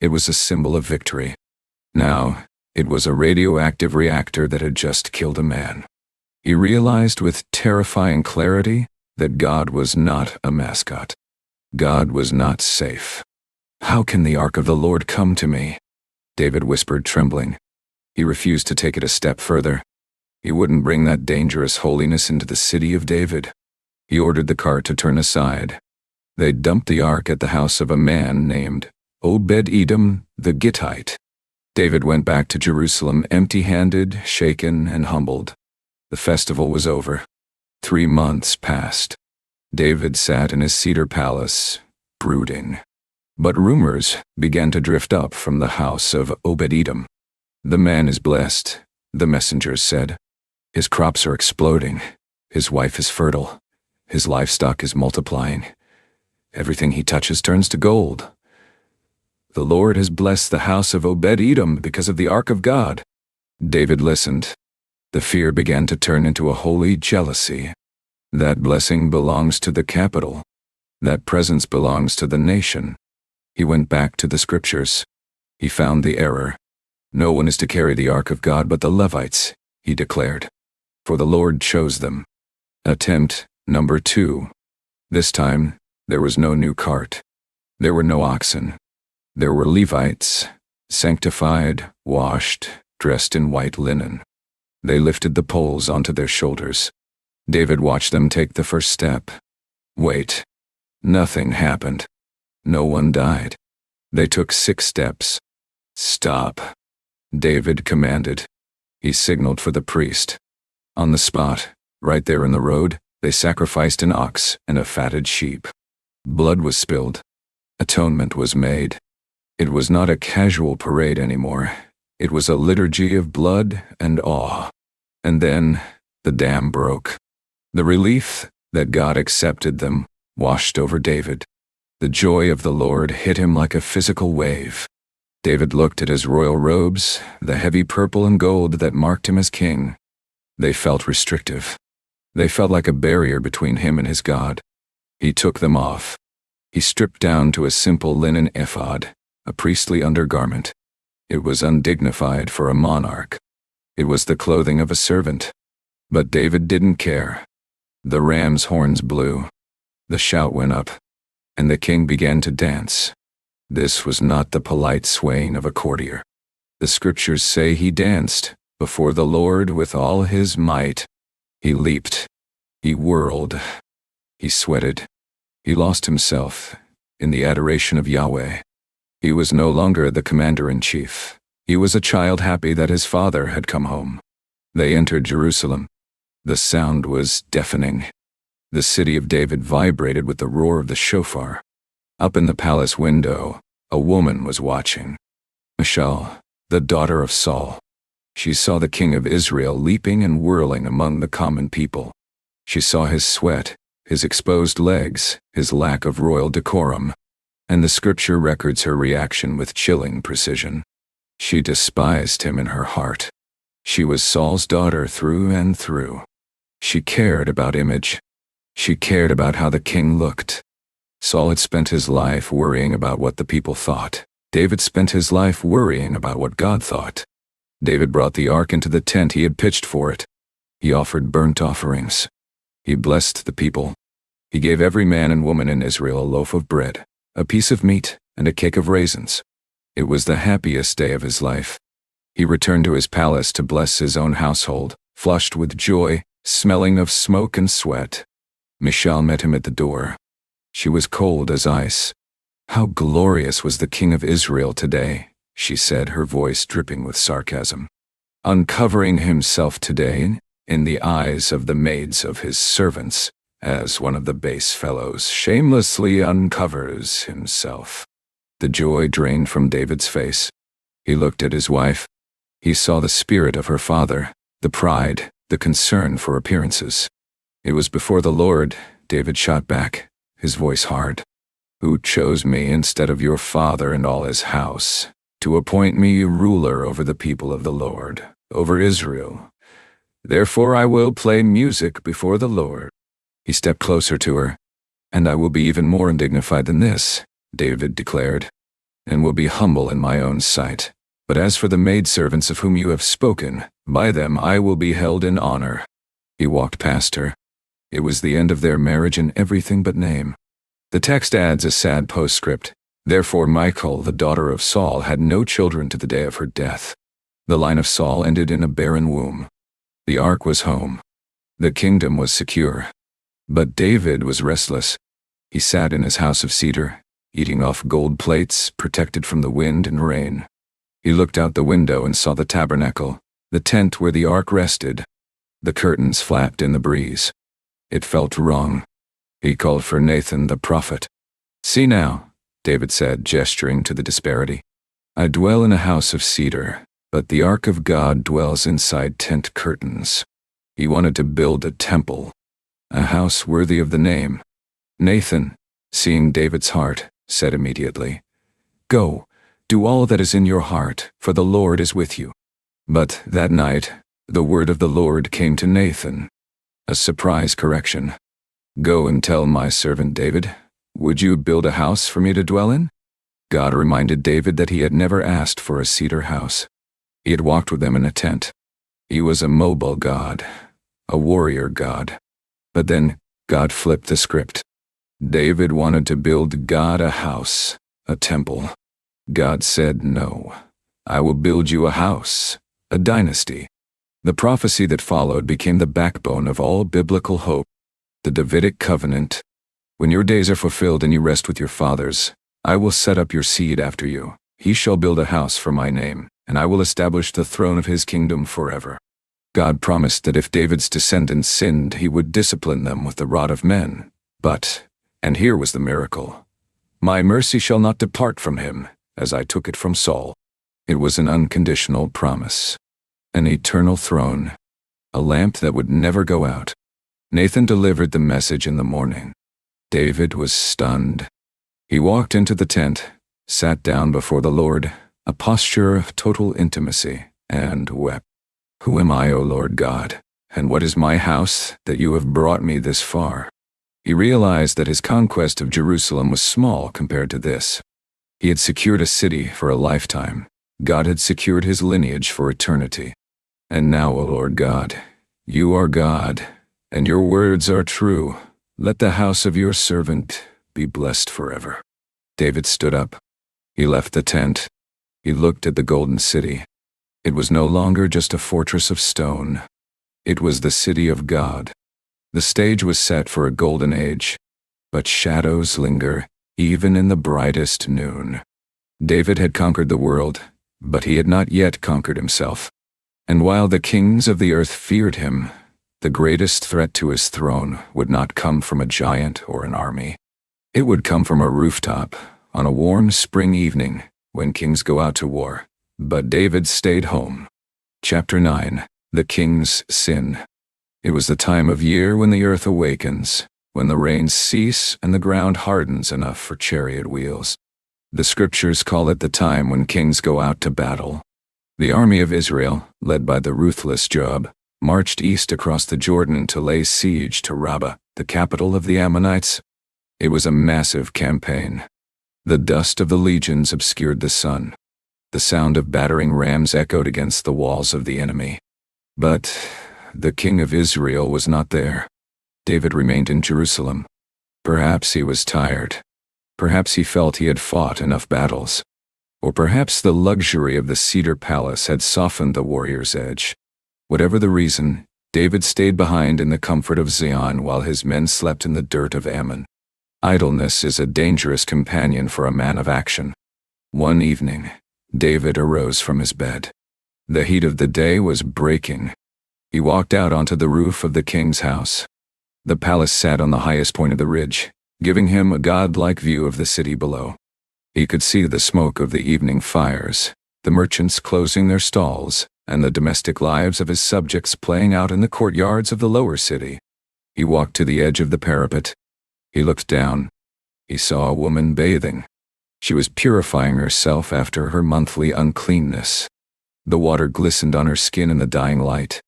it was a symbol of victory. Now, it was a radioactive reactor that had just killed a man. He realized with terrifying clarity that God was not a mascot. God was not safe. "How can the ark of the Lord come to me?" David whispered, trembling. He refused to take it a step further. He wouldn't bring that dangerous holiness into the city of David. He ordered the cart to turn aside. They dumped the ark at the house of a man named Obed-Edom the Gittite. David went back to Jerusalem empty-handed, shaken, and humbled. The festival was over. 3 months passed. David sat in his cedar palace, brooding. But rumors began to drift up from the house of Obed-Edom. "The man is blessed," the messengers said. "His crops are exploding. His wife is fertile. His livestock is multiplying. Everything he touches turns to gold. The Lord has blessed the house of Obed-Edom because of the ark of God." David listened. The fear began to turn into a holy jealousy. That blessing belongs to the capital. That presence belongs to the nation. He went back to the scriptures. He found the error. "No one is to carry the ark of God but the Levites," he declared. "For the Lord chose them." Attempt number 2. This time, there was no new cart. There were no oxen. There were Levites, sanctified, washed, dressed in white linen. They lifted the poles onto their shoulders. David watched them take the first step. Wait. Nothing happened. No one died. They took 6 steps. "Stop," David commanded. He signaled for the priest. On the spot, right there in the road, they sacrificed an ox and a fatted sheep. Blood was spilled. Atonement was made. It was not a casual parade anymore. It was a liturgy of blood and awe. And then, the dam broke. The relief that God accepted them washed over David. The joy of the Lord hit him like a physical wave. David looked at his royal robes, the heavy purple and gold that marked him as king. They felt restrictive. They felt like a barrier between him and his God. He took them off. He stripped down to a simple linen ephod, a priestly undergarment. It was undignified for a monarch. It was the clothing of a servant. But David didn't care. The ram's horns blew. The shout went up, and the king began to dance. This was not the polite swaying of a courtier. The scriptures say he danced before the Lord with all his might. He leaped. He whirled. He sweated. He lost himself in the adoration of Yahweh. He was no longer the commander-in-chief. He was a child happy that his father had come home. They entered Jerusalem. The sound was deafening. The city of David vibrated with the roar of the shofar. Up in the palace window, a woman was watching. Michal, the daughter of Saul. She saw the king of Israel leaping and whirling among the common people. She saw his sweat, his exposed legs, his lack of royal decorum, and the scripture records her reaction with chilling precision. She despised him in her heart. She was Saul's daughter through and through. She cared about image. She cared about how the king looked. Saul had spent his life worrying about what the people thought. David spent his life worrying about what God thought. David brought the ark into the tent he had pitched for it. He offered burnt offerings. He blessed the people. He gave every man and woman in Israel a loaf of bread, a piece of meat, and a cake of raisins. It was the happiest day of his life. He returned to his palace to bless his own household, flushed with joy, smelling of smoke and sweat. Michal met him at the door. She was cold as ice. "How glorious was the king of Israel today," she said, her voice dripping with sarcasm. "Uncovering himself today in the eyes of the maids of his servants, as one of the base fellows shamelessly uncovers himself." The joy drained from David's face. He looked at his wife. He saw the spirit of her father, the pride, the concern for appearances. "It was before the Lord," David shot back, his voice hard, "who chose me instead of your father and all his house, to appoint me ruler over the people of the Lord, over Israel. Therefore I will play music before the Lord." He stepped closer to her. "And I will be even more undignified than this," David declared, "and will be humble in my own sight. But as for the maidservants of whom you have spoken, by them I will be held in honor." He walked past her. It was the end of their marriage in everything but name. The text adds a sad postscript. "Therefore Michal, the daughter of Saul, had no children to the day of her death." The line of Saul ended in a barren womb. The ark was home. The kingdom was secure. But David was restless. He sat in his house of cedar, eating off gold plates, protected from the wind and rain. He looked out the window and saw the tabernacle, the tent where the ark rested. The curtains flapped in the breeze. It felt wrong. He called for Nathan the prophet. "See now," David said, gesturing to the disparity. "I dwell in a house of cedar, but the ark of God dwells inside tent curtains." He wanted to build a temple, a house worthy of the name. Nathan, seeing David's heart, said immediately, "Go, do all that is in your heart, for the Lord is with you." But that night, the word of the Lord came to Nathan. A surprise correction. "Go and tell my servant David, would you build a house for me to dwell in?" God reminded David that he had never asked for a cedar house. He had walked with them in a tent. He was a mobile God, a warrior God. But then God flipped the script. David wanted to build God a house, a temple. God said, "No, I will build you a house, a dynasty." The prophecy that followed became the backbone of all biblical hope. The Davidic covenant. "When your days are fulfilled and you rest with your fathers, I will set up your seed after you. He shall build a house for my name, and I will establish the throne of his kingdom forever." God promised that if David's descendants sinned, he would discipline them with the rod of men. But, and here was the miracle, "My mercy shall not depart from him, as I took it from Saul." It was an unconditional promise. An eternal throne. A lamp that would never go out. Nathan delivered the message in the morning. David was stunned. He walked into the tent, sat down before the Lord, a posture of total intimacy, and wept. "Who am I, O Lord God, and what is my house that you have brought me this far?" He realized that his conquest of Jerusalem was small compared to this. He had secured a city for a lifetime. God had secured his lineage for eternity. And now, O Lord God, you are God, and your words are true. Let the house of your servant be blessed forever. David stood up. He left the tent. He looked at the golden city. It was no longer just a fortress of stone. It was the city of God. The stage was set for a golden age, but shadows linger even in the brightest noon. David had conquered the world, but he had not yet conquered himself. And while the kings of the earth feared him, the greatest threat to his throne would not come from a giant or an army. It would come from a rooftop on a warm spring evening when kings go out to war. But David stayed home. Chapter 9. The King's Sin. It was the time of year when the earth awakens, when the rains cease and the ground hardens enough for chariot wheels. The scriptures call it the time when kings go out to battle. The army of Israel, led by the ruthless Joab, marched east across the Jordan to lay siege to Rabbah, the capital of the Ammonites. It was a massive campaign. The dust of the legions obscured the sun. The sound of battering rams echoed against the walls of the enemy. But the king of Israel was not there. David remained in Jerusalem. Perhaps he was tired. Perhaps he felt he had fought enough battles. Or perhaps the luxury of the cedar palace had softened the warrior's edge. Whatever the reason, David stayed behind in the comfort of Zion while his men slept in the dirt of Ammon. Idleness is a dangerous companion for a man of action. One evening, David arose from his bed. The heat of the day was breaking. He walked out onto the roof of the king's house. The palace sat on the highest point of the ridge, giving him a godlike view of the city below. He could see the smoke of the evening fires, the merchants closing their stalls, and the domestic lives of his subjects playing out in the courtyards of the lower city. He walked to the edge of the parapet. He looked down. He saw a woman bathing. She was purifying herself after her monthly uncleanness. The water glistened on her skin in the dying light.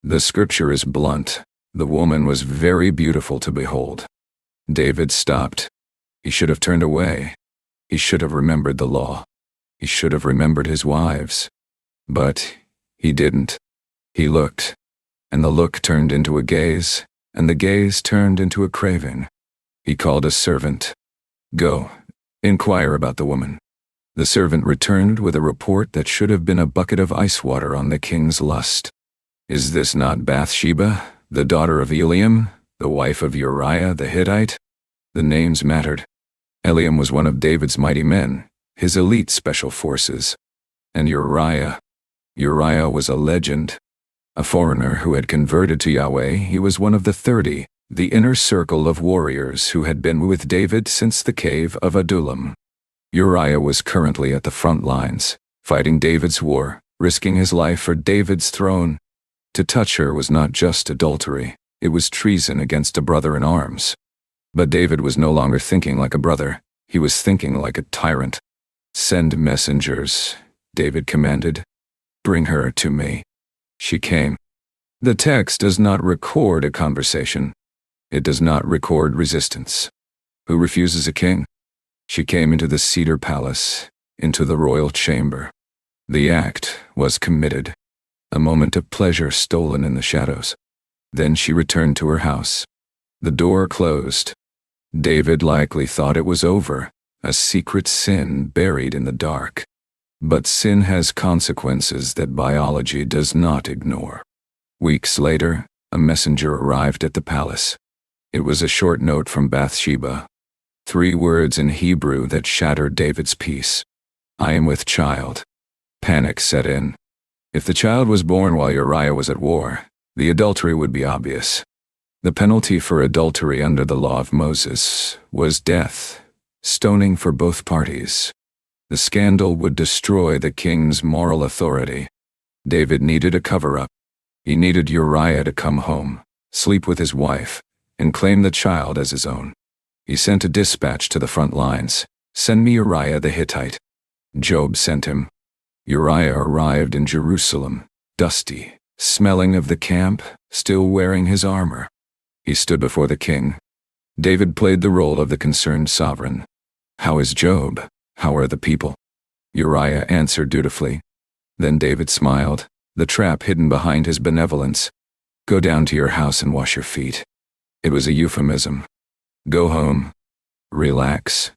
The scripture is blunt. The woman was very beautiful to behold. David stopped. He should have turned away. He should have remembered the law. He should have remembered his wives. But he didn't. He looked, and the look turned into a gaze, and the gaze turned into a craving. He called a servant. "Go, inquire about the woman." The servant returned with a report that should have been a bucket of ice water on the king's lust. "Is this not Bathsheba, the daughter of Eliam, the wife of Uriah the Hittite?" The names mattered. Eliam was one of David's mighty men, his elite special forces. And Uriah was a legend. A foreigner who had converted to Yahweh, he was one of the 30, the inner circle of warriors who had been with David since the cave of Adullam. Uriah was currently at the front lines, fighting David's war, risking his life for David's throne. To touch her was not just adultery, it was treason against a brother in arms. But David was no longer thinking like a brother, he was thinking like a tyrant. "Send messengers," David commanded. "Bring her to me." She came. The text does not record a conversation. It does not record resistance. Who refuses a king? She came into the cedar palace, into the royal chamber. The act was committed. A moment of pleasure stolen in the shadows. Then she returned to her house. The door closed. David likely thought it was over, a secret sin buried in the dark. But sin has consequences that biology does not ignore. Weeks later, a messenger arrived at the palace. It was a short note from Bathsheba. 3 words in Hebrew that shattered David's peace. "I am with child." Panic set in. If the child was born while Uriah was at war, the adultery would be obvious. The penalty for adultery under the law of Moses was death, stoning for both parties. The scandal would destroy the king's moral authority. David needed a cover-up. He needed Uriah to come home, sleep with his wife, and claim the child as his own. He sent a dispatch to the front lines. Send me Uriah the Hittite. Joab sent him. Uriah arrived in Jerusalem, dusty, smelling of the camp, still wearing his armor. He stood before the king. David played the role of the concerned sovereign. How is Joab? How are the people? Uriah answered dutifully. Then David smiled, the trap hidden behind his benevolence. Go down to your house and wash your feet. It was a euphemism. Go home. Relax.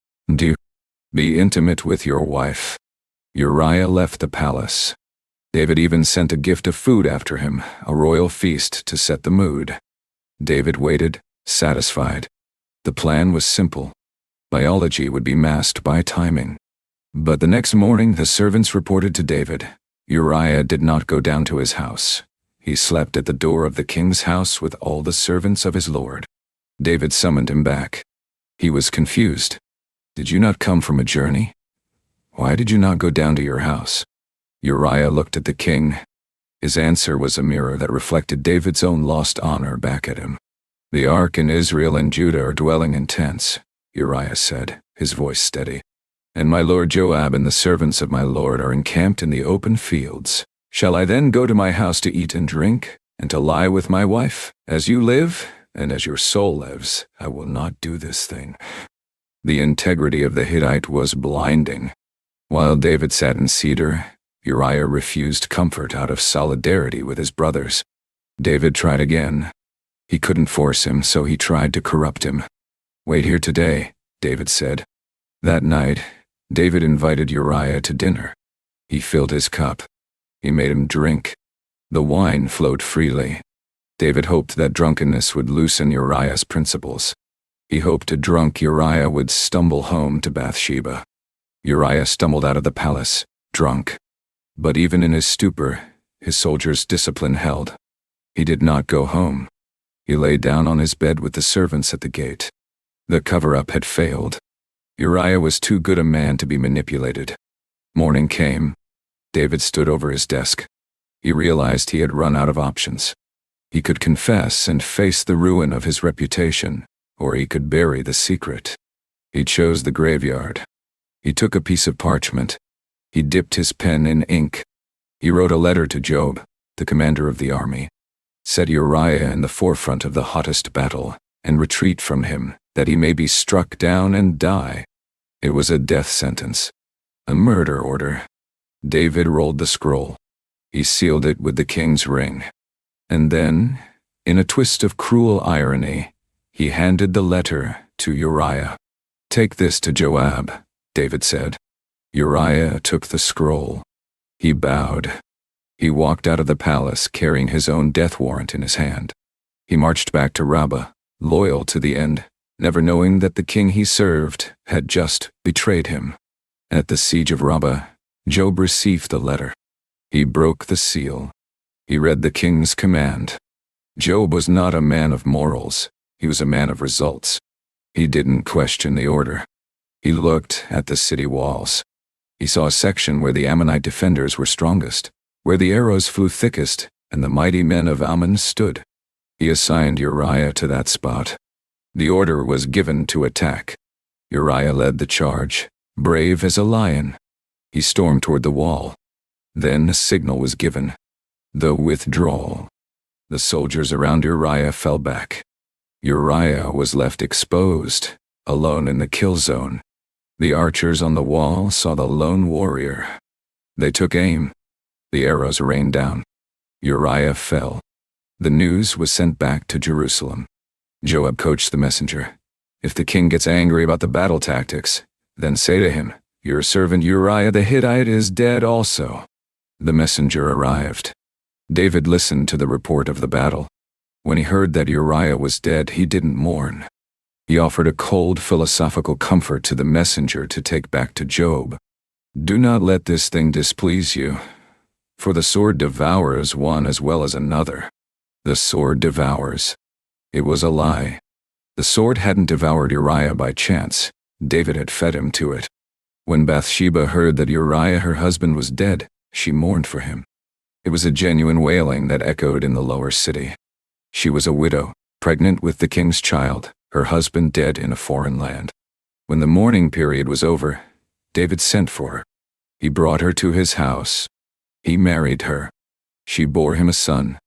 Be intimate with your wife. Uriah left the palace. David even sent a gift of food after him, a royal feast to set the mood. David waited, satisfied. The plan was simple. Biology would be masked by timing. But the next morning the servants reported to David. Uriah did not go down to his house. He slept at the door of the king's house with all the servants of his lord. David summoned him back. He was confused. Did you not come from a journey? Why did you not go down to your house? Uriah looked at the king. His answer was a mirror that reflected David's own lost honor back at him. The ark in Israel and Judah are dwelling in tents, Uriah said, his voice steady. And my lord Joab and the servants of my lord are encamped in the open fields. Shall I then go to my house to eat and drink, and to lie with my wife? As you live, and as your soul lives, I will not do this thing. The integrity of the Hittite was blinding. While David sat in cedar, Uriah refused comfort out of solidarity with his brothers. David tried again. He couldn't force him, so he tried to corrupt him. Wait here today, David said. That night, David invited Uriah to dinner. He filled his cup. He made him drink. The wine flowed freely. David hoped that drunkenness would loosen Uriah's principles. He hoped a drunk Uriah would stumble home to Bathsheba. Uriah stumbled out of the palace, drunk. But even in his stupor, his soldier's discipline held. He did not go home. He lay down on his bed with the servants at the gate. The cover-up had failed. Uriah was too good a man to be manipulated. Morning came. David stood over his desk. He realized he had run out of options. He could confess and face the ruin of his reputation, or he could bury the secret. He chose the graveyard. He took a piece of parchment. He dipped his pen in ink. He wrote a letter to Joab, the commander of the army. Set Uriah in the forefront of the hottest battle, and retreat from him, that he may be struck down and die. It was a death sentence, a murder order. David rolled the scroll. He sealed it with the king's ring. And then, in a twist of cruel irony, he handed the letter to Uriah. Take this to Joab, David said. Uriah took the scroll. He bowed. He walked out of the palace carrying his own death warrant in his hand. He marched back to Rabbah, loyal to the end, never knowing that the king he served had just betrayed him. At the siege of Rabbah, Joab received the letter. He broke the seal. He read the king's command. Joab was not a man of morals. He was a man of results. He didn't question the order. He looked at the city walls. He saw a section where the Ammonite defenders were strongest, where the arrows flew thickest, and the mighty men of Ammon stood. He assigned Uriah to that spot. The order was given to attack. Uriah led the charge, brave as a lion. He stormed toward the wall. Then a signal was given. The withdrawal. The soldiers around Uriah fell back. Uriah was left exposed, alone in the kill zone. The archers on the wall saw the lone warrior. They took aim. The arrows rained down. Uriah fell. The news was sent back to Jerusalem. Joab coached the messenger. If the king gets angry about the battle tactics, then say to him, your servant Uriah the Hittite is dead also. The messenger arrived. David listened to the report of the battle. When he heard that Uriah was dead, he didn't mourn. He offered a cold philosophical comfort to the messenger to take back to Joab. Do not let this thing displease you, for the sword devours one as well as another. The sword devours. It was a lie. The sword hadn't devoured Uriah by chance. David had fed him to it. When Bathsheba heard that Uriah, her husband, was dead, she mourned for him. It was a genuine wailing that echoed in the lower city. She was a widow, pregnant with the king's child, her husband dead in a foreign land. When the mourning period was over, David sent for her. He brought her to his house. He married her. She bore him a son.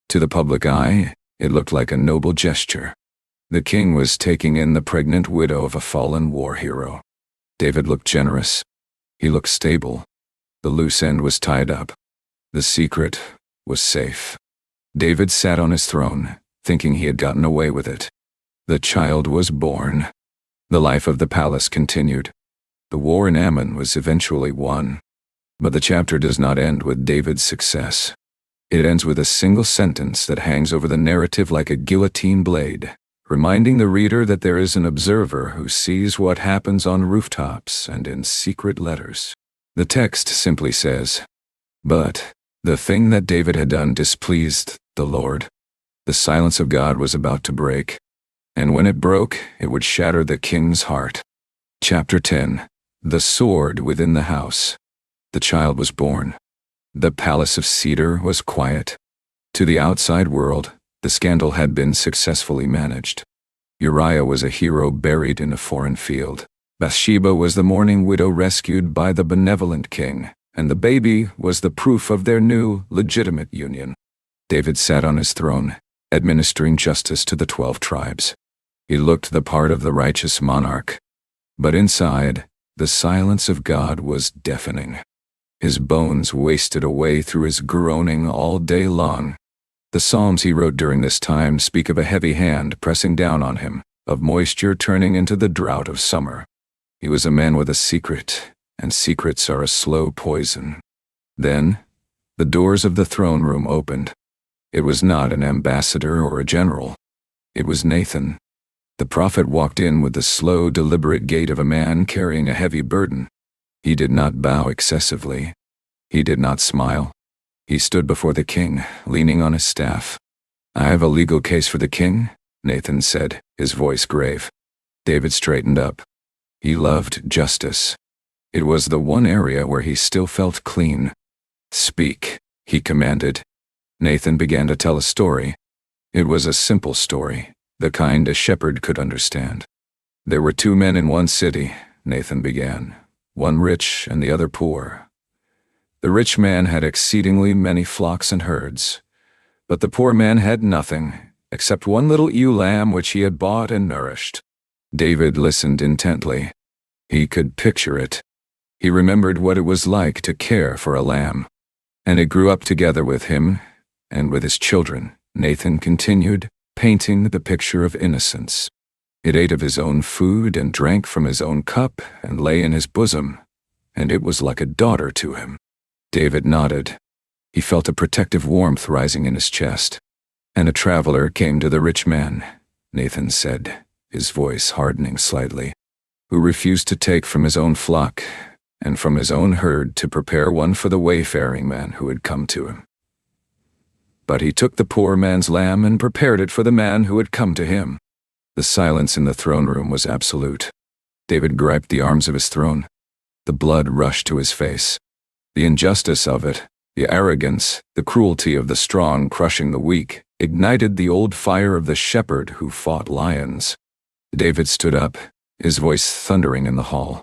To the public eye, it looked like a noble gesture. The king was taking in the pregnant widow of a fallen war hero. David looked generous. He looked stable. The loose end was tied up. The secret was safe. David sat on his throne, thinking he had gotten away with it. The child was born. The life of the palace continued. The war in Ammon was eventually won. But the chapter does not end with David's success. It ends with a single sentence that hangs over the narrative like a guillotine blade, reminding the reader that there is an observer who sees what happens on rooftops and in secret letters. The text simply says, "But the thing that David had done displeased the Lord." The silence of God was about to break, and when it broke, it would shatter the king's heart. Chapter 10. The sword within the house. The child was born. The palace of cedar was quiet. To the outside world, the scandal had been successfully managed. Uriah was a hero buried in a foreign field. Bathsheba was the mourning widow rescued by the benevolent king, and the baby was the proof of their new, legitimate union. David sat on his throne, administering justice to the 12 tribes. He looked the part of the righteous monarch. But inside, the silence of God was deafening. His bones wasted away through his groaning all day long. The Psalms he wrote during this time speak of a heavy hand pressing down on him, of moisture turning into the drought of summer. He was a man with a secret, and secrets are a slow poison. Then, the doors of the throne room opened. It was not an ambassador or a general. It was Nathan. The prophet walked in with the slow, deliberate gait of a man carrying a heavy burden. He did not bow excessively. He did not smile. He stood before the king, leaning on his staff. "I have a legal case for the king," Nathan said, his voice grave. David straightened up. He loved justice. It was the one area where he still felt clean. "Speak," he commanded. Nathan began to tell a story. It was a simple story, the kind a shepherd could understand. "There were 2 men in one city," Nathan began, "one rich and the other poor. The rich man had exceedingly many flocks and herds, but the poor man had nothing except one little ewe lamb which he had bought and nourished." David listened intently. He could picture it. He remembered what it was like to care for a lamb. "And it grew up together with him and with his children," Nathan continued, painting the picture of innocence. "It ate of his own food and drank from his own cup and lay in his bosom, and it was like a daughter to him." David nodded. He felt a protective warmth rising in his chest. "And a traveler came to the rich man," Nathan said, his voice hardening slightly, "who refused to take from his own flock and from his own herd to prepare one for the wayfaring man who had come to him. But he took the poor man's lamb and prepared it for the man who had come to him." The silence in the throne room was absolute. David gripped the arms of his throne. The blood rushed to his face. The injustice of it, the arrogance, the cruelty of the strong crushing the weak, ignited the old fire of the shepherd who fought lions. David stood up, his voice thundering in the hall.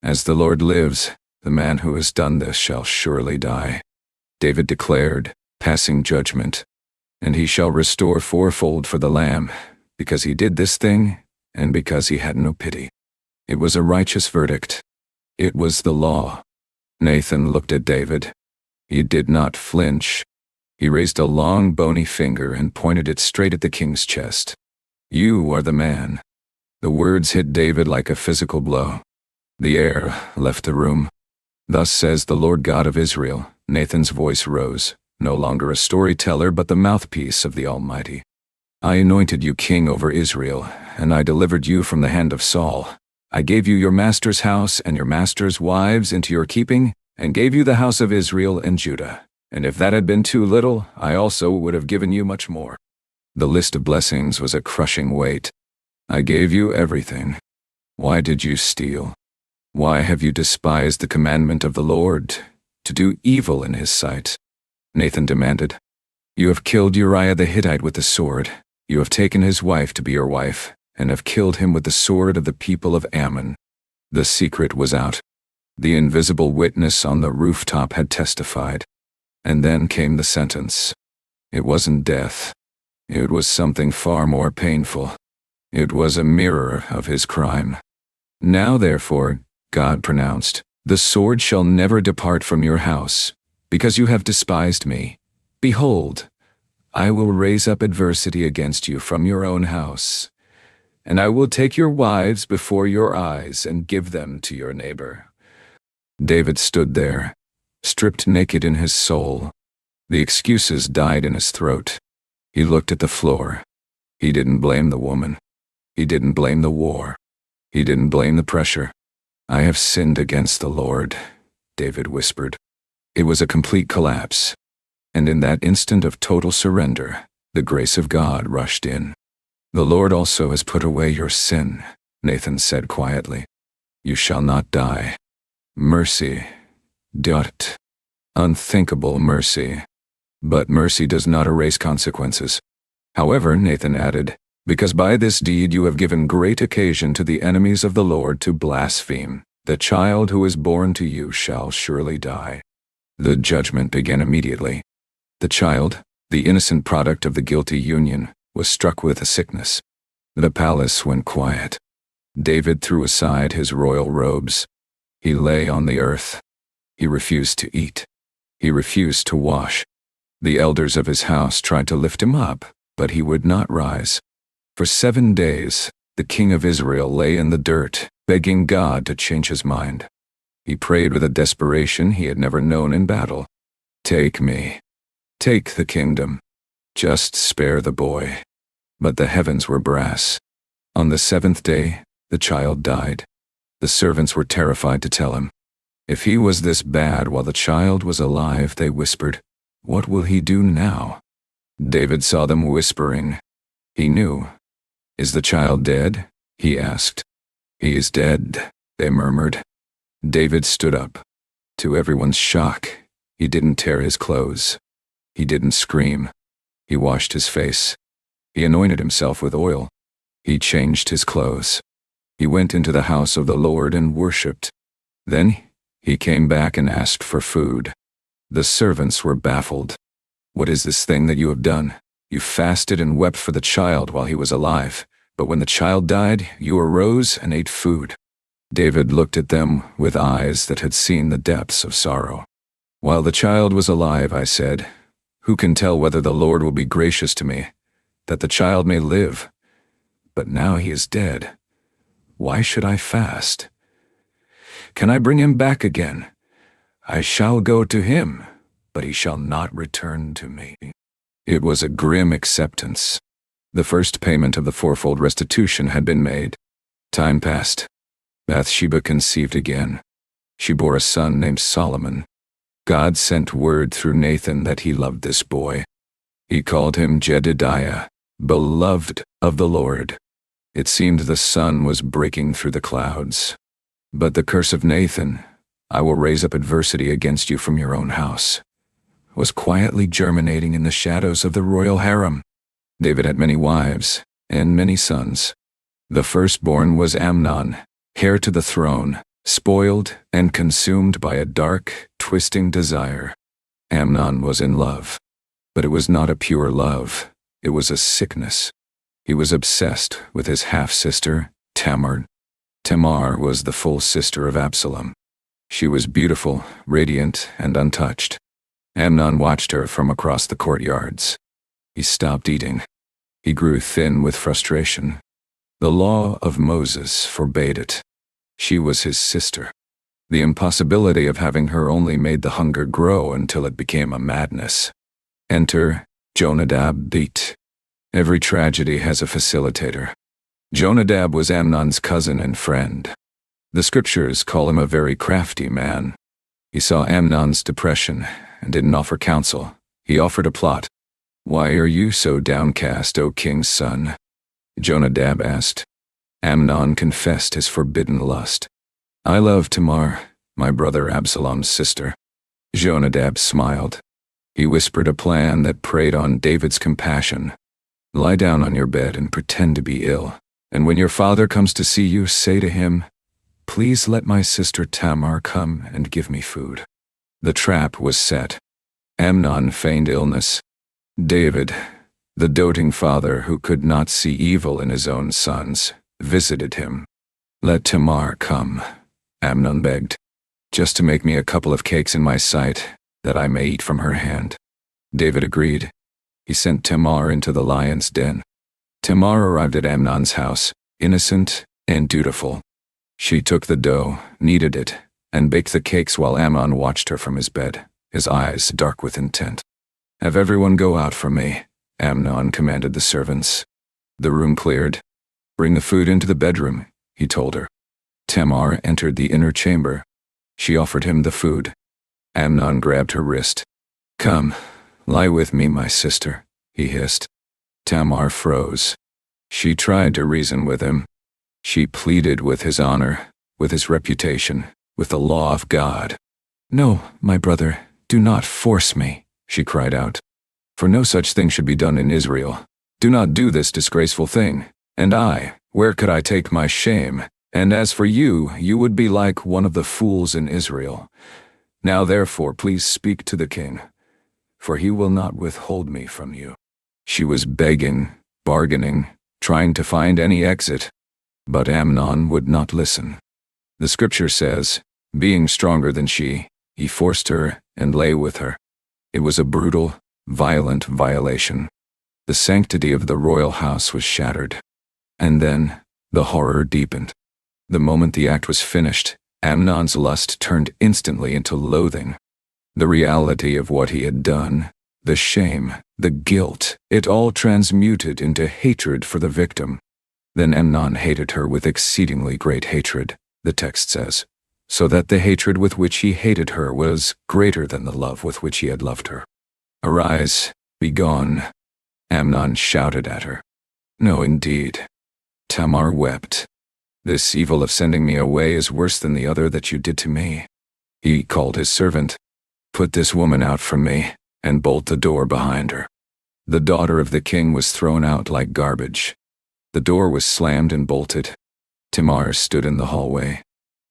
"As the Lord lives, the man who has done this shall surely die," David declared, passing judgment. "And he shall restore fourfold for the lamb, because he did this thing, and because he had no pity." It was a righteous verdict. It was the law. Nathan looked at David. He did not flinch. He raised a long, bony finger and pointed it straight at the king's chest. "You are the man." The words hit David like a physical blow. The air left the room. "Thus says the Lord God of Israel," Nathan's voice rose, no longer a storyteller but the mouthpiece of the Almighty. "I anointed you king over Israel, and I delivered you from the hand of Saul. I gave you your master's house and your master's wives into your keeping, and gave you the house of Israel and Judah. And if that had been too little, I also would have given you much more." The list of blessings was a crushing weight. "I gave you everything. Why did you steal? Why have you despised the commandment of the Lord, to do evil in his sight?" Nathan demanded. "You have killed Uriah the Hittite with the sword. You have taken his wife to be your wife, and have killed him with the sword of the people of Ammon." The secret was out. The invisible witness on the rooftop had testified. And then came the sentence. It wasn't death. It was something far more painful. It was a mirror of his crime. "Now therefore," God pronounced, "the sword shall never depart from your house, because you have despised me. Behold, I will raise up adversity against you from your own house, and I will take your wives before your eyes and give them to your neighbor." David stood there, stripped naked in his soul. The excuses died in his throat. He looked at the floor. He didn't blame the woman. He didn't blame the war. He didn't blame the pressure. "I have sinned against the Lord," David whispered. It was a complete collapse. And in that instant of total surrender, the grace of God rushed in. "The Lord also has put away your sin," Nathan said quietly. "You shall not die." Mercy. Dot. Unthinkable mercy. But mercy does not erase consequences. "However," Nathan added, "because by this deed you have given great occasion to the enemies of the Lord to blaspheme, the child who is born to you shall surely die." The judgment began immediately. The child, the innocent product of the guilty union, was struck with a sickness. The palace went quiet. David threw aside his royal robes. He lay on the earth. He refused to eat. He refused to wash. The elders of his house tried to lift him up, but he would not rise. For 7 days, the king of Israel lay in the dirt, begging God to change his mind. He prayed with a desperation he had never known in battle. "Take me. Take the kingdom. Just spare the boy." But the heavens were brass. On the 7th day, the child died. The servants were terrified to tell him. If he was this bad while the child was alive, they whispered, "What will he do now?" David saw them whispering. He knew. "Is the child dead?" he asked. "He is dead," they murmured. David stood up. To everyone's shock, he didn't tear his clothes. He didn't scream. He washed his face. He anointed himself with oil. He changed his clothes. He went into the house of the Lord and worshipped. Then he came back and asked for food. The servants were baffled. "What is this thing that you have done? You fasted and wept for the child while he was alive, but when the child died, you arose and ate food." David looked at them with eyes that had seen the depths of sorrow. "While the child was alive, I said, 'Who can tell whether the Lord will be gracious to me, that the child may live?' But now he is dead. Why should I fast? Can I bring him back again? I shall go to him, but he shall not return to me." It was a grim acceptance. The first payment of the fourfold restitution had been made. Time passed. Bathsheba conceived again. She bore a son named Solomon. God sent word through Nathan that he loved this boy. He called him Jedidiah, beloved of the Lord. It seemed the sun was breaking through the clouds. But the curse of Nathan, "I will raise up adversity against you from your own house," was quietly germinating in the shadows of the royal harem. David had many wives and many sons. The firstborn was Amnon, heir to the throne, spoiled and consumed by a dark, twisting desire. Amnon was in love, but it was not a pure love. It was a sickness. He was obsessed with his half-sister, Tamar. Tamar was the full sister of Absalom. She was beautiful, radiant, and untouched. Amnon watched her from across the courtyards. He stopped eating. He grew thin with frustration. The law of Moses forbade it. She was his sister. The impossibility of having her only made the hunger grow until it became a madness. Enter Jonadab beat. Every tragedy has a facilitator. Jonadab was Amnon's cousin and friend. The scriptures call him a very crafty man. He saw Amnon's depression and didn't offer counsel. He offered a plot. "Why are you so downcast, O king's son?" Jonadab asked. Amnon confessed his forbidden lust. "I love Tamar, my brother Absalom's sister." Jonadab smiled. He whispered a plan that preyed on David's compassion. "Lie down on your bed and pretend to be ill. And when your father comes to see you, say to him, 'Please let my sister Tamar come and give me food.'" The trap was set. Amnon feigned illness. David, the doting father who could not see evil in his own sons, visited him. "Let Tamar come," Amnon begged, "just to make me a couple of cakes in my sight, that I may eat from her hand." David agreed. He sent Tamar into the lion's den. Tamar arrived at Amnon's house, innocent and dutiful. She took the dough, kneaded it, and baked the cakes while Amnon watched her from his bed, his eyes dark with intent. "Have everyone go out from me," Amnon commanded the servants. The room cleared. "Bring the food into the bedroom," he told her. Tamar entered the inner chamber. She offered him the food. Amnon grabbed her wrist. "Come, lie with me, my sister," he hissed. Tamar froze. She tried to reason with him. She pleaded with his honor, with his reputation, with the law of God. "No, my brother, do not force me," she cried out. "For no such thing should be done in Israel. Do not do this disgraceful thing. And where could I take my shame? And as for you, you would be like one of the fools in Israel. Now therefore please speak to the king, for he will not withhold me from you." She was begging, bargaining, trying to find any exit. But Amnon would not listen. The scripture says, being stronger than she, he forced her and lay with her. It was a brutal, violent violation. The sanctity of the royal house was shattered. And then, the horror deepened. The moment the act was finished, Amnon's lust turned instantly into loathing. The reality of what he had done, the shame, the guilt, it all transmuted into hatred for the victim. Then Amnon hated her with exceedingly great hatred, the text says, so that the hatred with which he hated her was greater than the love with which he had loved her. "Arise, be gone," Amnon shouted at her. "No, indeed." Tamar wept. "This evil of sending me away is worse than the other that you did to me." He called his servant. "Put this woman out from me, and bolt the door behind her." The daughter of the king was thrown out like garbage. The door was slammed and bolted. Tamar stood in the hallway.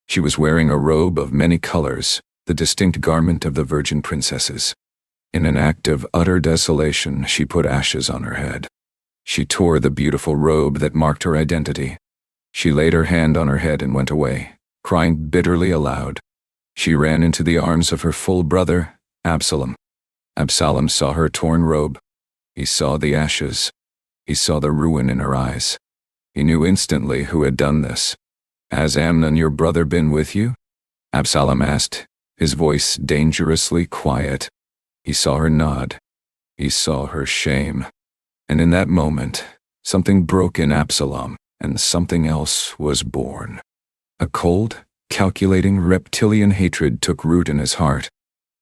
She was wearing a robe of many colors, the distinct garment of the virgin princesses. In an act of utter desolation, she put ashes on her head. She tore the beautiful robe that marked her identity. She laid her hand on her head and went away, crying bitterly aloud. She ran into the arms of her full brother, Absalom. Absalom saw her torn robe. He saw the ashes. He saw the ruin in her eyes. He knew instantly who had done this. "Has Amnon your brother been with you?" Absalom asked, his voice dangerously quiet. He saw her nod. He saw her shame. And in that moment, something broke in Absalom, and something else was born. A cold, calculating reptilian hatred took root in his heart.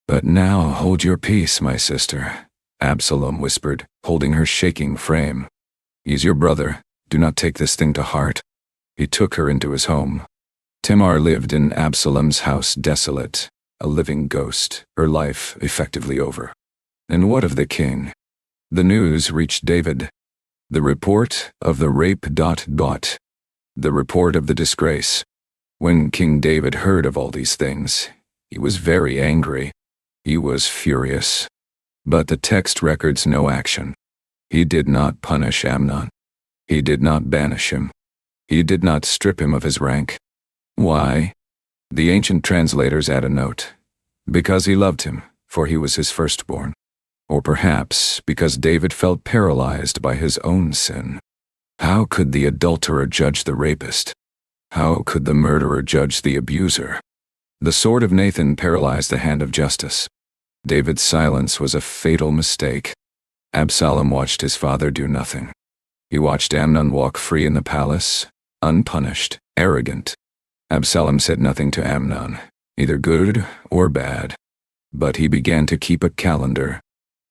"But now hold your peace, my sister," Absalom whispered, holding her shaking frame. "He's your brother. Do not take this thing to heart." He took her into his home. Tamar lived in Absalom's house desolate, a living ghost, her life effectively over. And what of the king? The news reached David. The report of the rape. The report of the disgrace. When King David heard of all these things, he was very angry. He was furious. But the text records no action. He did not punish Amnon. He did not banish him. He did not strip him of his rank. Why? The ancient translators add a note. Because he loved him, for he was his firstborn. Or perhaps because David felt paralyzed by his own sin. How could the adulterer judge the rapist? How could the murderer judge the abuser? The sword of Nathan paralyzed the hand of justice. David's silence was a fatal mistake. Absalom watched his father do nothing. He watched Amnon walk free in the palace, unpunished, arrogant. Absalom said nothing to Amnon, either good or bad. But he began to keep a calendar.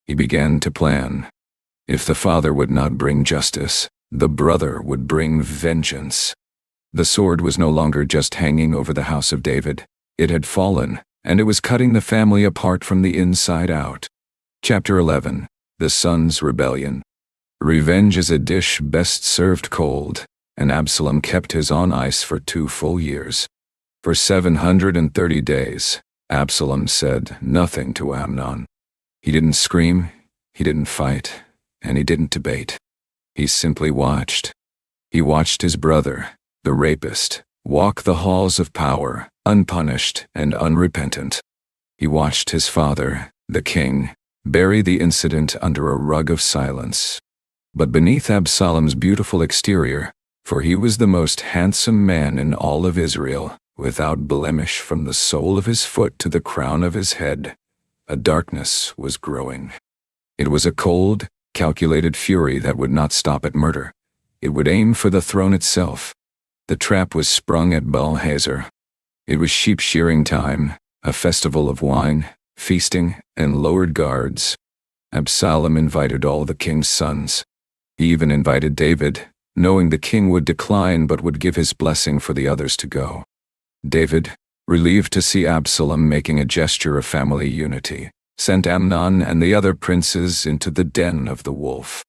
He began to plan. If the father would not bring justice, the brother would bring vengeance. The sword was no longer just hanging over the house of David. It had fallen, and it was cutting the family apart from the inside out. Chapter 11. The Son's Rebellion. Revenge is a dish best served cold. and Absalom kept his on ice for 2 full years. For 730 days, Absalom said nothing to Amnon. He didn't scream, he didn't fight, and he didn't debate. He simply watched. He watched his brother, the rapist, walk the halls of power, unpunished and unrepentant. He watched his father, the king, bury the incident under a rug of silence. But beneath Absalom's beautiful exterior, for he was the most handsome man in all of Israel, without blemish from the sole of his foot to the crown of his head, a darkness was growing. It was a cold, calculated fury that would not stop at murder. It would aim for the throne itself. The trap was sprung at Baal-hazor. It was sheep shearing time, a festival of wine, feasting, and lowered guards. Absalom invited all the king's sons. He even invited David, knowing the king would decline but would give his blessing for the others to go. David, relieved to see Absalom making a gesture of family unity, sent Amnon and the other princes into the den of the wolf.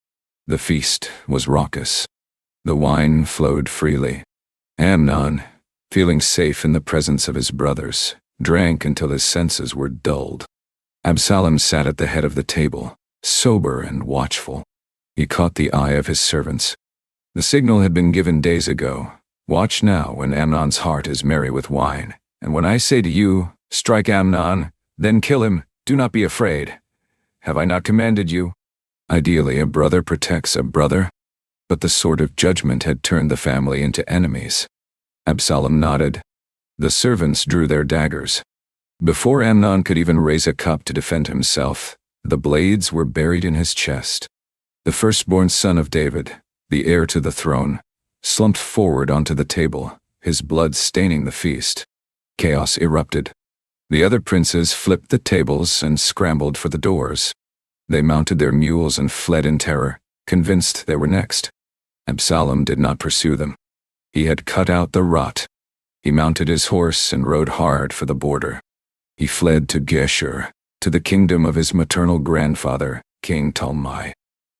The feast was raucous. The wine flowed freely. Amnon, feeling safe in the presence of his brothers, drank until his senses were dulled. Absalom sat at the head of the table, sober and watchful. He caught the eye of his servants. The signal had been given days ago. Watch now when Amnon's heart is merry with wine, and when I say to you, strike Amnon, then kill him, do not be afraid. Have I not commanded you? Ideally, a brother protects a brother, but the sword of judgment had turned the family into enemies. Absalom nodded. The servants drew their daggers. Before Amnon could even raise a cup to defend himself, the blades were buried in his chest. The firstborn son of David, the heir to the throne, slumped forward onto the table, his blood staining the feast. Chaos erupted. The other princes flipped the tables and scrambled for the doors. They mounted their mules and fled in terror, convinced they were next. Absalom did not pursue them. He had cut out the rot. He mounted his horse and rode hard for the border. He fled to Geshur, to the kingdom of his maternal grandfather, King Talmai.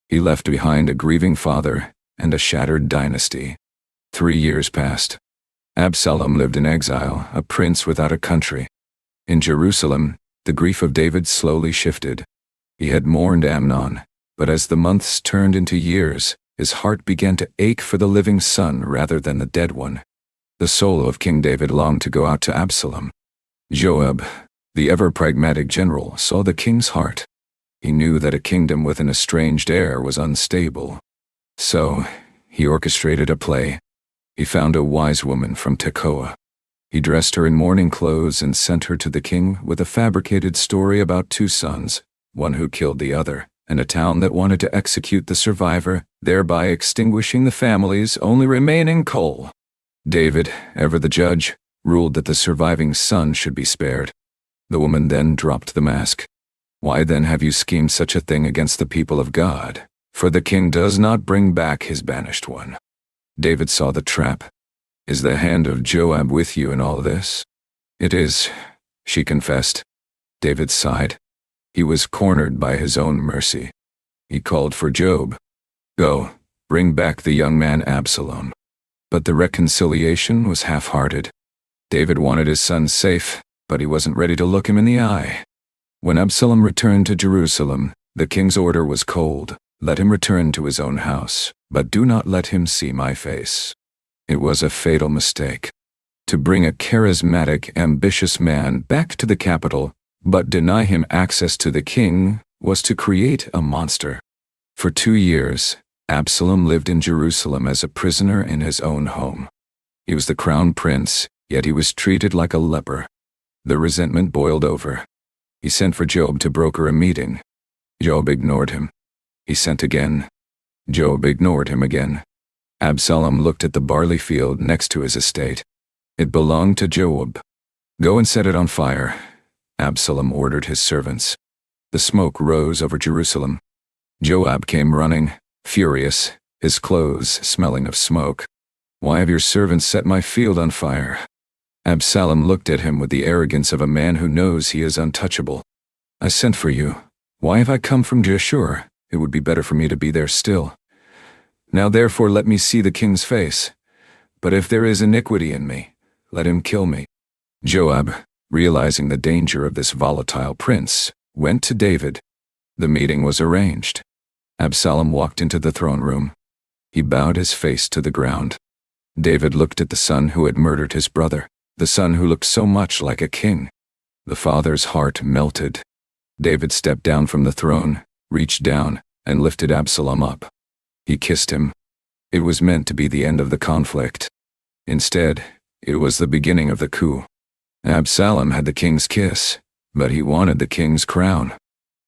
He left behind a grieving father and a shattered dynasty. 3 years passed. Absalom lived in exile, a prince without a country. In Jerusalem, the grief of David slowly shifted. He had mourned Amnon, but as the months turned into years, his heart began to ache for the living son rather than the dead one. The soul of King David longed to go out to Absalom. Joab, the ever-pragmatic general, saw the king's heart. He knew that a kingdom with an estranged heir was unstable. So, he orchestrated a play. He found a wise woman from Tekoa. He dressed her in mourning clothes and sent her to the king with a fabricated story about 2 sons, one who killed the other, and a town that wanted to execute the survivor, thereby extinguishing the family's only remaining coal. David, ever the judge, ruled that the surviving son should be spared. The woman then dropped the mask. Why then have you schemed such a thing against the people of God? For the king does not bring back his banished one. David saw the trap. Is the hand of Joab with you in all this? It is, she confessed. David sighed. He was cornered by his own mercy. He called for Joab. Go, bring back the young man Absalom. But the reconciliation was half-hearted. David wanted his son safe, but he wasn't ready to look him in the eye. When Absalom returned to Jerusalem, the king's order was cold. Let him return to his own house, but do not let him see my face. It was a fatal mistake. To bring a charismatic, ambitious man back to the capital, but deny him access to the king, was to create a monster. For 2 years, Absalom lived in Jerusalem as a prisoner in his own home. He was the crown prince, yet he was treated like a leper. The resentment boiled over. He sent for Joab to broker a meeting. Joab ignored him. He sent again. Joab ignored him again. Absalom looked at the barley field next to his estate. It belonged to Joab. Go and set it on fire, Absalom ordered his servants. The smoke rose over Jerusalem. Joab came running, furious, his clothes smelling of smoke. Why have your servants set my field on fire? Absalom looked at him with the arrogance of a man who knows he is untouchable. I sent for you. Why have I come from Geshur? It would be better for me to be there still. Now therefore let me see the king's face. But if there is iniquity in me, let him kill me." Joab, realizing the danger of this volatile prince, went to David. The meeting was arranged. Absalom walked into the throne room. He bowed his face to the ground. David looked at the son who had murdered his brother, the son who looked so much like a king. The father's heart melted. David stepped down from the throne, reached down, and lifted Absalom up. He kissed him. It was meant to be the end of the conflict. Instead, it was the beginning of the coup. Absalom had the king's kiss, but he wanted the king's crown.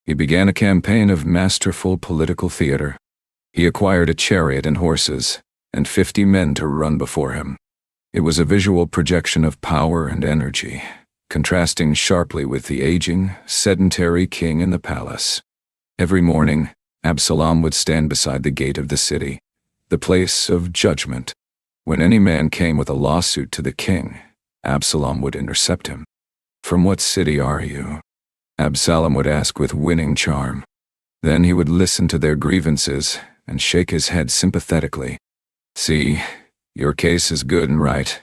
He began a campaign of masterful political theater. He acquired a chariot and horses, and 50 men to run before him. It was a visual projection of power and energy, contrasting sharply with the aging, sedentary king in the palace. Every morning, Absalom would stand beside the gate of the city, the place of judgment. When any man came with a lawsuit to the king, Absalom would intercept him. "From what city are you?" Absalom would ask with winning charm. Then he would listen to their grievances and shake his head sympathetically. "See, your case is good and right,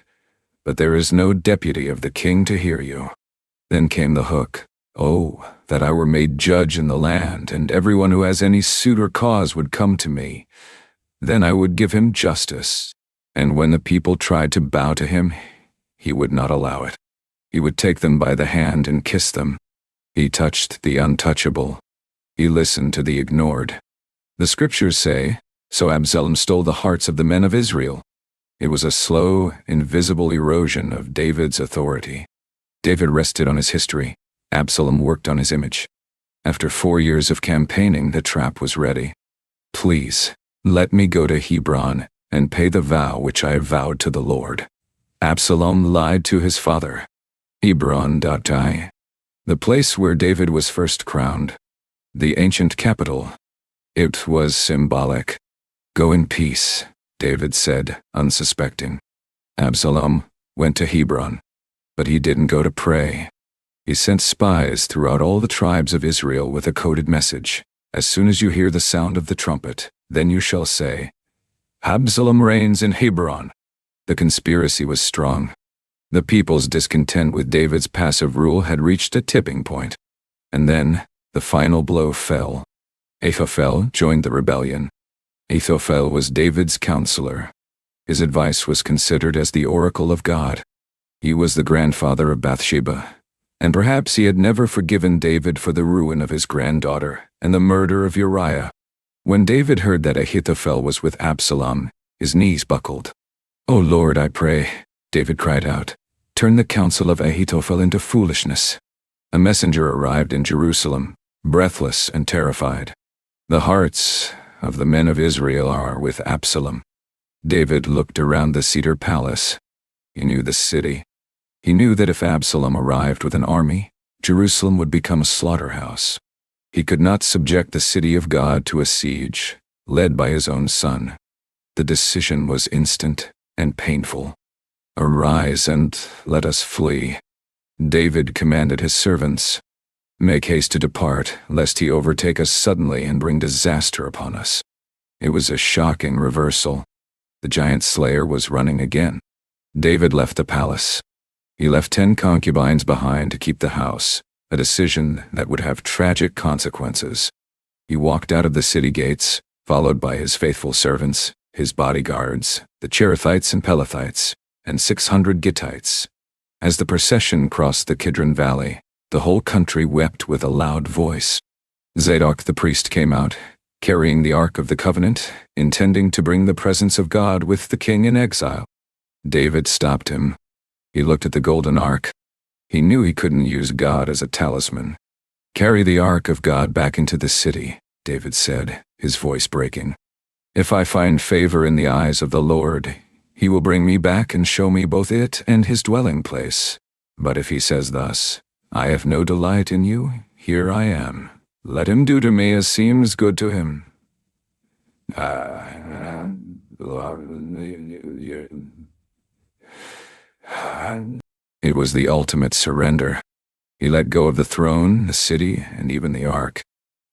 but there is no deputy of the king to hear you." Then came the hook. "Oh, that I were made judge in the land, and everyone who has any suit or cause would come to me. Then I would give him justice. And when the people tried to bow to him, he would not allow it. He would take them by the hand and kiss them. He touched the untouchable. He listened to the ignored." The scriptures say, "So Absalom stole the hearts of the men of Israel." It was a slow, invisible erosion of David's authority. David rested on his history. Absalom worked on his image. After 4 years of campaigning, the trap was ready. "Please, let me go to Hebron and pay the vow which I have vowed to the Lord." Absalom lied to his father. Hebron.I, the place where David was first crowned, the ancient capital. It was symbolic. "Go in peace," David said, unsuspecting. Absalom went to Hebron, but he didn't go to pray. He sent spies throughout all the tribes of Israel with a coded message. "As soon as you hear the sound of the trumpet, then you shall say, 'Absalom reigns in Hebron.'" The conspiracy was strong. The people's discontent with David's passive rule had reached a tipping point. And then, the final blow fell. Ahithophel joined the rebellion. Ahithophel was David's counselor. His advice was considered as the oracle of God. He was the grandfather of Bathsheba, and perhaps he had never forgiven David for the ruin of his granddaughter and the murder of Uriah. When David heard that Ahithophel was with Absalom, his knees buckled. "O Lord, I pray," David cried out, "turn the counsel of Ahithophel into foolishness." A messenger arrived in Jerusalem, breathless and terrified. "The hearts of the men of Israel are with Absalom." David looked around the cedar palace. He knew the city. He knew that if Absalom arrived with an army, Jerusalem would become a slaughterhouse. He could not subject the city of God to a siege, led by his own son. The decision was instant and painful. "Arise and let us flee." David commanded his servants, "Make haste to depart, lest he overtake us suddenly and bring disaster upon us." It was a shocking reversal. The giant slayer was running again. David left the palace. He left 10 concubines behind to keep the house, a decision that would have tragic consequences. He walked out of the city gates, followed by his faithful servants, his bodyguards, the Cherethites and Pelethites, and 600 Gittites. As the procession crossed the Kidron Valley, the whole country wept with a loud voice. Zadok the priest came out, carrying the Ark of the Covenant, intending to bring the presence of God with the king in exile. David stopped him. He looked at the golden ark. He knew he couldn't use God as a talisman. "Carry the Ark of God back into the city," David said, his voice breaking. "If I find favor in the eyes of the Lord, he will bring me back and show me both it and his dwelling place. But if he says thus, 'I have no delight in you, here I am. Let him do to me as seems good to him.'" It was the ultimate surrender. He let go of the throne, the city, and even the ark.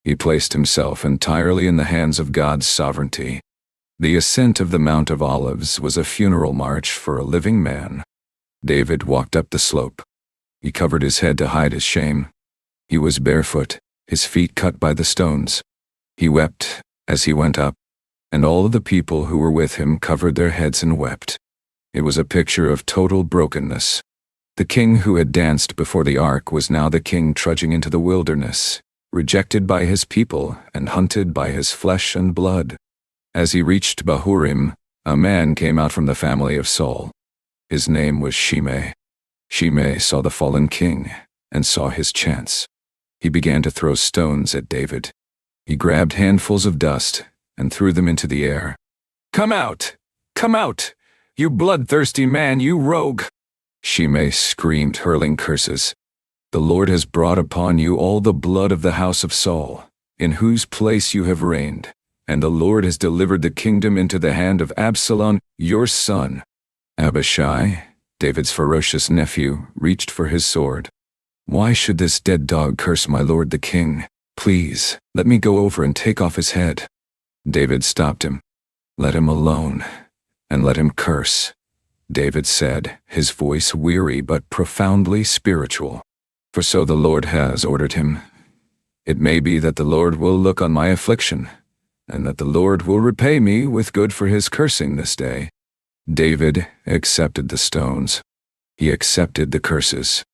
He placed himself entirely in the hands of God's sovereignty. The ascent of the Mount of Olives was a funeral march for a living man. David walked up the slope. He covered his head to hide his shame. He was barefoot, his feet cut by the stones. He wept as he went up, and all of the people who were with him covered their heads and wept. It was a picture of total brokenness. The king who had danced before the ark was now the king trudging into the wilderness, rejected by his people and hunted by his flesh and blood. As he reached Bahurim, a man came out from the family of Saul. His name was Shimei. Shimei saw the fallen king and saw his chance. He began to throw stones at David. He grabbed handfuls of dust and threw them into the air. "Come out! Come out! You bloodthirsty man, you rogue!" Shimei screamed, hurling curses. "The Lord has brought upon you all the blood of the house of Saul, in whose place you have reigned, and the Lord has delivered the kingdom into the hand of Absalom, your son." Abishai, David's ferocious nephew, reached for his sword. "Why should this dead dog curse my lord the king? Please, let me go over and take off his head." David stopped him. "Let him alone, and let him curse," David said, his voice weary but profoundly spiritual. "For so the Lord has ordered him. It may be that the Lord will look on my affliction, and that the Lord will repay me with good for his cursing this day." David accepted the stones. He accepted the curses.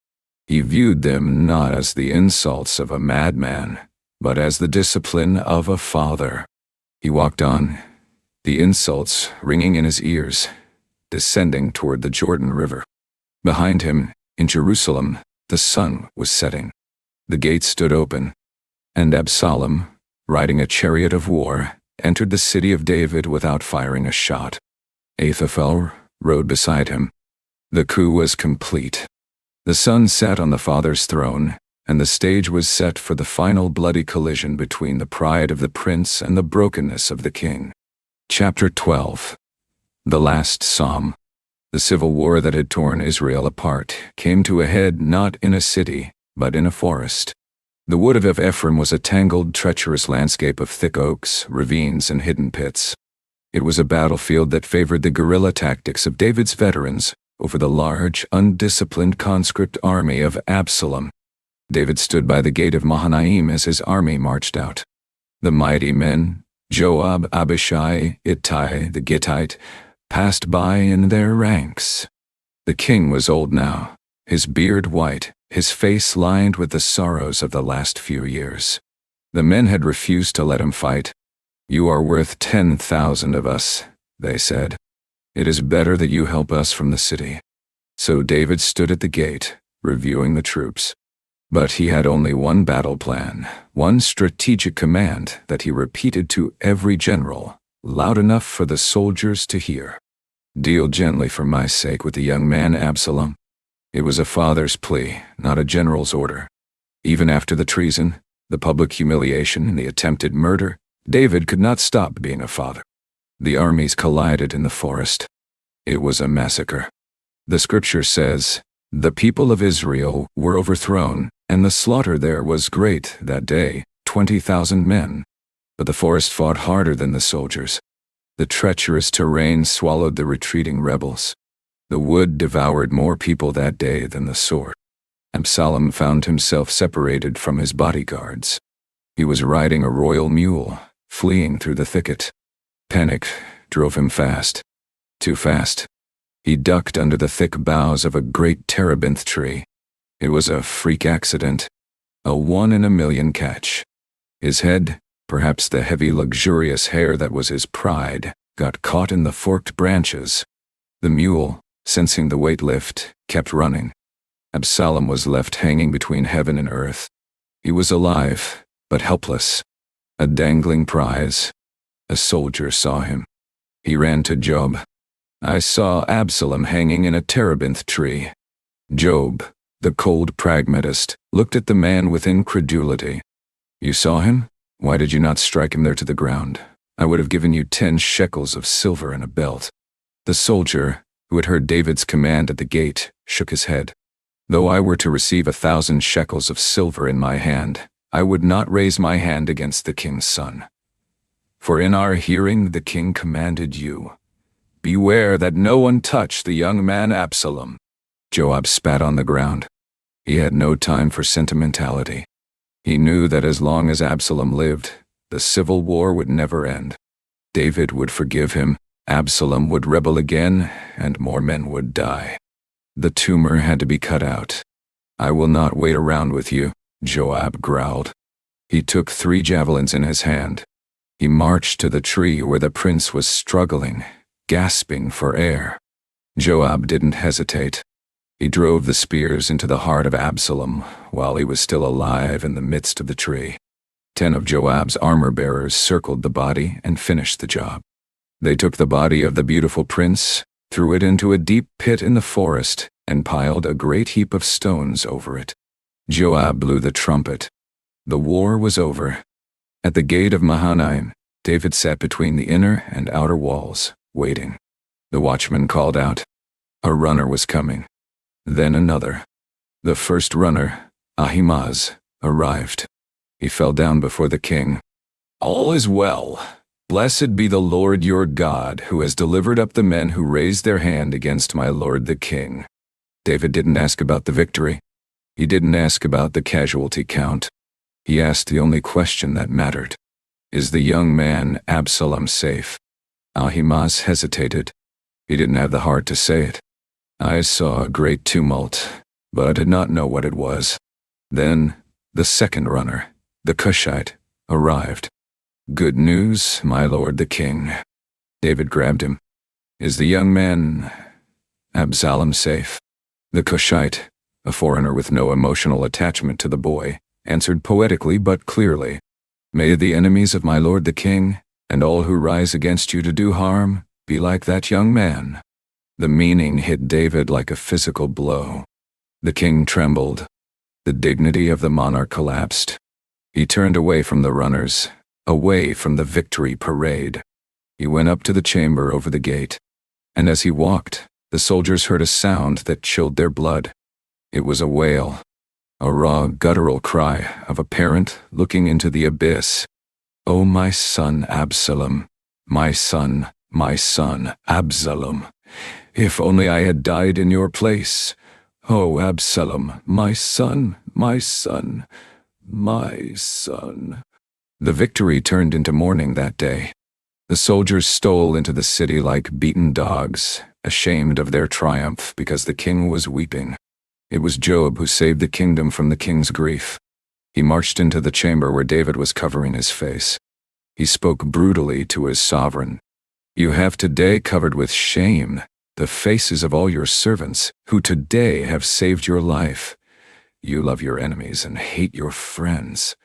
He viewed them not as the insults of a madman, but as the discipline of a father. He walked on, the insults ringing in his ears, descending toward the Jordan River. Behind him, in Jerusalem, the sun was setting. The gates stood open, and Absalom, riding a chariot of war, entered the city of David without firing a shot. Ahithophel rode beside him. The coup was complete. The son sat on the father's throne, and the stage was set for the final bloody collision between the pride of the prince and the brokenness of the king. Chapter 12. The Last Psalm. The civil war that had torn Israel apart came to a head not in a city, but in a forest. The wood of Ephraim was a tangled, treacherous landscape of thick oaks, ravines, and hidden pits. It was a battlefield that favored the guerrilla tactics of David's veterans over the large, undisciplined conscript army of Absalom. David stood by the gate of Mahanaim as his army marched out. The mighty men, Joab, Abishai, Ittai the Gittite, passed by in their ranks. The king was old now, his beard white, his face lined with the sorrows of the last few years. The men had refused to let him fight. "You are worth 10,000 of us," they said. "It is better that you help us from the city." So David stood at the gate, reviewing the troops. But he had only one battle plan, one strategic command that he repeated to every general, loud enough for the soldiers to hear. "Deal gently for my sake with the young man Absalom." It was a father's plea, not a general's order. Even after the treason, the public humiliation, and the attempted murder, David could not stop being a father. The armies collided in the forest. It was a massacre. The scripture says, "The people of Israel were overthrown, and the slaughter there was great that day, 20,000 men. But the forest fought harder than the soldiers. The treacherous terrain swallowed the retreating rebels. The wood devoured more people that day than the sword." Absalom found himself separated from his bodyguards. He was riding a royal mule, fleeing through the thicket. Panic drove him fast. Too fast. He ducked under the thick boughs of a great terebinth tree. It was a freak accident, a 1-in-a-million catch. His head, perhaps the heavy luxurious hair that was his pride, got caught in the forked branches. The mule, sensing the weight lift, kept running. Absalom was left hanging between heaven and earth. He was alive, but helpless. A dangling prize. A soldier saw him. He ran to Job. "I saw Absalom hanging in a terebinth tree." Job, the cold pragmatist, looked at the man with incredulity. "You saw him? Why did you not strike him there to the ground? I would have given you 10 shekels of silver and a belt." The soldier, who had heard David's command at the gate, shook his head. "Though I were to receive 1,000 shekels of silver in my hand, I would not raise my hand against the king's son." For in our hearing the king commanded you, 'Beware that no one touch the young man Absalom.'" Joab spat on the ground. He had no time for sentimentality. He knew that as long as Absalom lived, the civil war would never end. David would forgive him, Absalom would rebel again, and more men would die. The tumor had to be cut out. "I will not wait around with you," Joab growled. He took 3 javelins in his hand. He marched to the tree where the prince was struggling, gasping for air. Joab didn't hesitate. He drove the spears into the heart of Absalom while he was still alive in the midst of the tree. 10 of Joab's armor-bearers circled the body and finished the job. They took the body of the beautiful prince, threw it into a deep pit in the forest, and piled a great heap of stones over it. Joab blew the trumpet. The war was over. At the gate of Mahanaim, David sat between the inner and outer walls, waiting. The watchman called out. A runner was coming. Then another. The first runner, Ahimaaz, arrived. He fell down before the king. "All is well. Blessed be the Lord your God, who has delivered up the men who raised their hand against my lord the king." David didn't ask about the victory. He didn't ask about the casualty count. He asked the only question that mattered. Is the young man Absalom safe? Ahimaaz hesitated. He didn't have the heart to say it. "I saw a great tumult, but I did not know what it was." Then the second runner, the Cushite, arrived. "Good news, my lord the king." David grabbed him. "Is the young man Absalom safe?" The Cushite, a foreigner with no emotional attachment to the boy, answered poetically but clearly, "May the enemies of my lord the king, and all who rise against you to do harm, be like that young man." The meaning hit David like a physical blow. The king trembled. The dignity of the monarch collapsed. He turned away from the runners, away from the victory parade. He went up to the chamber over the gate, and as he walked, the soldiers heard a sound that chilled their blood. It was a wail, a raw, guttural cry of a parent looking into the abyss. "Oh, my son Absalom, my son, Absalom. If only I had died in your place. Oh, Absalom, my son, my son, my son." The victory turned into mourning that day. The soldiers stole into the city like beaten dogs, ashamed of their triumph because the king was weeping. It was Joab who saved the kingdom from the king's grief. He marched into the chamber where David was covering his face. He spoke brutally to his sovereign. "You have today covered with shame the faces of all your servants who today have saved your life. You love your enemies and hate your friends.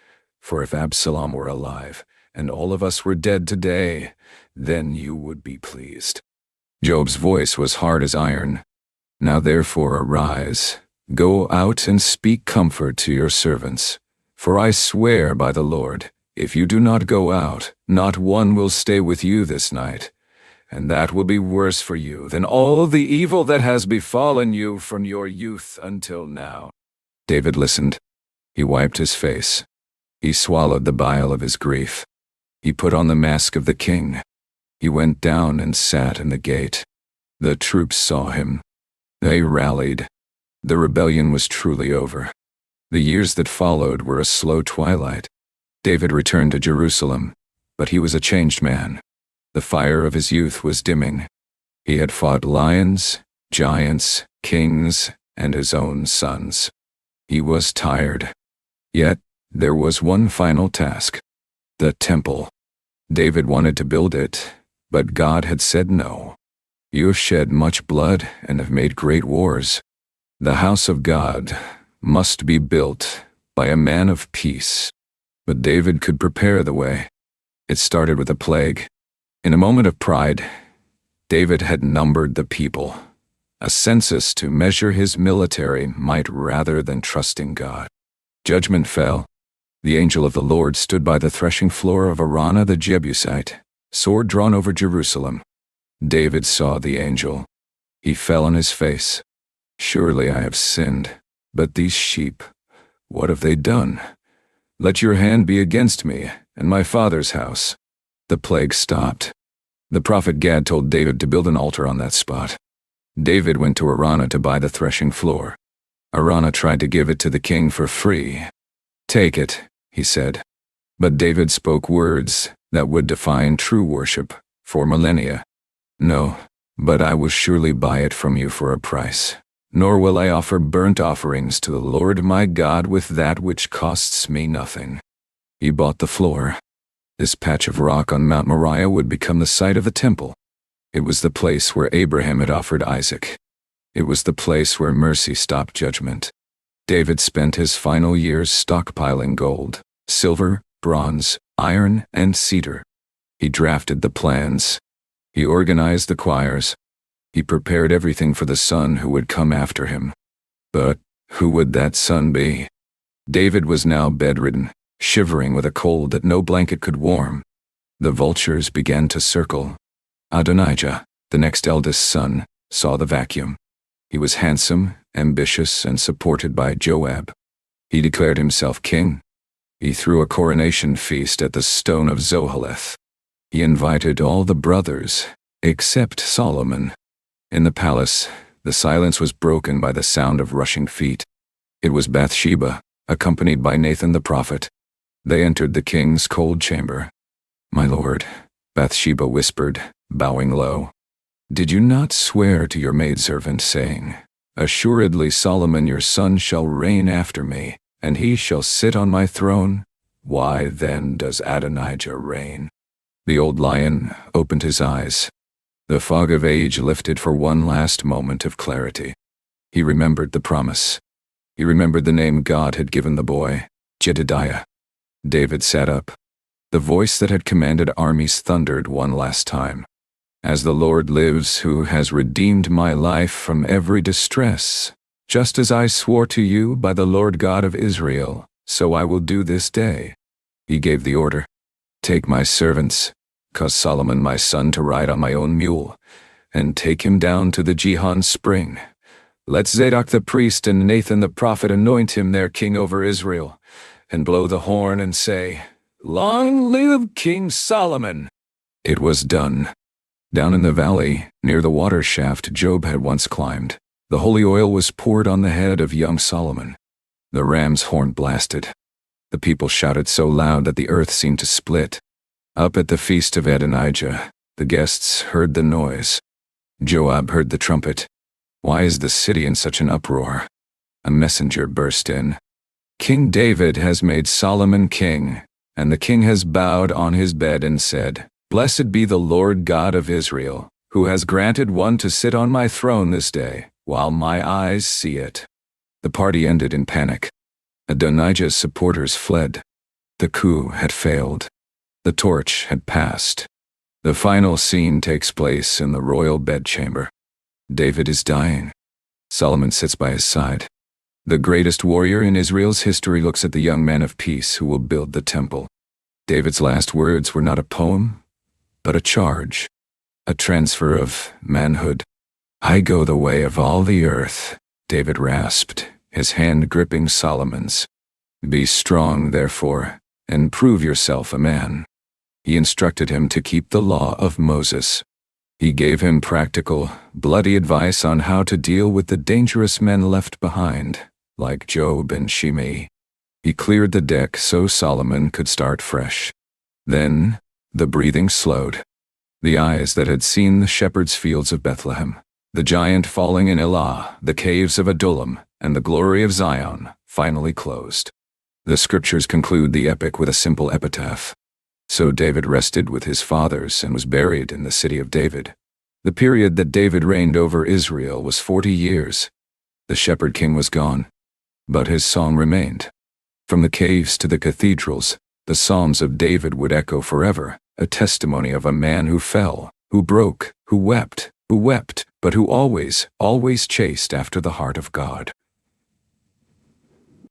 For if Absalom were alive, and all of us were dead today, then you would be pleased." Joab's voice was hard as iron. "Now therefore arise, go out and speak comfort to your servants. For I swear by the Lord, if you do not go out, not one will stay with you this night. And that will be worse for you than all the evil that has befallen you from your youth until now." David listened. He wiped his face. He swallowed the bile of his grief. He put on the mask of the king. He went down and sat in the gate. The troops saw him. They rallied. The rebellion was truly over. The years that followed were a slow twilight. David returned to Jerusalem, but he was a changed man. The fire of his youth was dimming. He had fought lions, giants, kings, and his own sons. He was tired. Yet, there was one final task. The temple. David wanted to build it, but God had said no. "You have shed much blood and have made great wars. The house of God must be built by a man of peace." But David could prepare the way. It started with a plague. In a moment of pride, David had numbered the people, a census to measure his military might rather than trusting God. Judgment fell. The angel of the Lord stood by the threshing floor of Araunah the Jebusite, sword drawn over Jerusalem. David saw the angel. He fell on his face. "Surely I have sinned, but these sheep, what have they done? Let your hand be against me and my father's house." The plague stopped. The prophet Gad told David to build an altar on that spot. David went to Araunah to buy the threshing floor. Araunah tried to give it to the king for free. "Take it," he said. But David spoke words that would define true worship for millennia. "No, but I will surely buy it from you for a price. Nor will I offer burnt offerings to the Lord my God with that which costs me nothing." He bought the floor. This patch of rock on Mount Moriah would become the site of the temple. It was the place where Abraham had offered Isaac. It was the place where mercy stopped judgment. David spent his final years stockpiling gold, silver, bronze, iron, and cedar. He drafted the plans. He organized the choirs. He prepared everything for the son who would come after him. But who would that son be? David was now bedridden, shivering with a cold that no blanket could warm. The vultures began to circle. Adonijah, the next eldest son, saw the vacuum. He was handsome, ambitious, and supported by Joab. He declared himself king. He threw a coronation feast at the stone of Zoheleth. He invited all the brothers, except Solomon. In the palace, the silence was broken by the sound of rushing feet. It was Bathsheba, accompanied by Nathan the prophet. They entered the king's cold chamber. "My lord," Bathsheba whispered, bowing low, "did you not swear to your maidservant, saying, 'Assuredly Solomon your son shall reign after me, and he shall sit on my throne'? Why then does Adonijah reign?" The old lion opened his eyes. The fog of age lifted for one last moment of clarity. He remembered the promise. He remembered the name God had given the boy, Jedediah. David sat up. The voice that had commanded armies thundered one last time. "As the Lord lives, who has redeemed my life from every distress, just as I swore to you by the Lord God of Israel, so I will do this day." He gave the order, "Take my servants, cause Solomon my son to ride on my own mule, and take him down to the Gihon spring. Let Zadok the priest and Nathan the prophet anoint him their king over Israel, and blow the horn and say, 'Long live King Solomon!'" It was done. Down in the valley, near the water shaft Job had once climbed, the holy oil was poured on the head of young Solomon. The ram's horn blasted. The people shouted so loud that the earth seemed to split. Up at the feast of Adonijah, the guests heard the noise. Joab heard the trumpet. Why is the city in such an uproar? A messenger burst in. "King David has made Solomon king, and the king has bowed on his bed and said, 'Blessed be the Lord God of Israel, who has granted one to sit on my throne this day, while my eyes see it.'" The party ended in panic. Adonijah's supporters fled. The coup had failed. The torch had passed. The final scene takes place in the royal bedchamber. David is dying. Solomon sits by his side. The greatest warrior in Israel's history looks at the young man of peace who will build the temple. David's last words were not a poem, but a charge, a transfer of manhood. "I go the way of all the earth," David rasped, his hand gripping Solomon's. "Be strong, therefore, and prove yourself a man." He instructed him to keep the law of Moses. He gave him practical, bloody advice on how to deal with the dangerous men left behind, like Job and Shimei. He cleared the deck so Solomon could start fresh. Then, the breathing slowed. The eyes that had seen the shepherd's fields of Bethlehem, the giant falling in Elah, the caves of Adullam, and the glory of Zion, finally closed. The scriptures conclude the epic with a simple epitaph. So David rested with his fathers and was buried in the city of David. The period that David reigned over Israel was 40 years. The shepherd king was gone, but his song remained. From the caves to the cathedrals, the Psalms of David would echo forever, a testimony of a man who fell, who broke, who wept, but who always chased after the heart of God.